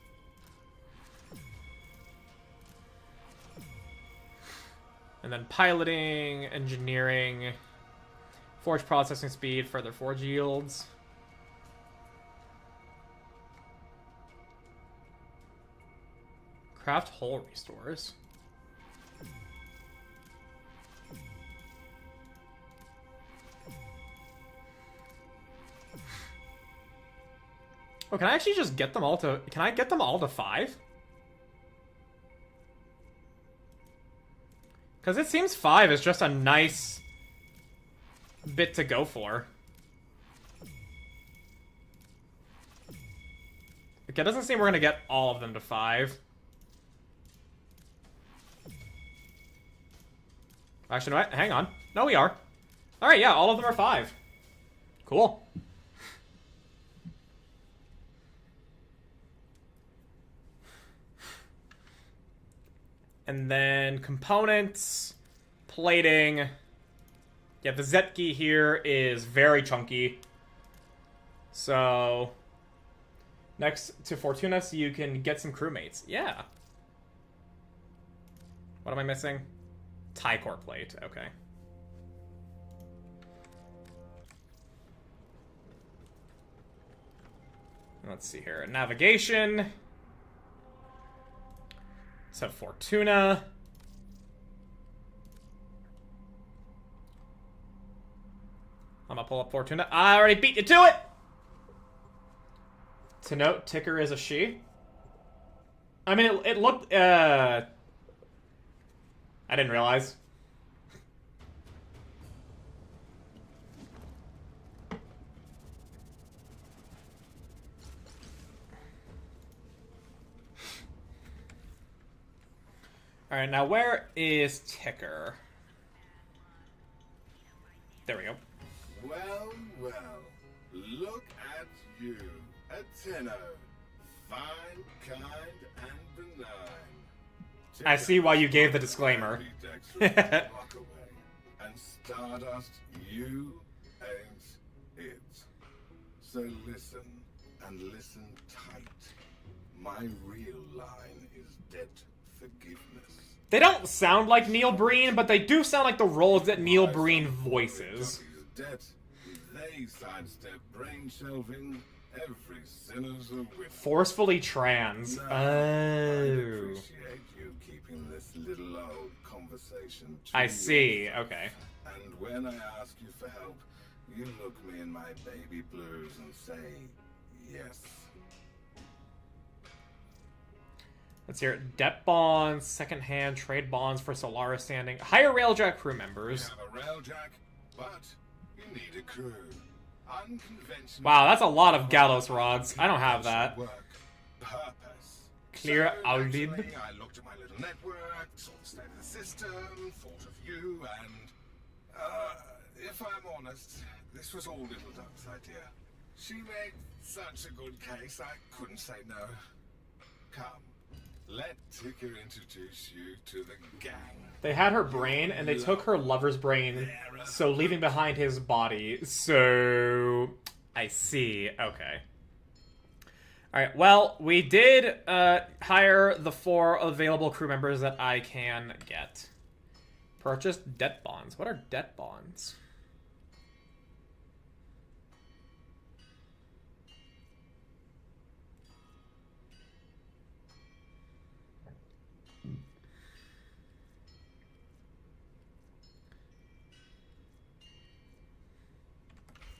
And then piloting, engineering, forge processing speed, further forge yields. Craft hull restores. Oh, can I actually just get them all to... Can I get them all to 5? Because it seems 5 is just a nice bit to go for. Okay, it doesn't seem we're going to get all of them to 5. Actually, no, hang on. No, we are. Alright, yeah, all of them are 5. Cool. And then components, plating. Yeah, the Zetki here is very chunky. So, next to Fortuna, so you can get some crewmates. Yeah. What am I missing? Tie-core plate, okay. Let's see here. Navigation. So Fortuna. I'm gonna pull up Fortuna. I already beat you to it! To note, Ticker is a she. I mean, it looked, I didn't realize. Alright, now where is Ticker? There we go. Well, well, look at you, a tenno, fine, kind, and benign. I see why you gave the disclaimer. Walk away. And Stardust, you ain't it. So listen, and listen tight. My real line is debt forgiveness. They don't sound like Neil Breen, but they do sound like the roles that Neil Breen voices. Debt, they sidestep brain shelving. Every sinner's a winner. Forcefully trans. No, Oh. I appreciate you keeping this little old conversation to I see, yourself. okay. And when I ask you for help, you look me in my baby blues and say, yes. Let's hear it. Debt bonds, secondhand trade bonds for Solaris standing. Hire Railjack crew members. You have a railjack, but you need a crew. Unconventional. Wow, that's a lot of gallows rods. I don't have that. Work. Purpose. Clear So, audit. naturally, I looked at my little network, saw the state of the system, thought of you, and if I'm honest, this was all Little Duck's idea. She made such a good case, I couldn't say no. Come, let Ticker introduce you to the gang. They had her brain, and they took her lover's brain, so leaving behind his body. So, I see. Okay. Alright, well, we did hire the 4 available crew members that I can get. Purchase debt bonds. What are debt bonds?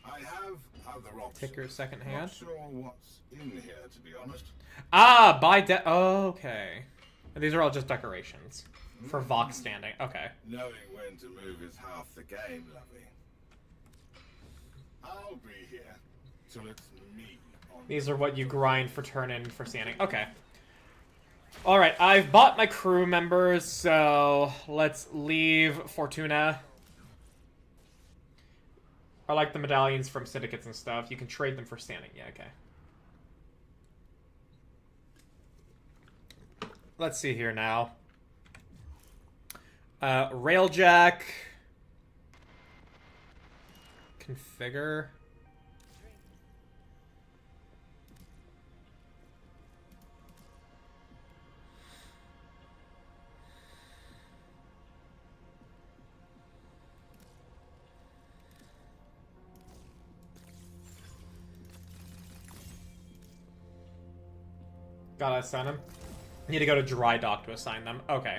I have other options. Ticker secondhand. Not sure what's in here, to be honest. Ah, buy debt. Oh, okay. And these are all just decorations for Vox standing. Okay. Knowing when to move is half the game, lovey. I'll be here till it's me. These are what you grind for turn in for standing. Okay. Alright, I've bought my crew members, so let's leave Fortuna. I like the medallions from syndicates and stuff. You can trade them for standing. Yeah, okay. Let's see here now. Railjack. Configure. Gotta assign them. Need to go to dry dock to assign them. Okay.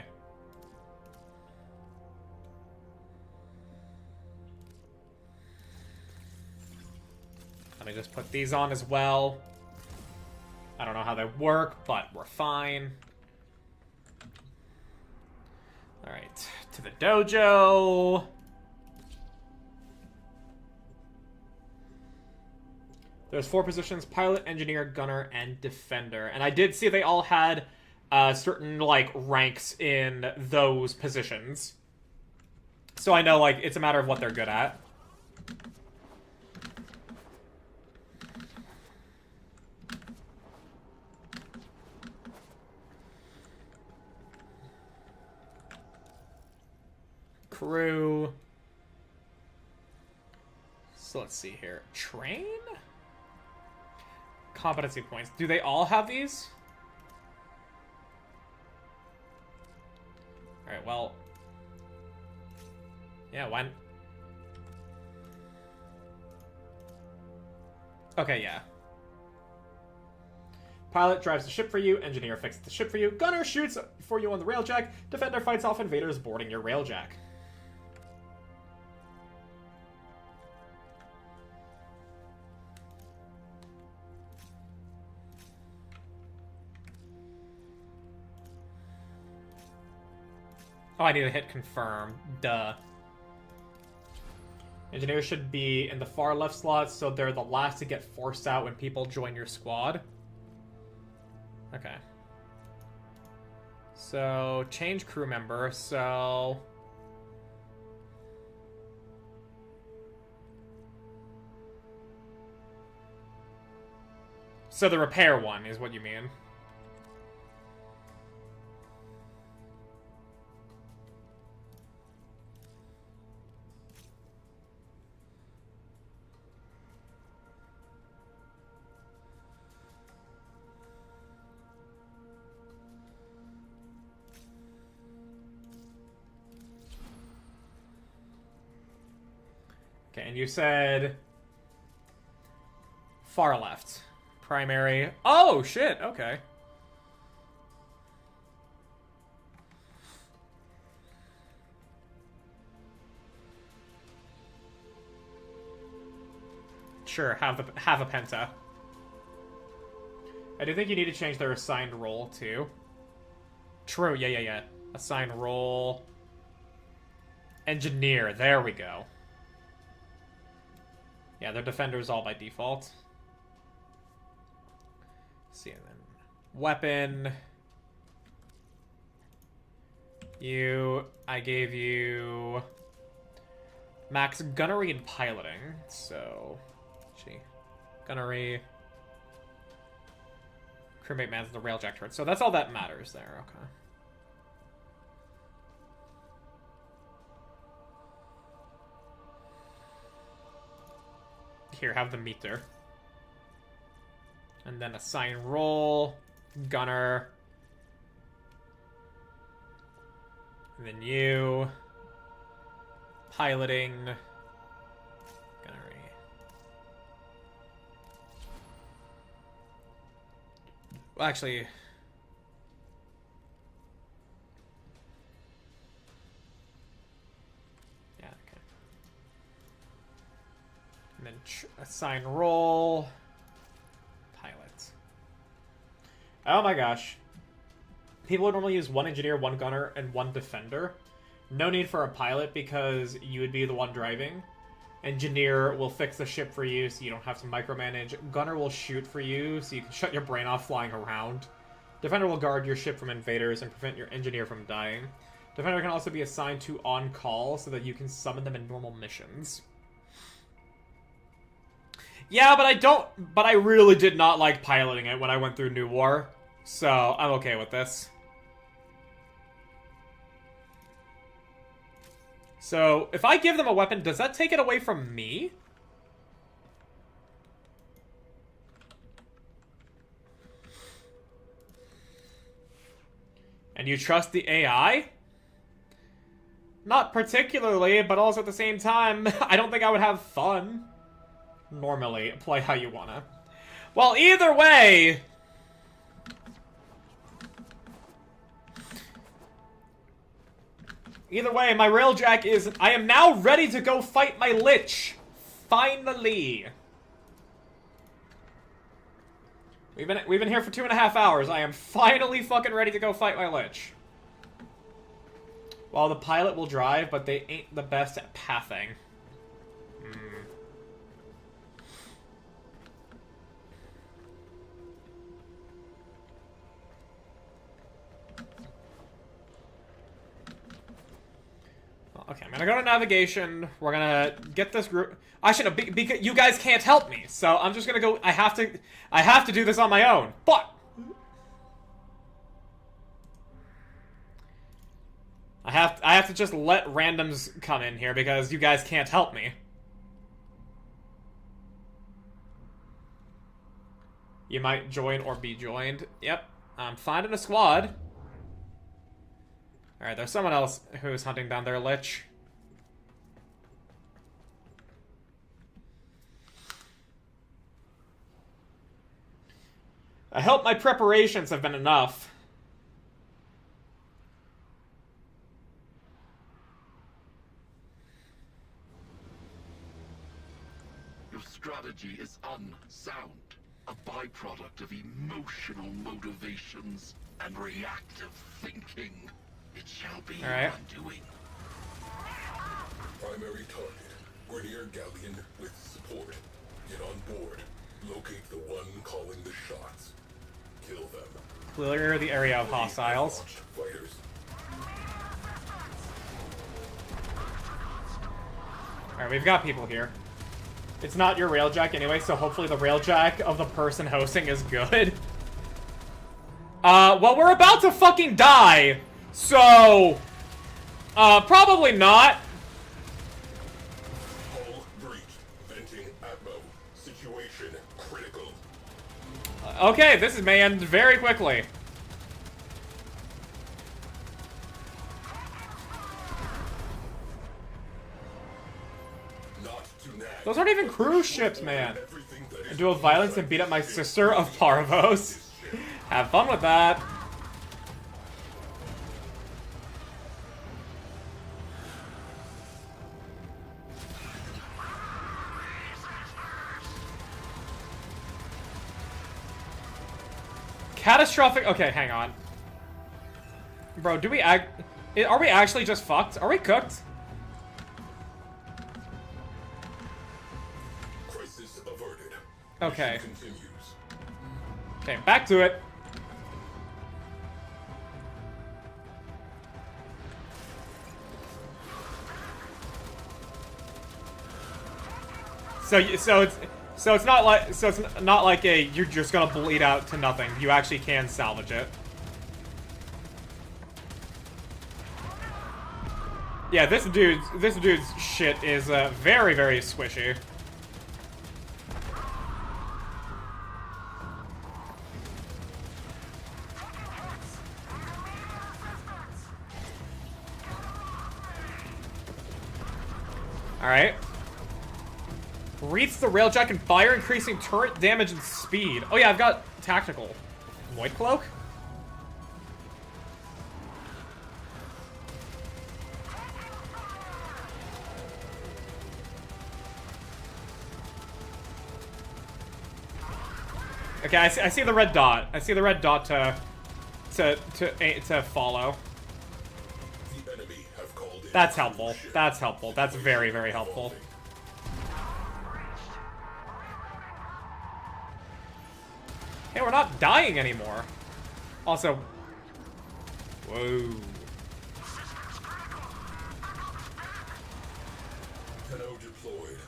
Let me just put these on as well. I don't know how they work, but we're fine. Alright, to the dojo. There's 4 positions: pilot, engineer, gunner, and defender. And I did see they all had certain, like, ranks in those positions. So I know, like, it's a matter of what they're good at. Crew. So let's see here. Train? Competency points. Do they all have these? Alright, well... yeah, when... okay, yeah. Pilot drives the ship for you. Engineer fixes the ship for you. Gunner shoots for you on the railjack. Defender fights off invaders boarding your railjack. Oh, I need to hit confirm. Duh. Engineers should be in the far left slot, so they're the last to get forced out when people join your squad. Okay. So, change crew member, so... So the repair one is what you mean. Okay, and you said far left. Primary. Oh, shit. Okay. Sure, have a penta. I do think you need to change their assigned role too. True, yeah. Assigned role. Engineer, there we go. Yeah, they're defenders all by default. See, and then weapon. I gave you max gunnery and piloting. So, gunnery. Crewmate mans the railjack turret. So that's all that matters there. Okay. Here, have the meter. And then assign role, gunner. And then you. Piloting. Gunnery. Well, actually. Yeah, okay. And then assign role. Oh my gosh. People would normally use one engineer, one gunner, and one defender. No need for a pilot because you would be the one driving. Engineer will fix the ship for you so you don't have to micromanage. Gunner will shoot for you so you can shut your brain off flying around. Defender will guard your ship from invaders and prevent your engineer from dying. Defender can also be assigned to on-call so that you can summon them in normal missions. Yeah, but I really did not like piloting it when I went through New War. So, I'm okay with this. So, if I give them a weapon, does that take it away from me? And you trust the AI? Not particularly, but also at the same time, I don't think I would have fun. Normally, play how you wanna. Well, either way... Either way, my railjack is... I am now ready to go fight my Lich. Finally. We've been here for 2.5 hours. I am finally fucking ready to go fight my Lich. Well, the pilot will drive, but they ain't the best at pathing. Okay, I'm gonna go to navigation. We're gonna get this group. I should have because you guys can't help me, so I'm just gonna go. I have to do this on my own. But I have to just let randoms come in here because you guys can't help me. You might join or be joined. Yep, I'm finding a squad. Alright, there's someone else who's hunting down their Lich. I hope my preparations have been enough. Your strategy is unsound, a byproduct of emotional motivations and reactive thinking. It shall be All right. undoing. Primary target, Grenier Galleon with support. Get on board. Locate the one calling the shots. Kill them. Clear the area of hostiles. Launch fighters. Alright, we've got people here. It's not your railjack anyway, so hopefully the railjack of the person hosting is good. Well, we're about to fucking die, so... probably not. Hull breach. Venting atmo. Situation critical. Okay, this may end very quickly. Not to nag. Those aren't even cruise ships, man. Everything that is Do a violence and beat up my sister of Parvos. Have fun with that. Catastrophic. Okay, hang on. Bro, do we are we actually just fucked? Are we cooked? Crisis averted. Okay. Mission continues. Okay, back to it. So it's not like a you're just gonna bleed out to nothing. You actually can salvage it. Yeah, this dude's shit is very, very squishy. Alright. Reach the railjack and fire, increasing turret damage and speed. Oh yeah, I've got tactical. Void cloak? Okay, I see the red dot. I see the red dot to follow. The enemy have called in That's a helpful. cruise ship. That's helpful. That's very, very helpful. Hey, we're not dying anymore. Also, whoa. Tenno deployed.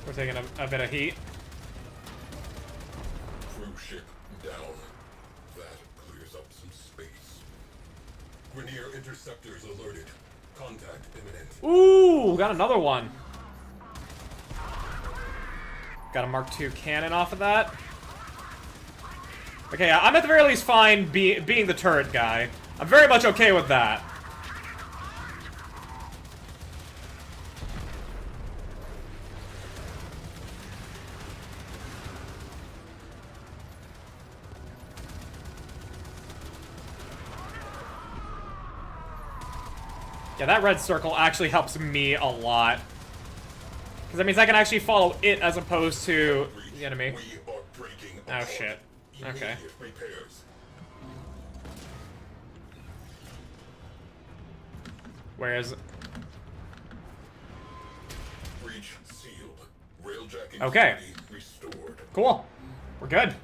We're taking a bit of heat. Cruise ship down. That clears up some space. Grenier interceptors alerted. Contact imminent. Ooh, got another one. Got a Mark II cannon off of that. Okay, I'm at the very least fine being the turret guy. I'm very much okay with that. Yeah, that red circle actually helps me a lot. Because that means I can actually follow it as opposed to the enemy. We are breaking Oh apart. shit. Okay. Immediate repairs. Where is... Breach sealed. Railjacking Okay. security restored. Cool. We're good.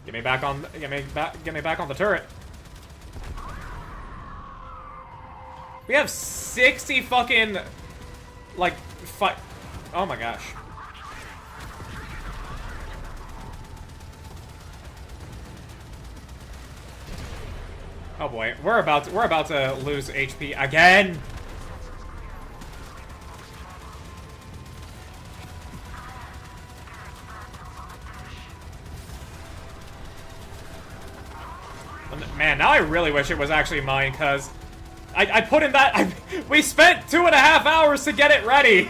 Get me back on the turret. We have 60 fucking like oh my gosh. Oh boy, we're about to lose HP again. Man, now I really wish it was actually mine, because I put in that... we spent 2.5 hours to get it ready!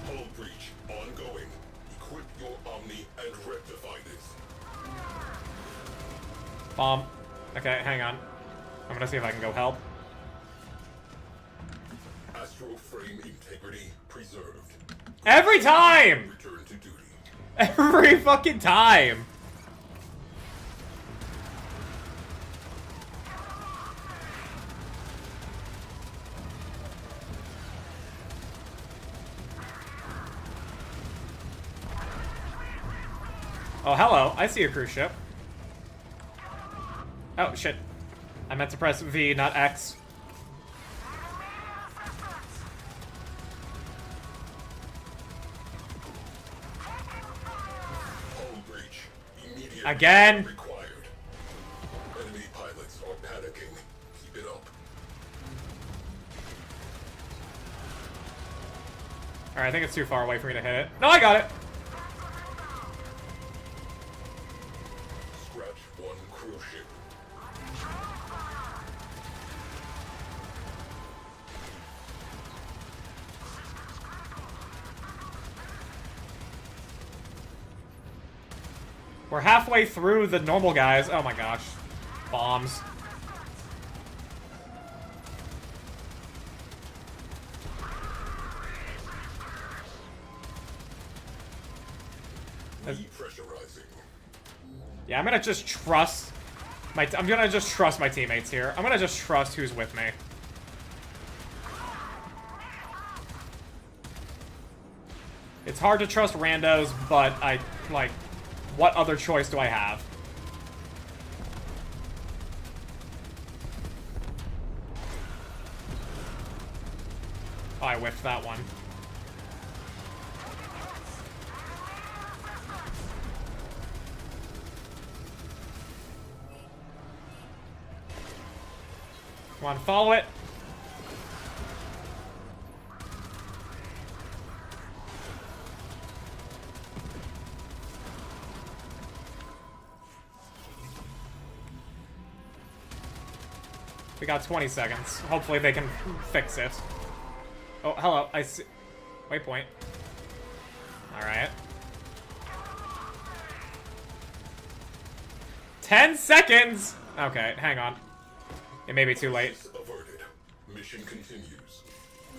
Hull breach ongoing. Equip your Omni and rectify this. Bomb. Okay, hang on. I'm gonna see if I can go help. integrity preserved. Every time! Return to duty. Every fucking time! Oh, hello. I see a cruise ship. Oh, shit. I meant to press V, not X. Hull breach. Immediate Again? required. Enemy pilots are panicking. Keep it up. Alright, I think it's too far away for me to hit it. No, I got it! Scratch one cruise ship. We're halfway through the normal guys. Oh my gosh. Bombs. Repressurizing. Yeah, I'm gonna just trust I'm gonna just trust my teammates here. I'm gonna just trust who's with me. It's hard to trust randos, but what other choice do I have? Oh, I whiffed that one. Come on, follow it. We got 20 seconds. Hopefully they can fix it. Oh, hello. I see. Waypoint. Alright. 10 seconds! Okay, hang on. It may be too late. Averted. Mission continues.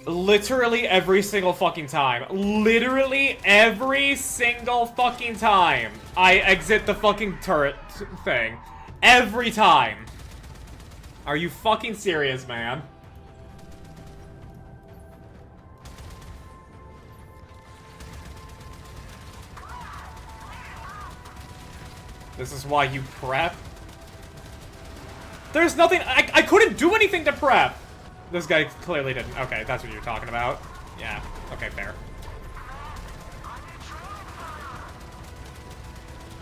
Literally every single fucking time. Literally every single fucking time I exit the fucking turret thing. Every time. Are you fucking serious, man? This is why you prep? There's nothing- I couldn't do anything to prep! This guy clearly didn't. Okay, that's what you're talking about. Yeah, okay, fair.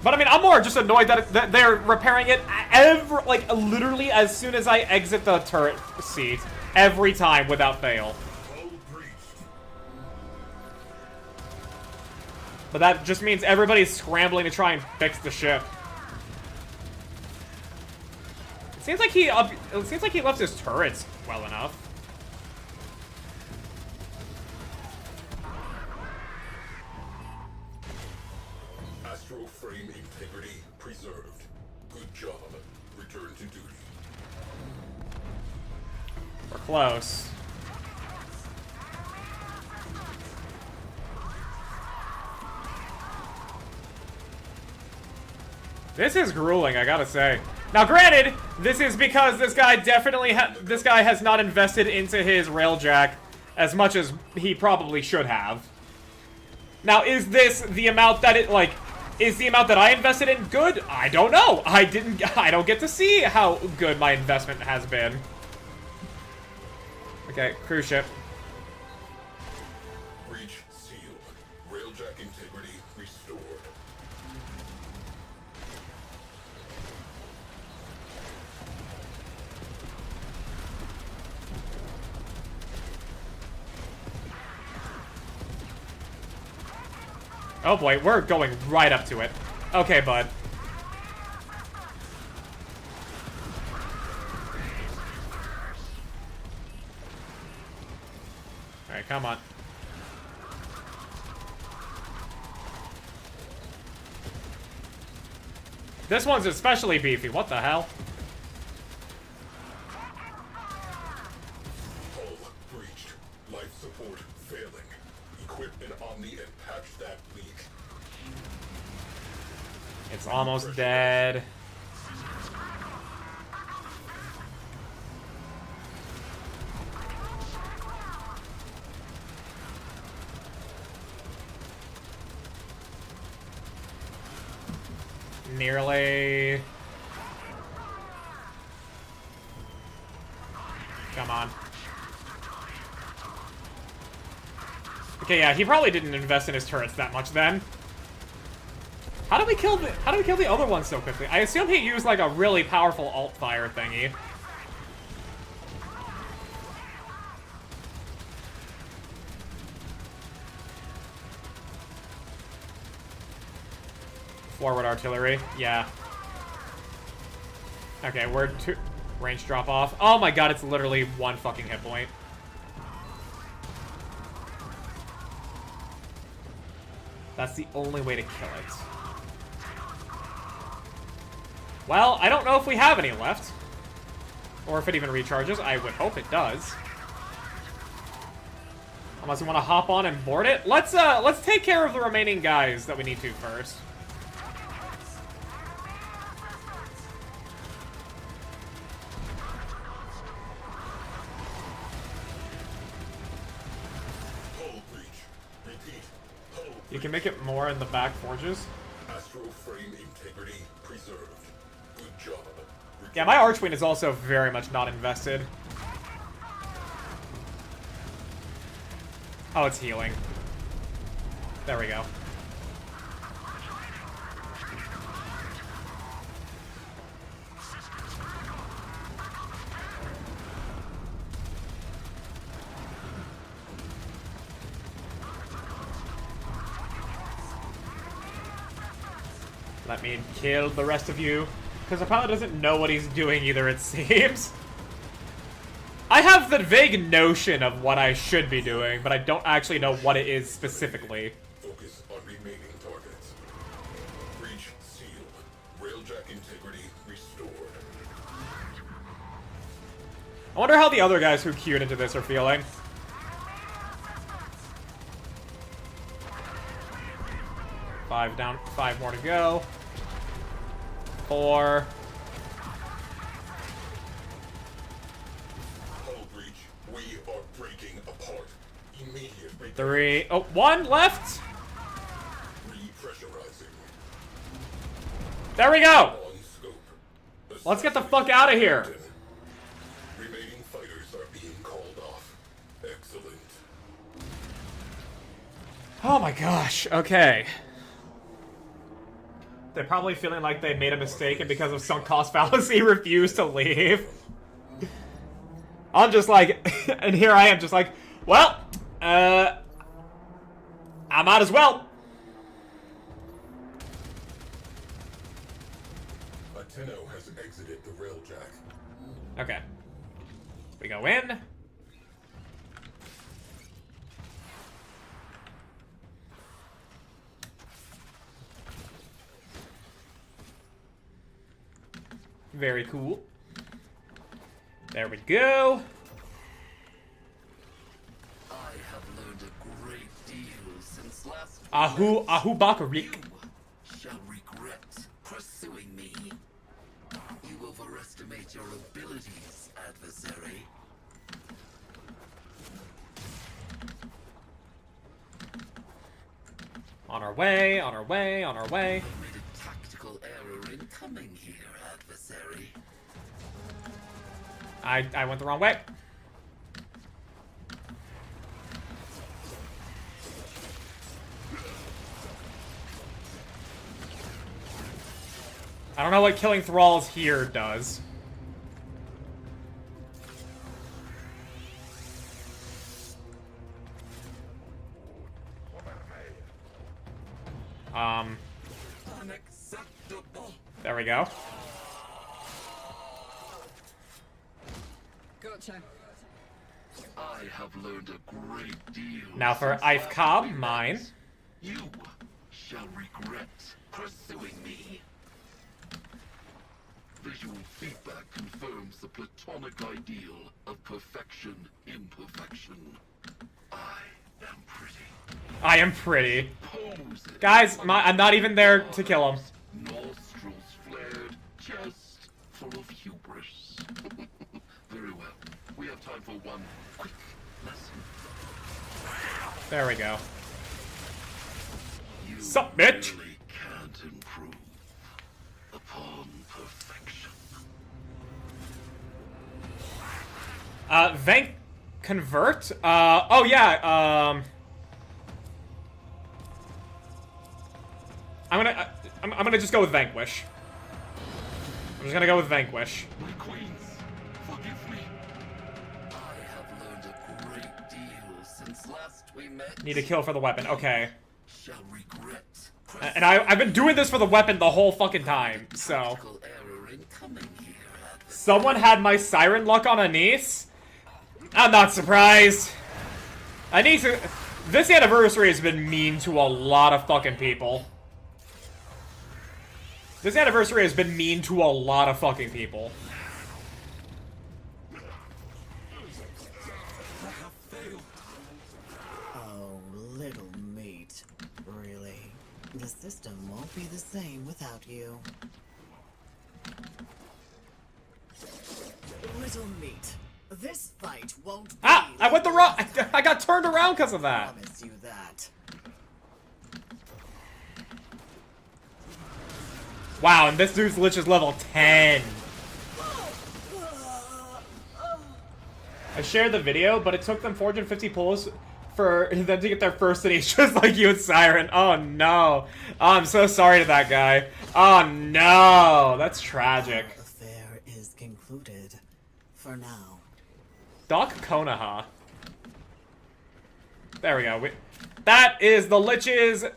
But I mean, I'm more just annoyed that they're repairing it literally as soon as I exit the turret seat. Every time, without fail. Hull breached. But that just means everybody's scrambling to try and fix the ship. It seems like he left his turrets well enough. Astral frame integrity preserved. Good job. Return to duty. We're close. This is grueling, I gotta say. Now, granted, this is because this guy has not invested into his railjack as much as he probably should have. Now, is this the amount that is the amount that I invested in good? I don't know. I don't get to see how good my investment has been. Okay, cruise ship. Breach sealed. Railjack integrity restored. Oh boy, we're going right up to it. Okay, bud. Alright, come on. This one's especially beefy. What the hell? Hull breached. Life support failing. It's almost dead. Nearly. Come on. Okay, yeah, he probably didn't invest in his turrets that much then. How did we kill the other one so quickly? I assume he used like a really powerful alt fire thingy. Forward artillery, yeah. Okay, we're two range drop off. Oh my god, it's literally one fucking hit point. That's the only way to kill it. Well, I don't know if we have any left. Or if it even recharges. I would hope it does. Unless we want to hop on and board it. Let's take care of the remaining guys that we need to first. You can make it more in the back forges. Astral frame integrity preserved. Good job. Yeah, my Archwing is also very much not invested. Oh, it's healing. There we go. Let me kill the rest of you. Because the pilot doesn't know what he's doing either, it seems. I have the vague notion of what I should be doing, but I don't actually know what it is specifically. Focus on remaining targets. Breach sealed. Railjack integrity restored. I wonder how the other guys who queued into this are feeling. Five down, 5 more to go. 4. Hull breach. We are breaking apart. Immediate repair. 3. Oh, 1 left. Repressurizing. There we go. On scope. Let's get the fuck out of here. Remaining fighters are being called off. Excellent. Oh my gosh. Okay. They're probably feeling like they made a mistake and because of sunk cost fallacy refused to leave. I'm just like, and here I am just like, well, I might as well. Ateno has exited the railjack. Okay. We go in. Very cool. There we go. I have learned a great deal since last Ahu Bakarik. You shall regret pursuing me. You overestimate your abilities, adversary. On our way, on our way, on our way. You made a tactical error in coming here, adversary. I went the wrong way. I don't know what killing thralls here does. Unacceptable. There we go. Gotcha. I have learned a great deal. Now for since Ife last Cobb, we met. mine. You shall regret pursuing me. Visual feedback confirms the platonic ideal of perfection imperfection. I am pretty. I am pretty. Pose it Guys, I'm not even there to kill him. nor for one quick lesson. There we go. You Sup, bitch? really can't improve upon perfection. Vank convert? Oh yeah, I'm gonna just go with Vanquish. I'm just gonna go with Vanquish. My queens, forgive me. I have learned a great deal since last we met. Need a kill for the weapon. Okay. Shall regret. And I've been doing this for the weapon the whole fucking time, so. Critical error in coming here. Someone had my siren luck on Anise? I'm not surprised. Anise, this anniversary has been mean to a lot of fucking people. This anniversary has been mean to a lot of fucking people. Oh, little meat. Really? The system won't be the same without you. Little meat. This fight won't be I went the wrong. I got turned around because of that. promise you that. Wow, and this dude's Lich is level 10. I shared the video, but it took them 450 pulls for them to get their first city, just like you and Siren. Oh no. Oh, I'm so sorry to that guy. Oh no. That's tragic. Our affair is concluded. For now. Doc Konoha. There we go. That is the Liches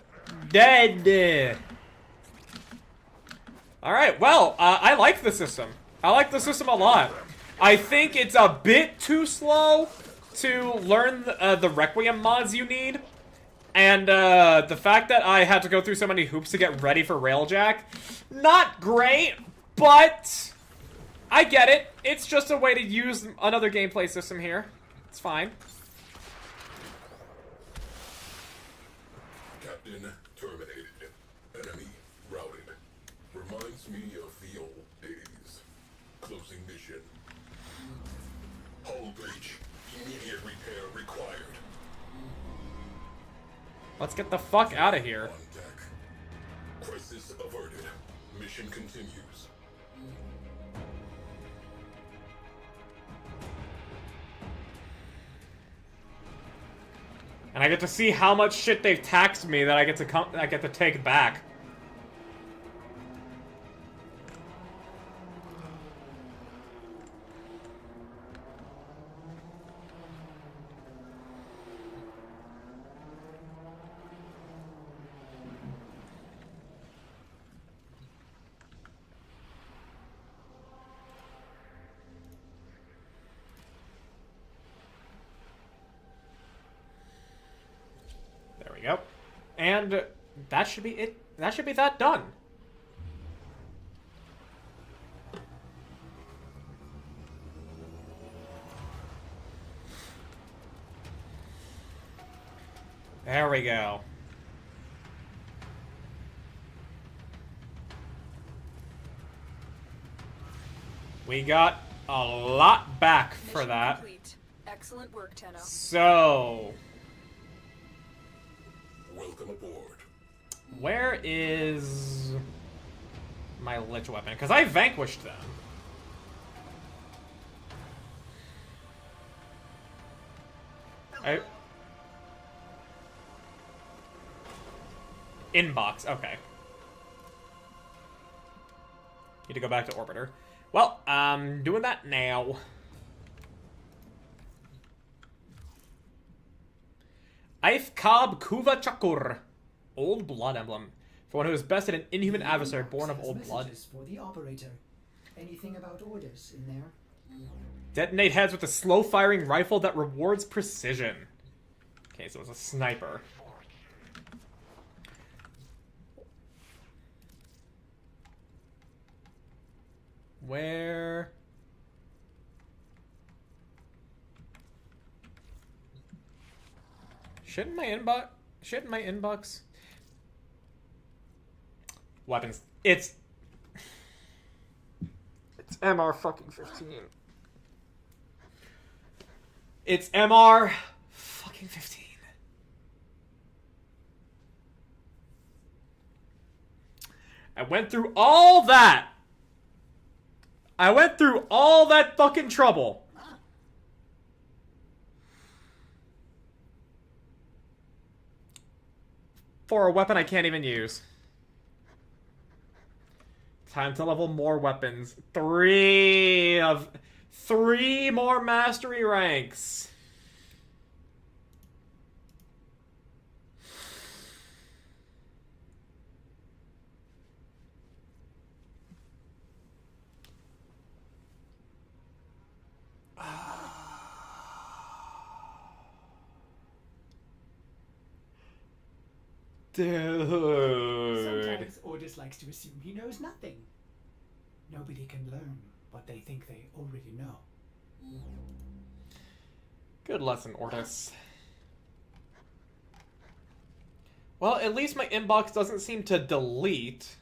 dead. Alright, well, I like the system. I like the system a lot. I think it's a bit too slow to learn the Requiem mods you need. And the fact that I had to go through so many hoops to get ready for Railjack, not great, but I get it. It's just a way to use another gameplay system here. It's fine. Captain terminated. Enemy routed. Reminds me of the old days. Closing mission. Hull breach. Immediate repair required. Let's get the fuck out of here. On deck. Crisis averted. Mission continues. And I get to see how much shit they've taxed me that I get to take back. There we go. And that should be it. That should be that done. There we go. We got a lot back for Mission that. complete. Excellent work, Tenno. So, Welcome aboard. where is my Lich weapon? Because I vanquished them. Inbox, okay. Need to go back to Orbiter. Well, I'm doing that now. Aif Kab Kuva Chakur. Old Blood Emblem. For one who is bested an inhuman adversary born of old blood. Messages for the operator. Anything about orders in there? Detonate heads with a slow-firing rifle that rewards precision. Okay, so it's a sniper. Where? Shouldn't my inbox? Weapons. It's MR fucking 15. It's MR fucking 15. I went through all that. I went through all that fucking trouble. For a weapon I can't even use. Time to level more weapons. 3 more mastery ranks. Dude. Sometimes Ordis likes to assume he knows nothing. Nobody can learn what they think they already know. Good lesson, Ortis. Well, at least my inbox doesn't seem to delete.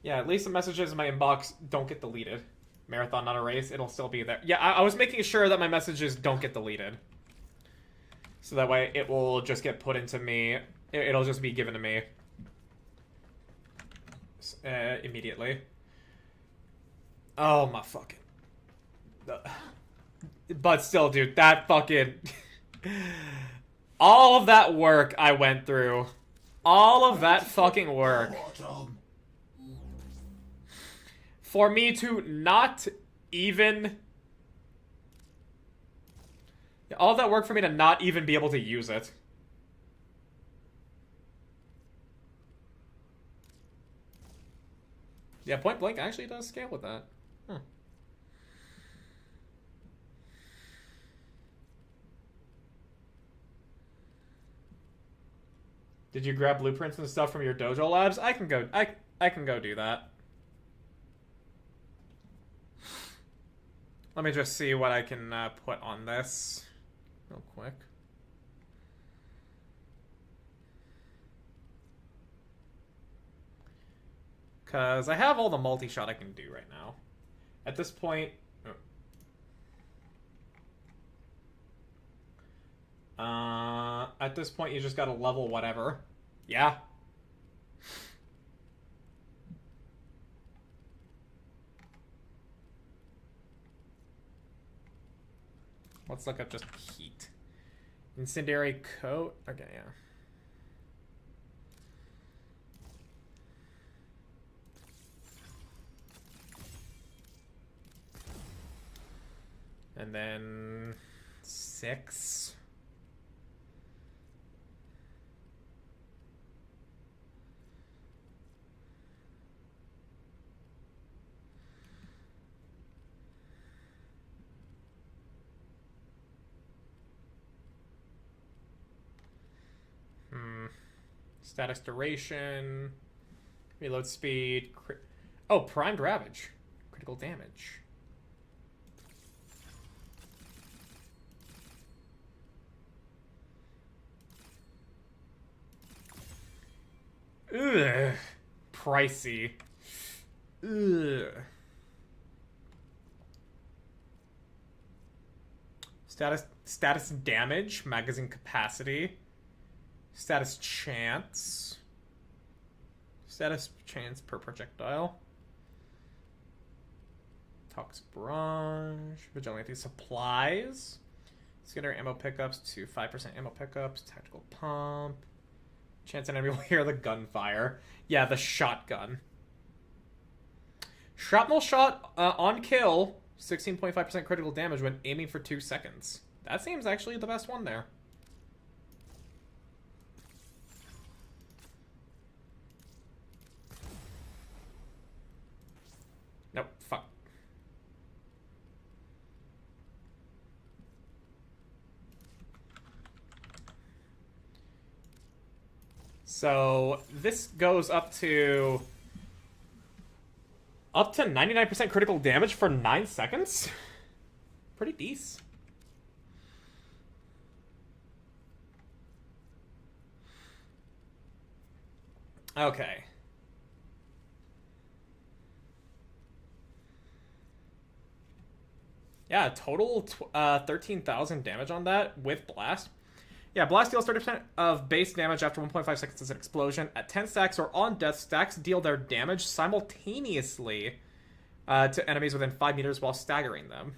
Yeah, at least the messages in my inbox don't get deleted. Marathon, not a race, it'll still be there. Yeah, I was making sure that my messages don't get deleted. So that way it will just get put into me. It'll just be given to me. Immediately. Oh my fucking... But still, dude, that fucking... All of that work I went through. All of that fucking work. For me to not even... All that work for me to not even be able to use it. Yeah, point blank actually does scale with that. Huh. Did you grab blueprints and stuff from your dojo labs? I can go do that. Let me just see what I can put on this real quick. Because I have all the multi-shot I can do right now. At this point... at this point, you just gotta level whatever. Yeah. Let's look up just heat. Incendiary coat. Okay, yeah. And then 6. Status duration, reload speed, oh, primed ravage, critical damage. Ugh, pricey. Ugh. Status damage, magazine capacity. Status chance. Status chance per projectile. Toxic barrage. Vigilante supplies. Skinner ammo pickups to 5% ammo pickups. Tactical pump. Chance an enemy will hear the gunfire. Yeah, the shotgun. Shrapnel shot on kill. 16.5% critical damage when aiming for 2 seconds. That seems actually the best one there. Nope, fuck. So this goes up to 99% critical damage for 9 seconds. Pretty decent. Okay. Yeah, total 13,000 damage on that with Blast. Yeah, Blast deals 30% of base damage after 1.5 seconds as an explosion. At 10 stacks or on death, stacks deal their damage simultaneously to enemies within 5 meters while staggering them.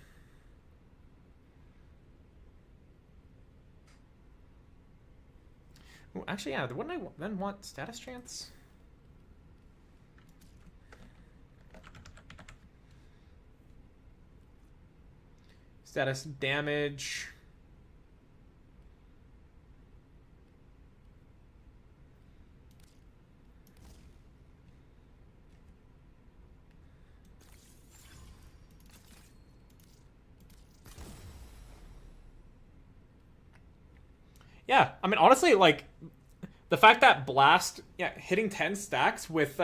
Ooh, actually, yeah, wouldn't I then want status chance? Status damage. Yeah, I mean, honestly, like, the fact that Blast, yeah, hitting 10 stacks with,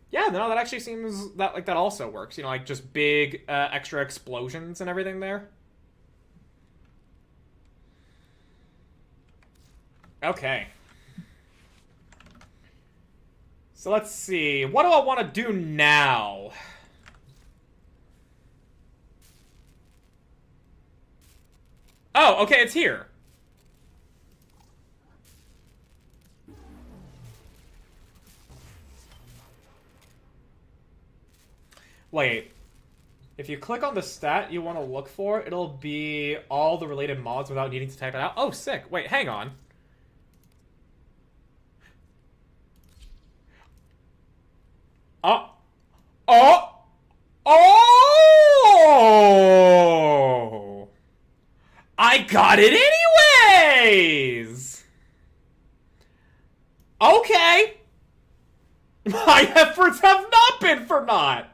yeah, no, that actually seems, that, like, that also works. You know, like, just big, extra explosions and everything there. Okay. So let's see. What do I want to do now? Oh, okay, it's here. Wait. If you click on the stat you want to look for, it'll be all the related mods without needing to type it out. Oh, sick. Wait, hang on. Oh. Oh! Oh! I got it anyways! Okay. My efforts have not been for naught.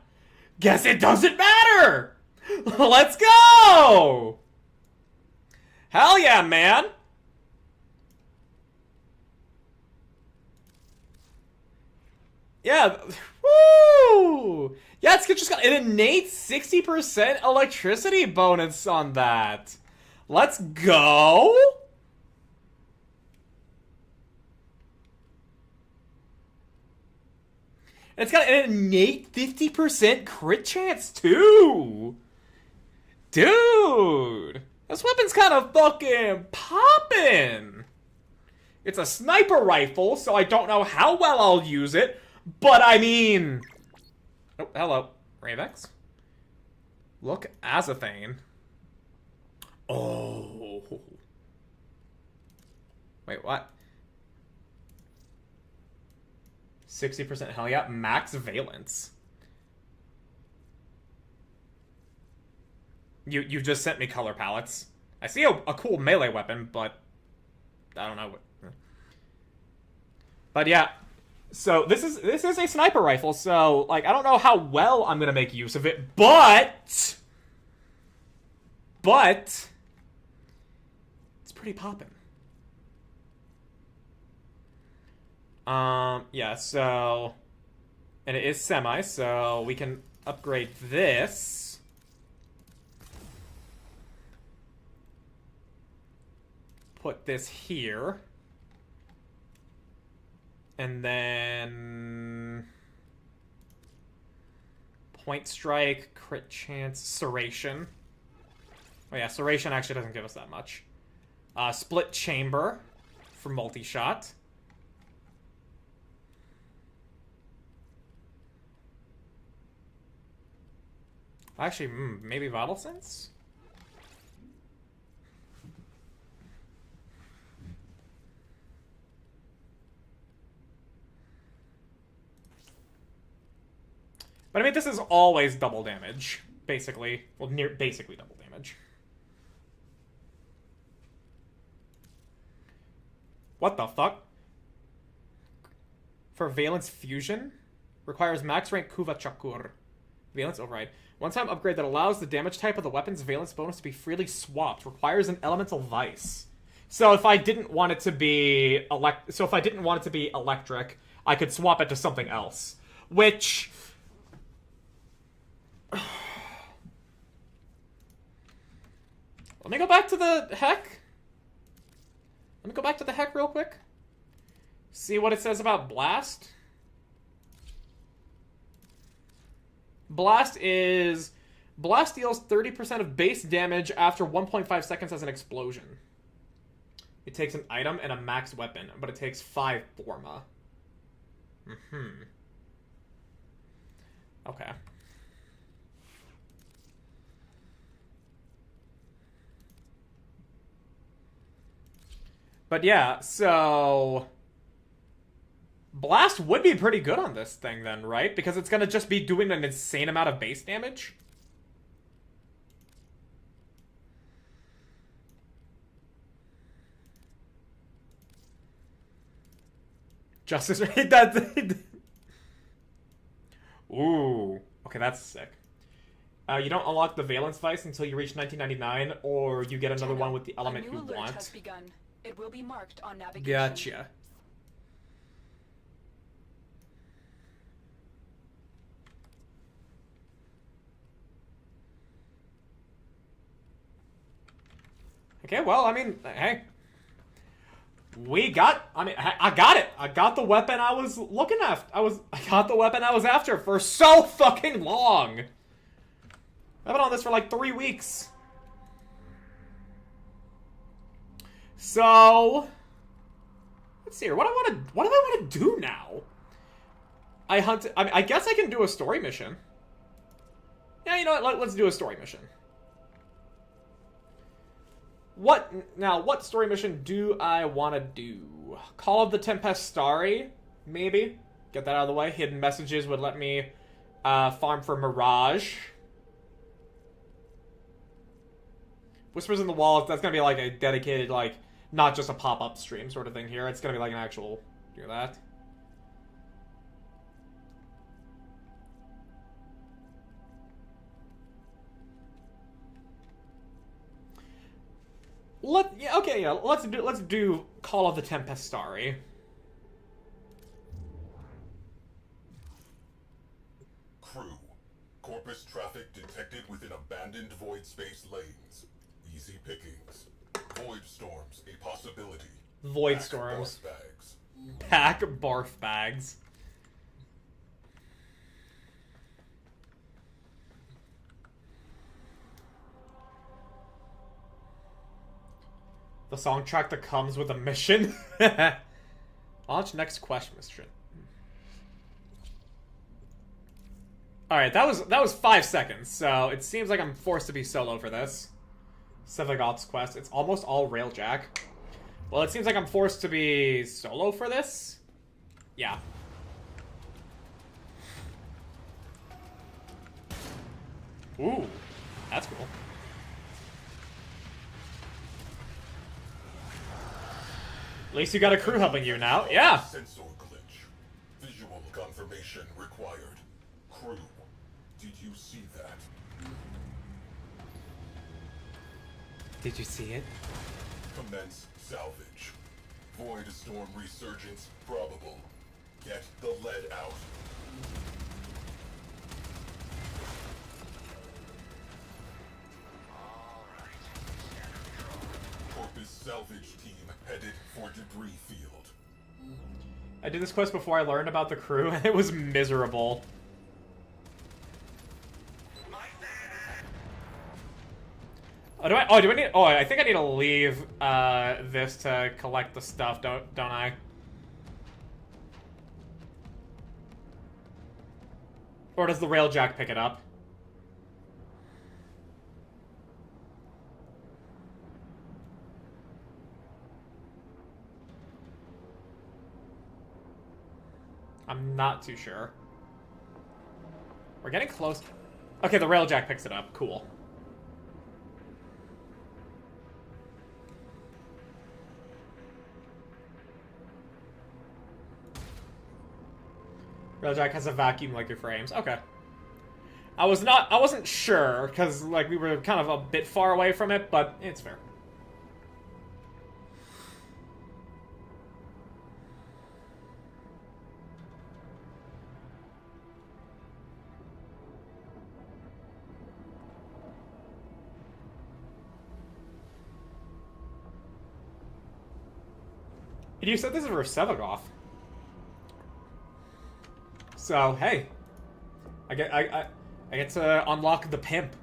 Guess it doesn't matter. Let's go! Hell yeah, man. Yeah. Woo! Yeah, it's just got an innate 60% electricity bonus on that. Let's go! And it's got an innate 50% crit chance, too! Dude! This weapon's kind of fucking poppin'! It's a sniper rifle, so I don't know how well I'll use it, but I mean... Oh, hello. Ravex? Look, Azathane. Oh. Wait, what? 60% hell yeah. Max valence. You just sent me color palettes. I see a cool melee weapon, but I don't know what. But yeah. So this is a sniper rifle, so like I don't know how well I'm gonna make use of it, but it's pretty poppin'. Yeah, so and it is semi, so we can upgrade this. Put this here. And then point strike, crit chance, serration. Oh yeah, serration actually doesn't give us that much. Split chamber for multi-shot. Actually, maybe Vital Sense? But I mean, this is always double damage, basically. Well, basically double damage. What the fuck? For Valence Fusion, requires max rank Kuva Chakur. Valence Override. One-time upgrade that allows the damage type of the weapon's valence bonus to be freely swapped. Requires an elemental vice. So if I didn't want it to be electric, I could swap it to something else. Which... Let me go back to the heck. Let me go back to the heck real quick. See what it says about Blast. Blast is Blast deals 30% of base damage after 1.5 seconds as an explosion. It takes an item and a max weapon, but it takes 5 Forma. Okay. But yeah, so... Blast would be pretty good on this thing then, right? Because it's gonna just be doing an insane amount of base damage. Justice rate, that's... Ooh. Okay, that's sick. You don't unlock the Valence Vice until you reach 1999, or you get another one with the element you want. Has begun. It will be marked on navigation. Gotcha. Okay, well, I mean, hey. We got, I mean, I got it. I got the weapon I was looking after. I got the weapon I was after for so fucking long. I've been on this for like 3 weeks. So, let's see here. What do I want to do now? I guess I can do a story mission. Yeah, you know what? Let's do a story mission. What story mission do I want to do? Call of the Tempestari, maybe. Get that out of the way. Hidden Messages would let me farm for Mirage. Whispers in the Wall, that's gonna be like a dedicated, like, not just a pop-up stream sort of thing here. It's gonna be like an actual, do that. Let's do Call of the Tempestari. Crew. Corpus traffic detected within abandoned void space lanes. Easy pickings. Void storms, a possibility. Void Pack storms. barf bags. Pack barf bags. The song track that comes with a mission. Launch next quest mission. Alright, that was 5 seconds, so it seems like I'm forced to be solo for this. Civic Ops quest. It's almost all Railjack. Well, it seems like I'm forced to be solo for this. Yeah. Ooh, that's cool. At least you got a crew helping you now. Yeah. Sensor glitch. Visual confirmation required. Crew, did you see that? Did you see it? Commence salvage. Void storm resurgence probable. Get the lead out. Corpus salvage team headed for debris field. I did this quest before I learned about the crew, and it was miserable. Do I need? Oh, I think I need to leave this to collect the stuff, don't I? Or does the Railjack pick it up? I'm not too sure. We're getting close. Okay, the Railjack picks it up. Cool. Railjack has a vacuum like your frames. Okay. I wasn't sure, because, like, we were kind of a bit far away from it, but it's fair. And you said this is for Sevagov. So, hey. I get to unlock the pimp.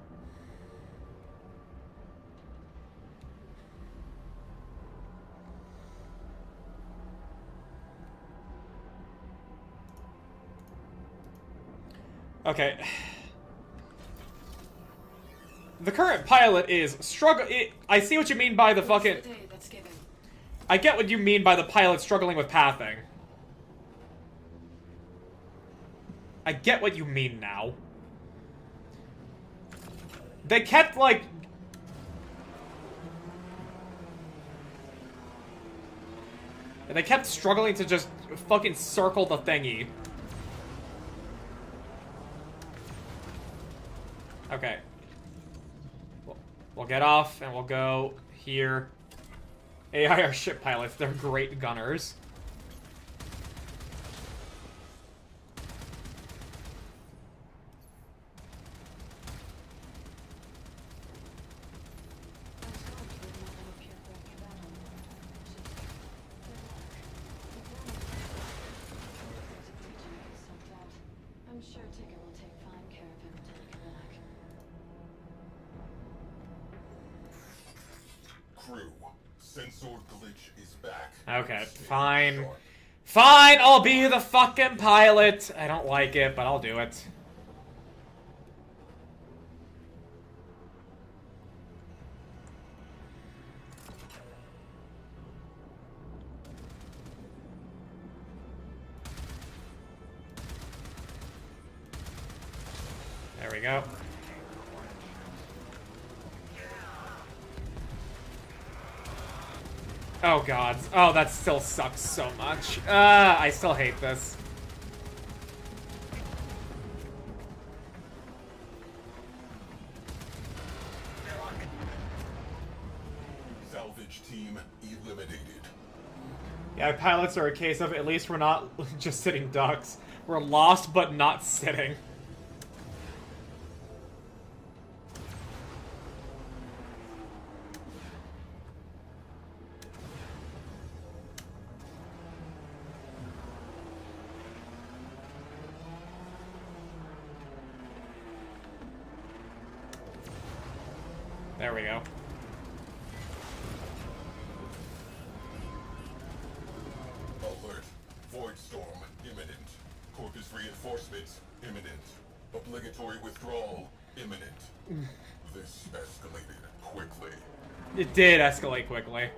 Okay. The current pilot is I see what you mean by the fucking... What's the day that's given? I get what you mean by the pilot struggling with pathing. I get what you mean now. They kept, like... They kept struggling to just fucking circle the thingy. Okay. We'll get off, and we'll go here. AI are ship pilots. They're great gunners. I'm sure Tigger will take fine care of him until I get back. Crew, sensor glitch is back. Okay, fine. Fine, I'll be the fucking pilot. I don't like it, but I'll do it. There we go. Oh god. Oh, that still sucks so much. I still hate this. Salvage team eliminated. Yeah, pilots are a case of at least we're not just sitting ducks. We're lost but not sitting. There we go. Alert. Void storm imminent. Corpus reinforcements imminent. Obligatory withdrawal imminent. This escalated quickly. It did escalate quickly.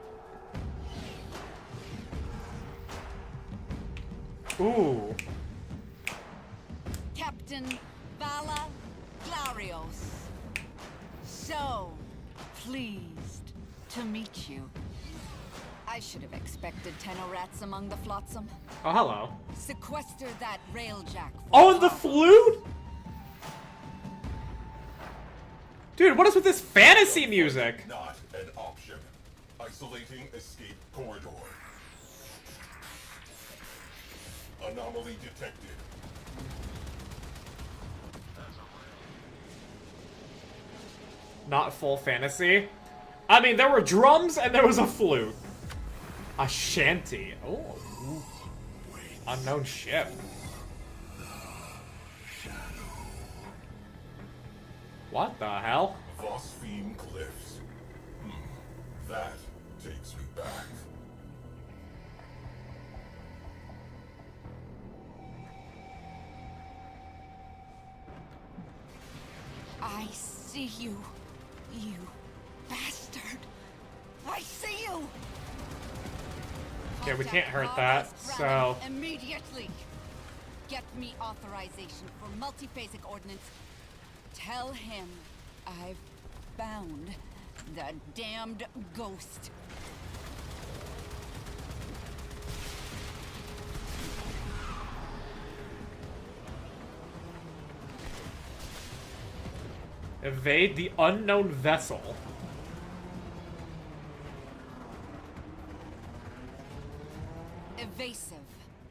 Ooh. Captain Vala Glarios. So pleased to meet you. I should have expected Tenorats among the flotsam. Oh, hello. Sequester that railjack. Oh, and the flute? Dude, what is with this fantasy music? Not an option. Isolating escape corridor. Anomaly detected. Not full fantasy. I mean, there were drums and there was a flute. A shanty. Oh. Unknown ship. What the hell? Phosphine glyphs. That takes me back. I see you, you bastard. I see you. Okay, we can't hurt Contact that, Armas so... Brahmin immediately. Get me authorization for multiphasic ordnance. Tell him I've found the damned ghost. Evade the unknown vessel. Evasive.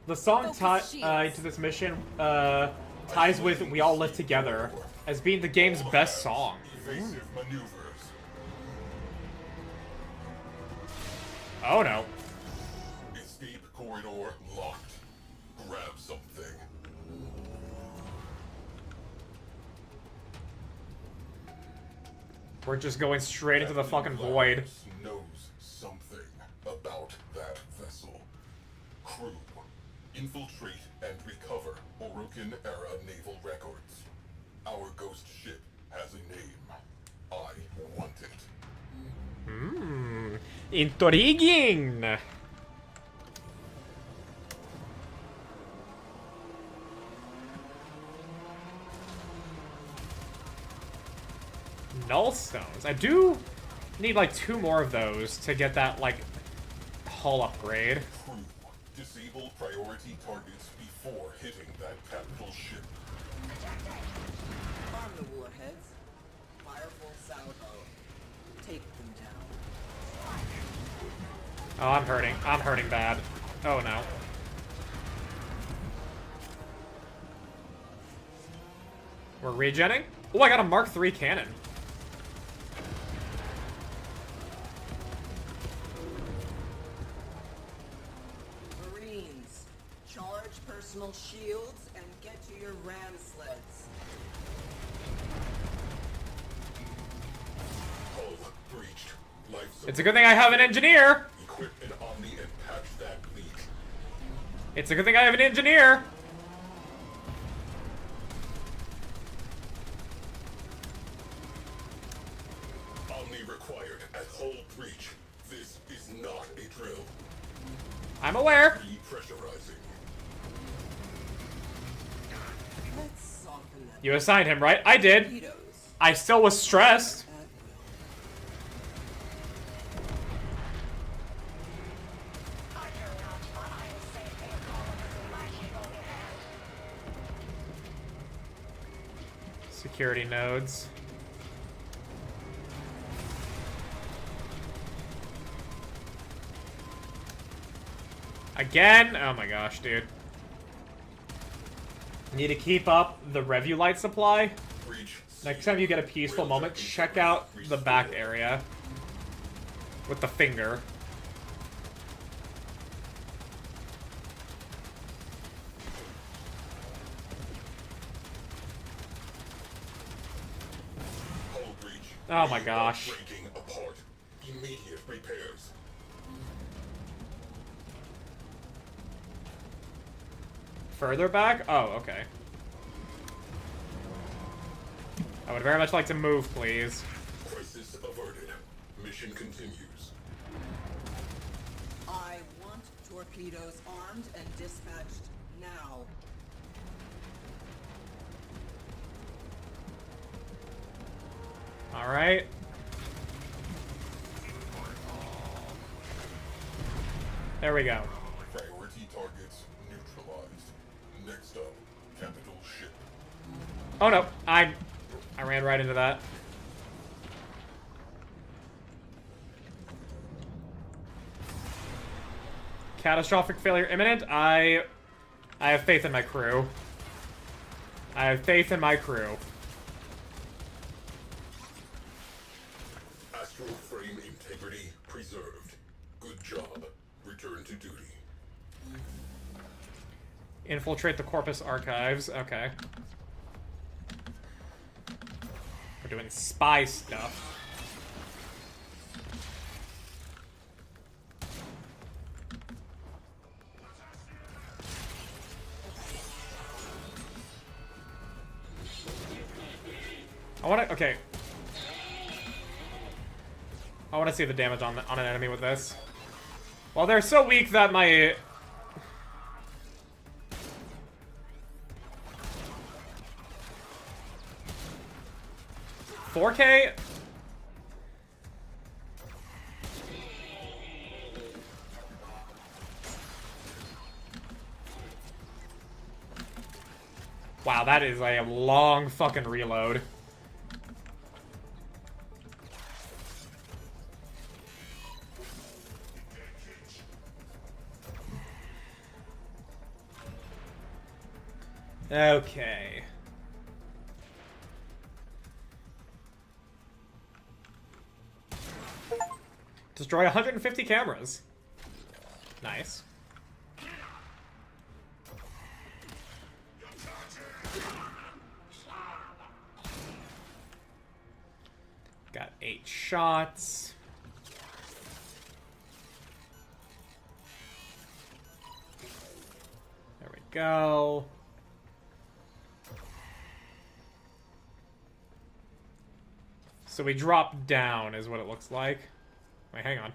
The song Focus shields. to this mission ties with We All Live Together as being the game's best song. Evasive maneuvers. Oh no. Escape corridor locked. Grab something. We're just going straight into the fucking void. Knows something about that vessel. Crew, Infiltrate and recover Orokin-era naval records. Our ghost ship has a name. I want it. Intriguing! Null stones. I do need like 2 more of those to get that like hull upgrade. Crew, disable priority targets before hitting that capital ship. On the warheads. Fireful salvo. Take them down. Oh, I'm hurting. I'm hurting bad. Oh no. We're regenning? Oh, I got a Mark III cannon. Marines, charge personal shields and get to your ram sleds. Hull breached. Life It's a good thing I have an engineer. Equip an Omni and patch that leak. It's a good thing I have an engineer. Omni required at hull breach. This is not a drill. I'm aware. Repressurizing. Let's soften that. You assigned him, right? I did. Torpedoes. I still was stressed. At will. Security nodes. Again? Oh my gosh, dude. Need to keep up the Revu light supply. Breach. Next time you get a peaceful moment, check out the back area. With the finger. Hull breach. Oh my gosh. Breaking apart. Immediate repairs. Further back? Oh, okay. I would very much like to move, please. Crisis averted. Mission continues. I want torpedoes armed and dispatched now. Alright. There we go. Priority targets neutralized. Next up, capital ship. Oh no, I ran right into that. Catastrophic failure imminent. I have faith in my crew. I have faith in my crew. Astral frame integrity preserved. Good job. Return to duty. Infiltrate the Corpus archives. Okay. We're doing spy stuff. I want to. Okay. I want to see the damage on an enemy with this. Well, they're so weak that my 4K? Wow, that is a long fucking reload. Okay. Destroy 150 cameras. Nice. Got 8 shots. go. So we drop down, is what it looks like. Wait, hang on.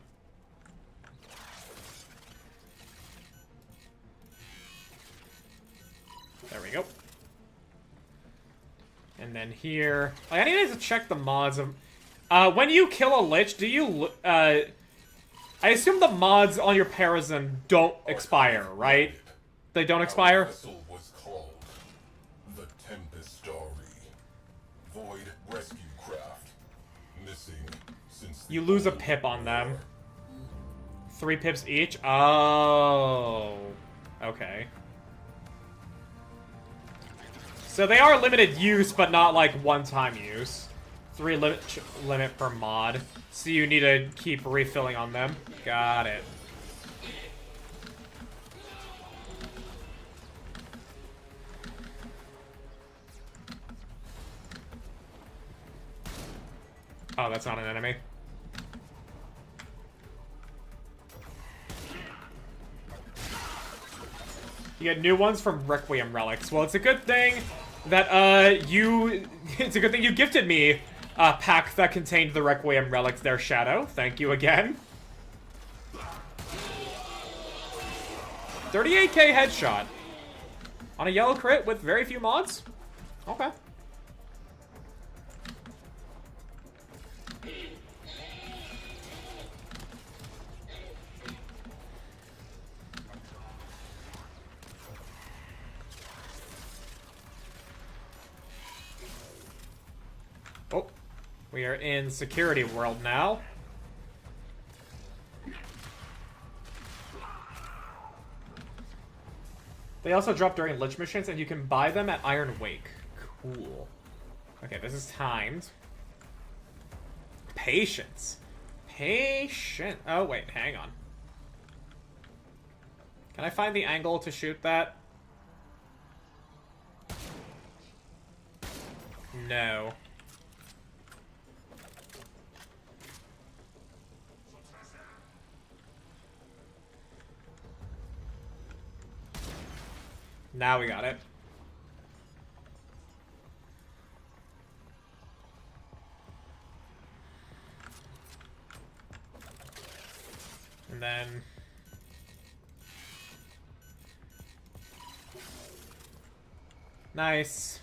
There we go. And then here... Like, I need to check the mods of... when you kill a Lich, do you... I assume the mods on your Parazon don't expire, right? They don't expire? Our vessel was called the Tempestari. Void rescue craft. Missing since the You lose a Cold pip on them. War. 3 pips each? Oh. Okay. So they are limited use, but not like one-time use. 3 limit per mod. So you need to keep refilling on them. Got it. Oh, that's not an enemy. You get new ones from Requiem Relics. Well, it's a good thing that, it's a good thing you gifted me a pack that contained the Requiem Relics there, Shadow. Thank you again. 38k headshot. On a yellow crit with very few mods? Okay. Oh, we are in security world now. They also drop during Lich missions, and you can buy them at Iron Wake. Cool. Okay, this is timed. Patience. Patient. Oh, wait, hang on. Can I find the angle to shoot that? No. Now we got it. And then... Nice.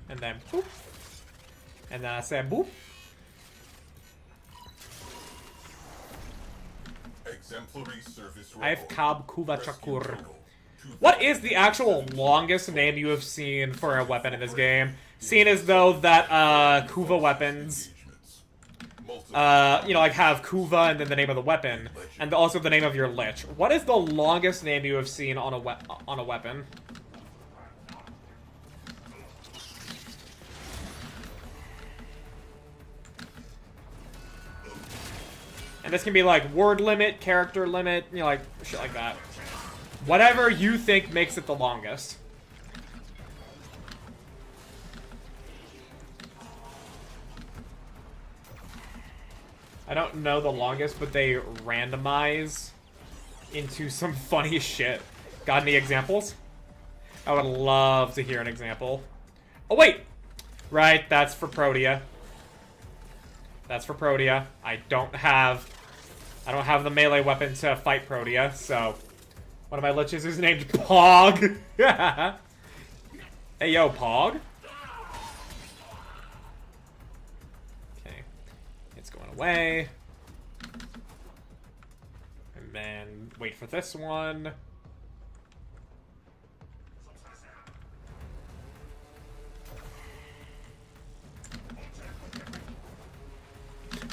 And then boop. And then I said boop. Exemplary service I've Kab Kuva Rescue Chakur. total, What is the actual longest name you have seen for a weapon in this game? Seeing as though that, Kuva weapons, you know, like have Kuva and then the name of the weapon, and also the name of your Lich. What is the longest name you have seen on a weapon? And this can be like word limit, character limit, you know, like shit like that. Whatever you think makes it the longest. I don't know the longest, but they randomize into some funny shit. Got any examples? I would love to hear an example. Oh, wait! Right, that's for Protea. That's for Protea. I don't have the melee weapon to fight Protea, so... One of my Liches is named Pog. Hey, yo, Pog. Okay. It's going away. And then wait for this one.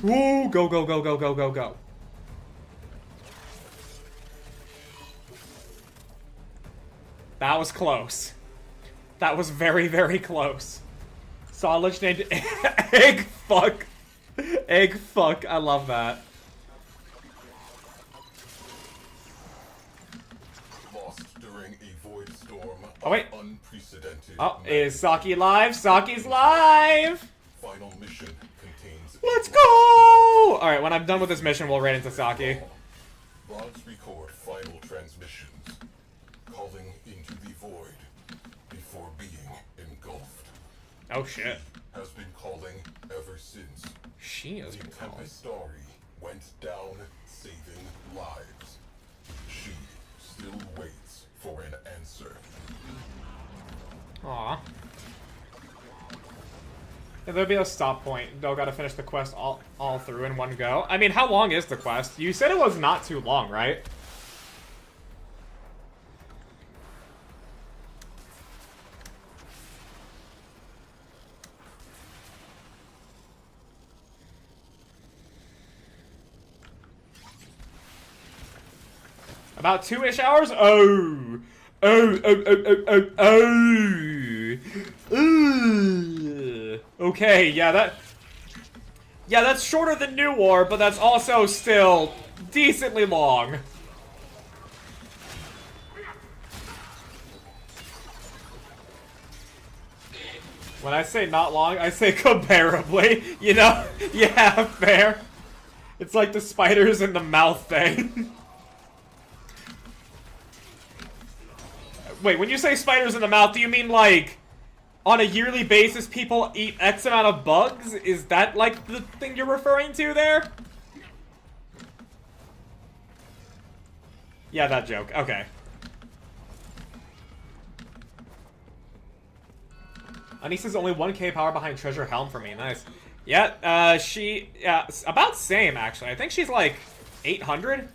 Woo! Go, go, go, go, go, go, go. That was close. That was very, very close. Saw a Lich named Egg Fuck. Egg Fuck. I love that. Lost during a void storm. Oh, wait. Unprecedented. Oh, is Saki live? Saki's live! Final mission contains. Let's go! Alright, when I'm done with this mission, we'll raid into Saki. Bronze Sounds record final transmissions. Calling into the void before being engulfed. Oh shit. Has been calling ever since. She has been calling. Tempestari went down saving lives. She still waits for an answer. Aw. Yeah, there'll be a stop point. They'll gotta finish the quest all through in one go. I mean, how long is the quest? You said it was not too long, right? About 2-ish hours? Oh. Ooh. Okay, yeah, that's shorter than New War, but that's also still decently long. When I say not long, I say comparably, you know? Yeah, fair. It's like the spiders in the mouth thing. Wait, when you say spiders in the mouth, do you mean, like, on a yearly basis people eat X amount of bugs? Is that, like, the thing you're referring to there? Yeah, that joke. Okay. Anissa's only 1k power behind Treasure Helm for me. Nice. Yeah, yeah, about same, actually. I think she's, like, 800?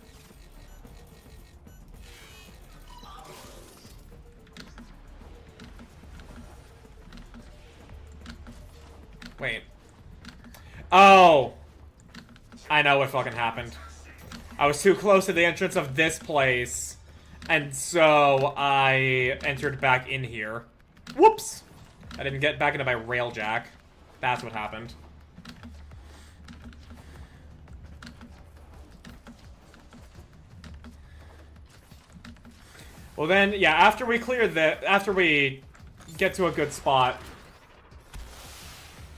Wait. Oh! I know what fucking happened. I was too close to the entrance of this place, and so I entered back in here. Whoops! I didn't get back into my railjack. That's what happened. Well then, yeah, after we clear after we get to a good spot,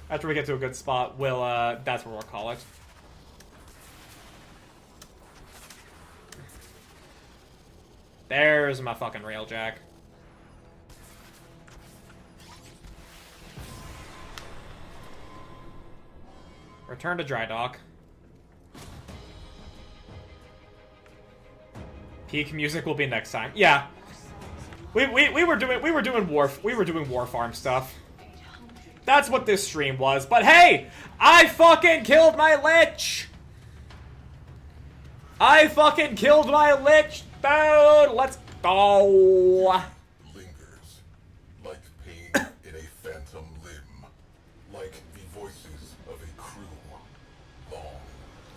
we'll, that's what we'll call it. There's my fucking railjack. Return to dry dock. Peak music will be next time. Yeah. We were doing war farm stuff. That's what this stream was. But hey, I fucking killed my Lich. I fucking killed my Lich, dude. Let's go. Lingers, like pain in a phantom limb, like the voices of a crew. Long.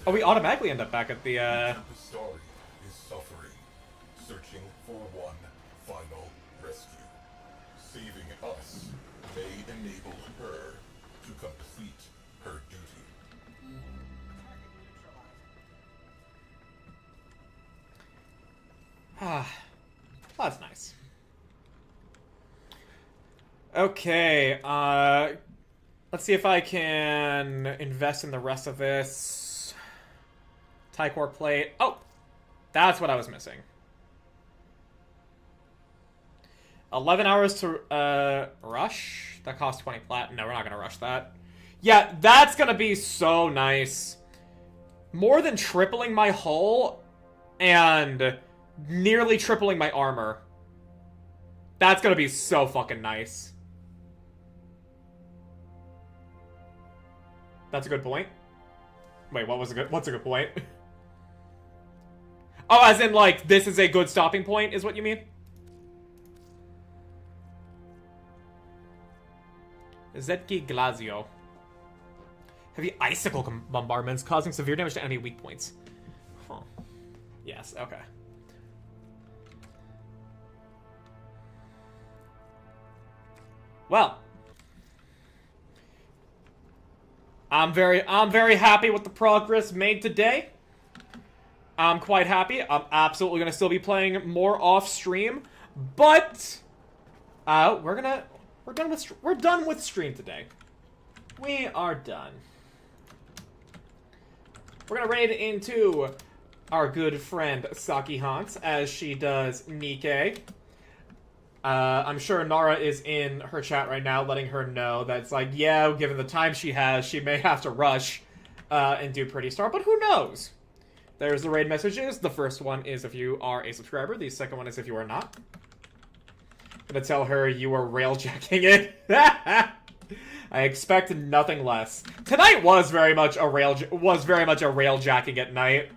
Oh, we automatically end up back at the Tempestari is suffering, searching for one final rescue. Saving us may enable her to complete her duty. Ah, that's nice. Okay, let's see if I can invest in the rest of this. Tycor plate. Oh, that's what I was missing. 11 hours to rush. That costs 20 plat. No, we're not gonna rush that. Yeah, that's gonna be so nice. More than tripling my hull and nearly tripling my armor. That's gonna be so fucking nice. That's a good point. Wait, what's a good point? Oh, as in, like, this is a good stopping point, is what you mean? Zetki Glazio. Heavy icicle bombardments causing severe damage to enemy weak points. Huh. Yes, okay. Well, I'm very happy with the progress made today. I'm quite happy. I'm absolutely gonna still be playing more off stream, but we're done with stream today. We are done. We're gonna raid into our good friend Saki Hans as she does Nikke. I'm sure Nara is in her chat right now letting her know that it's like, yeah, given the time she has, she may have to rush and do Pretty Star, but who knows? There's the raid messages. The first one is if you are a subscriber. The second one is if you are not. I'm gonna tell her you are railjacking it. I expect nothing less. Tonight was very much a railjacking at night.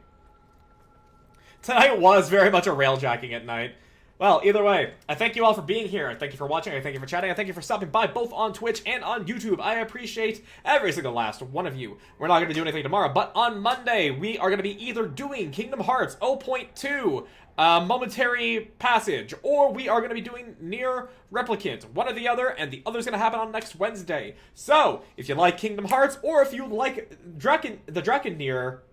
Tonight was very much a railjacking at night. Well, either way, I thank you all for being here. I thank you for watching. I thank you for chatting. I thank you for stopping by both on Twitch and on YouTube. I appreciate every single last one of you. We're not going to do anything tomorrow, but on Monday, we are going to be either doing Kingdom Hearts 0.2, Momentary Passage, or we are going to be doing Nier Replicant. One or the other, and the other's going to happen on next Wednesday. So, if you like Kingdom Hearts, or if you like the Dragon Nier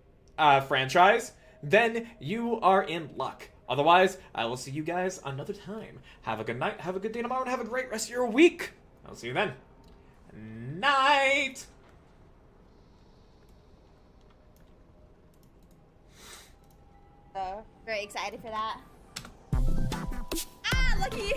franchise, then you are in luck. Otherwise, I will see you guys another time. Have a good night, have a good day tomorrow, and have a great rest of your week. I'll see you then. Night! So, very excited for that. Ah, lucky!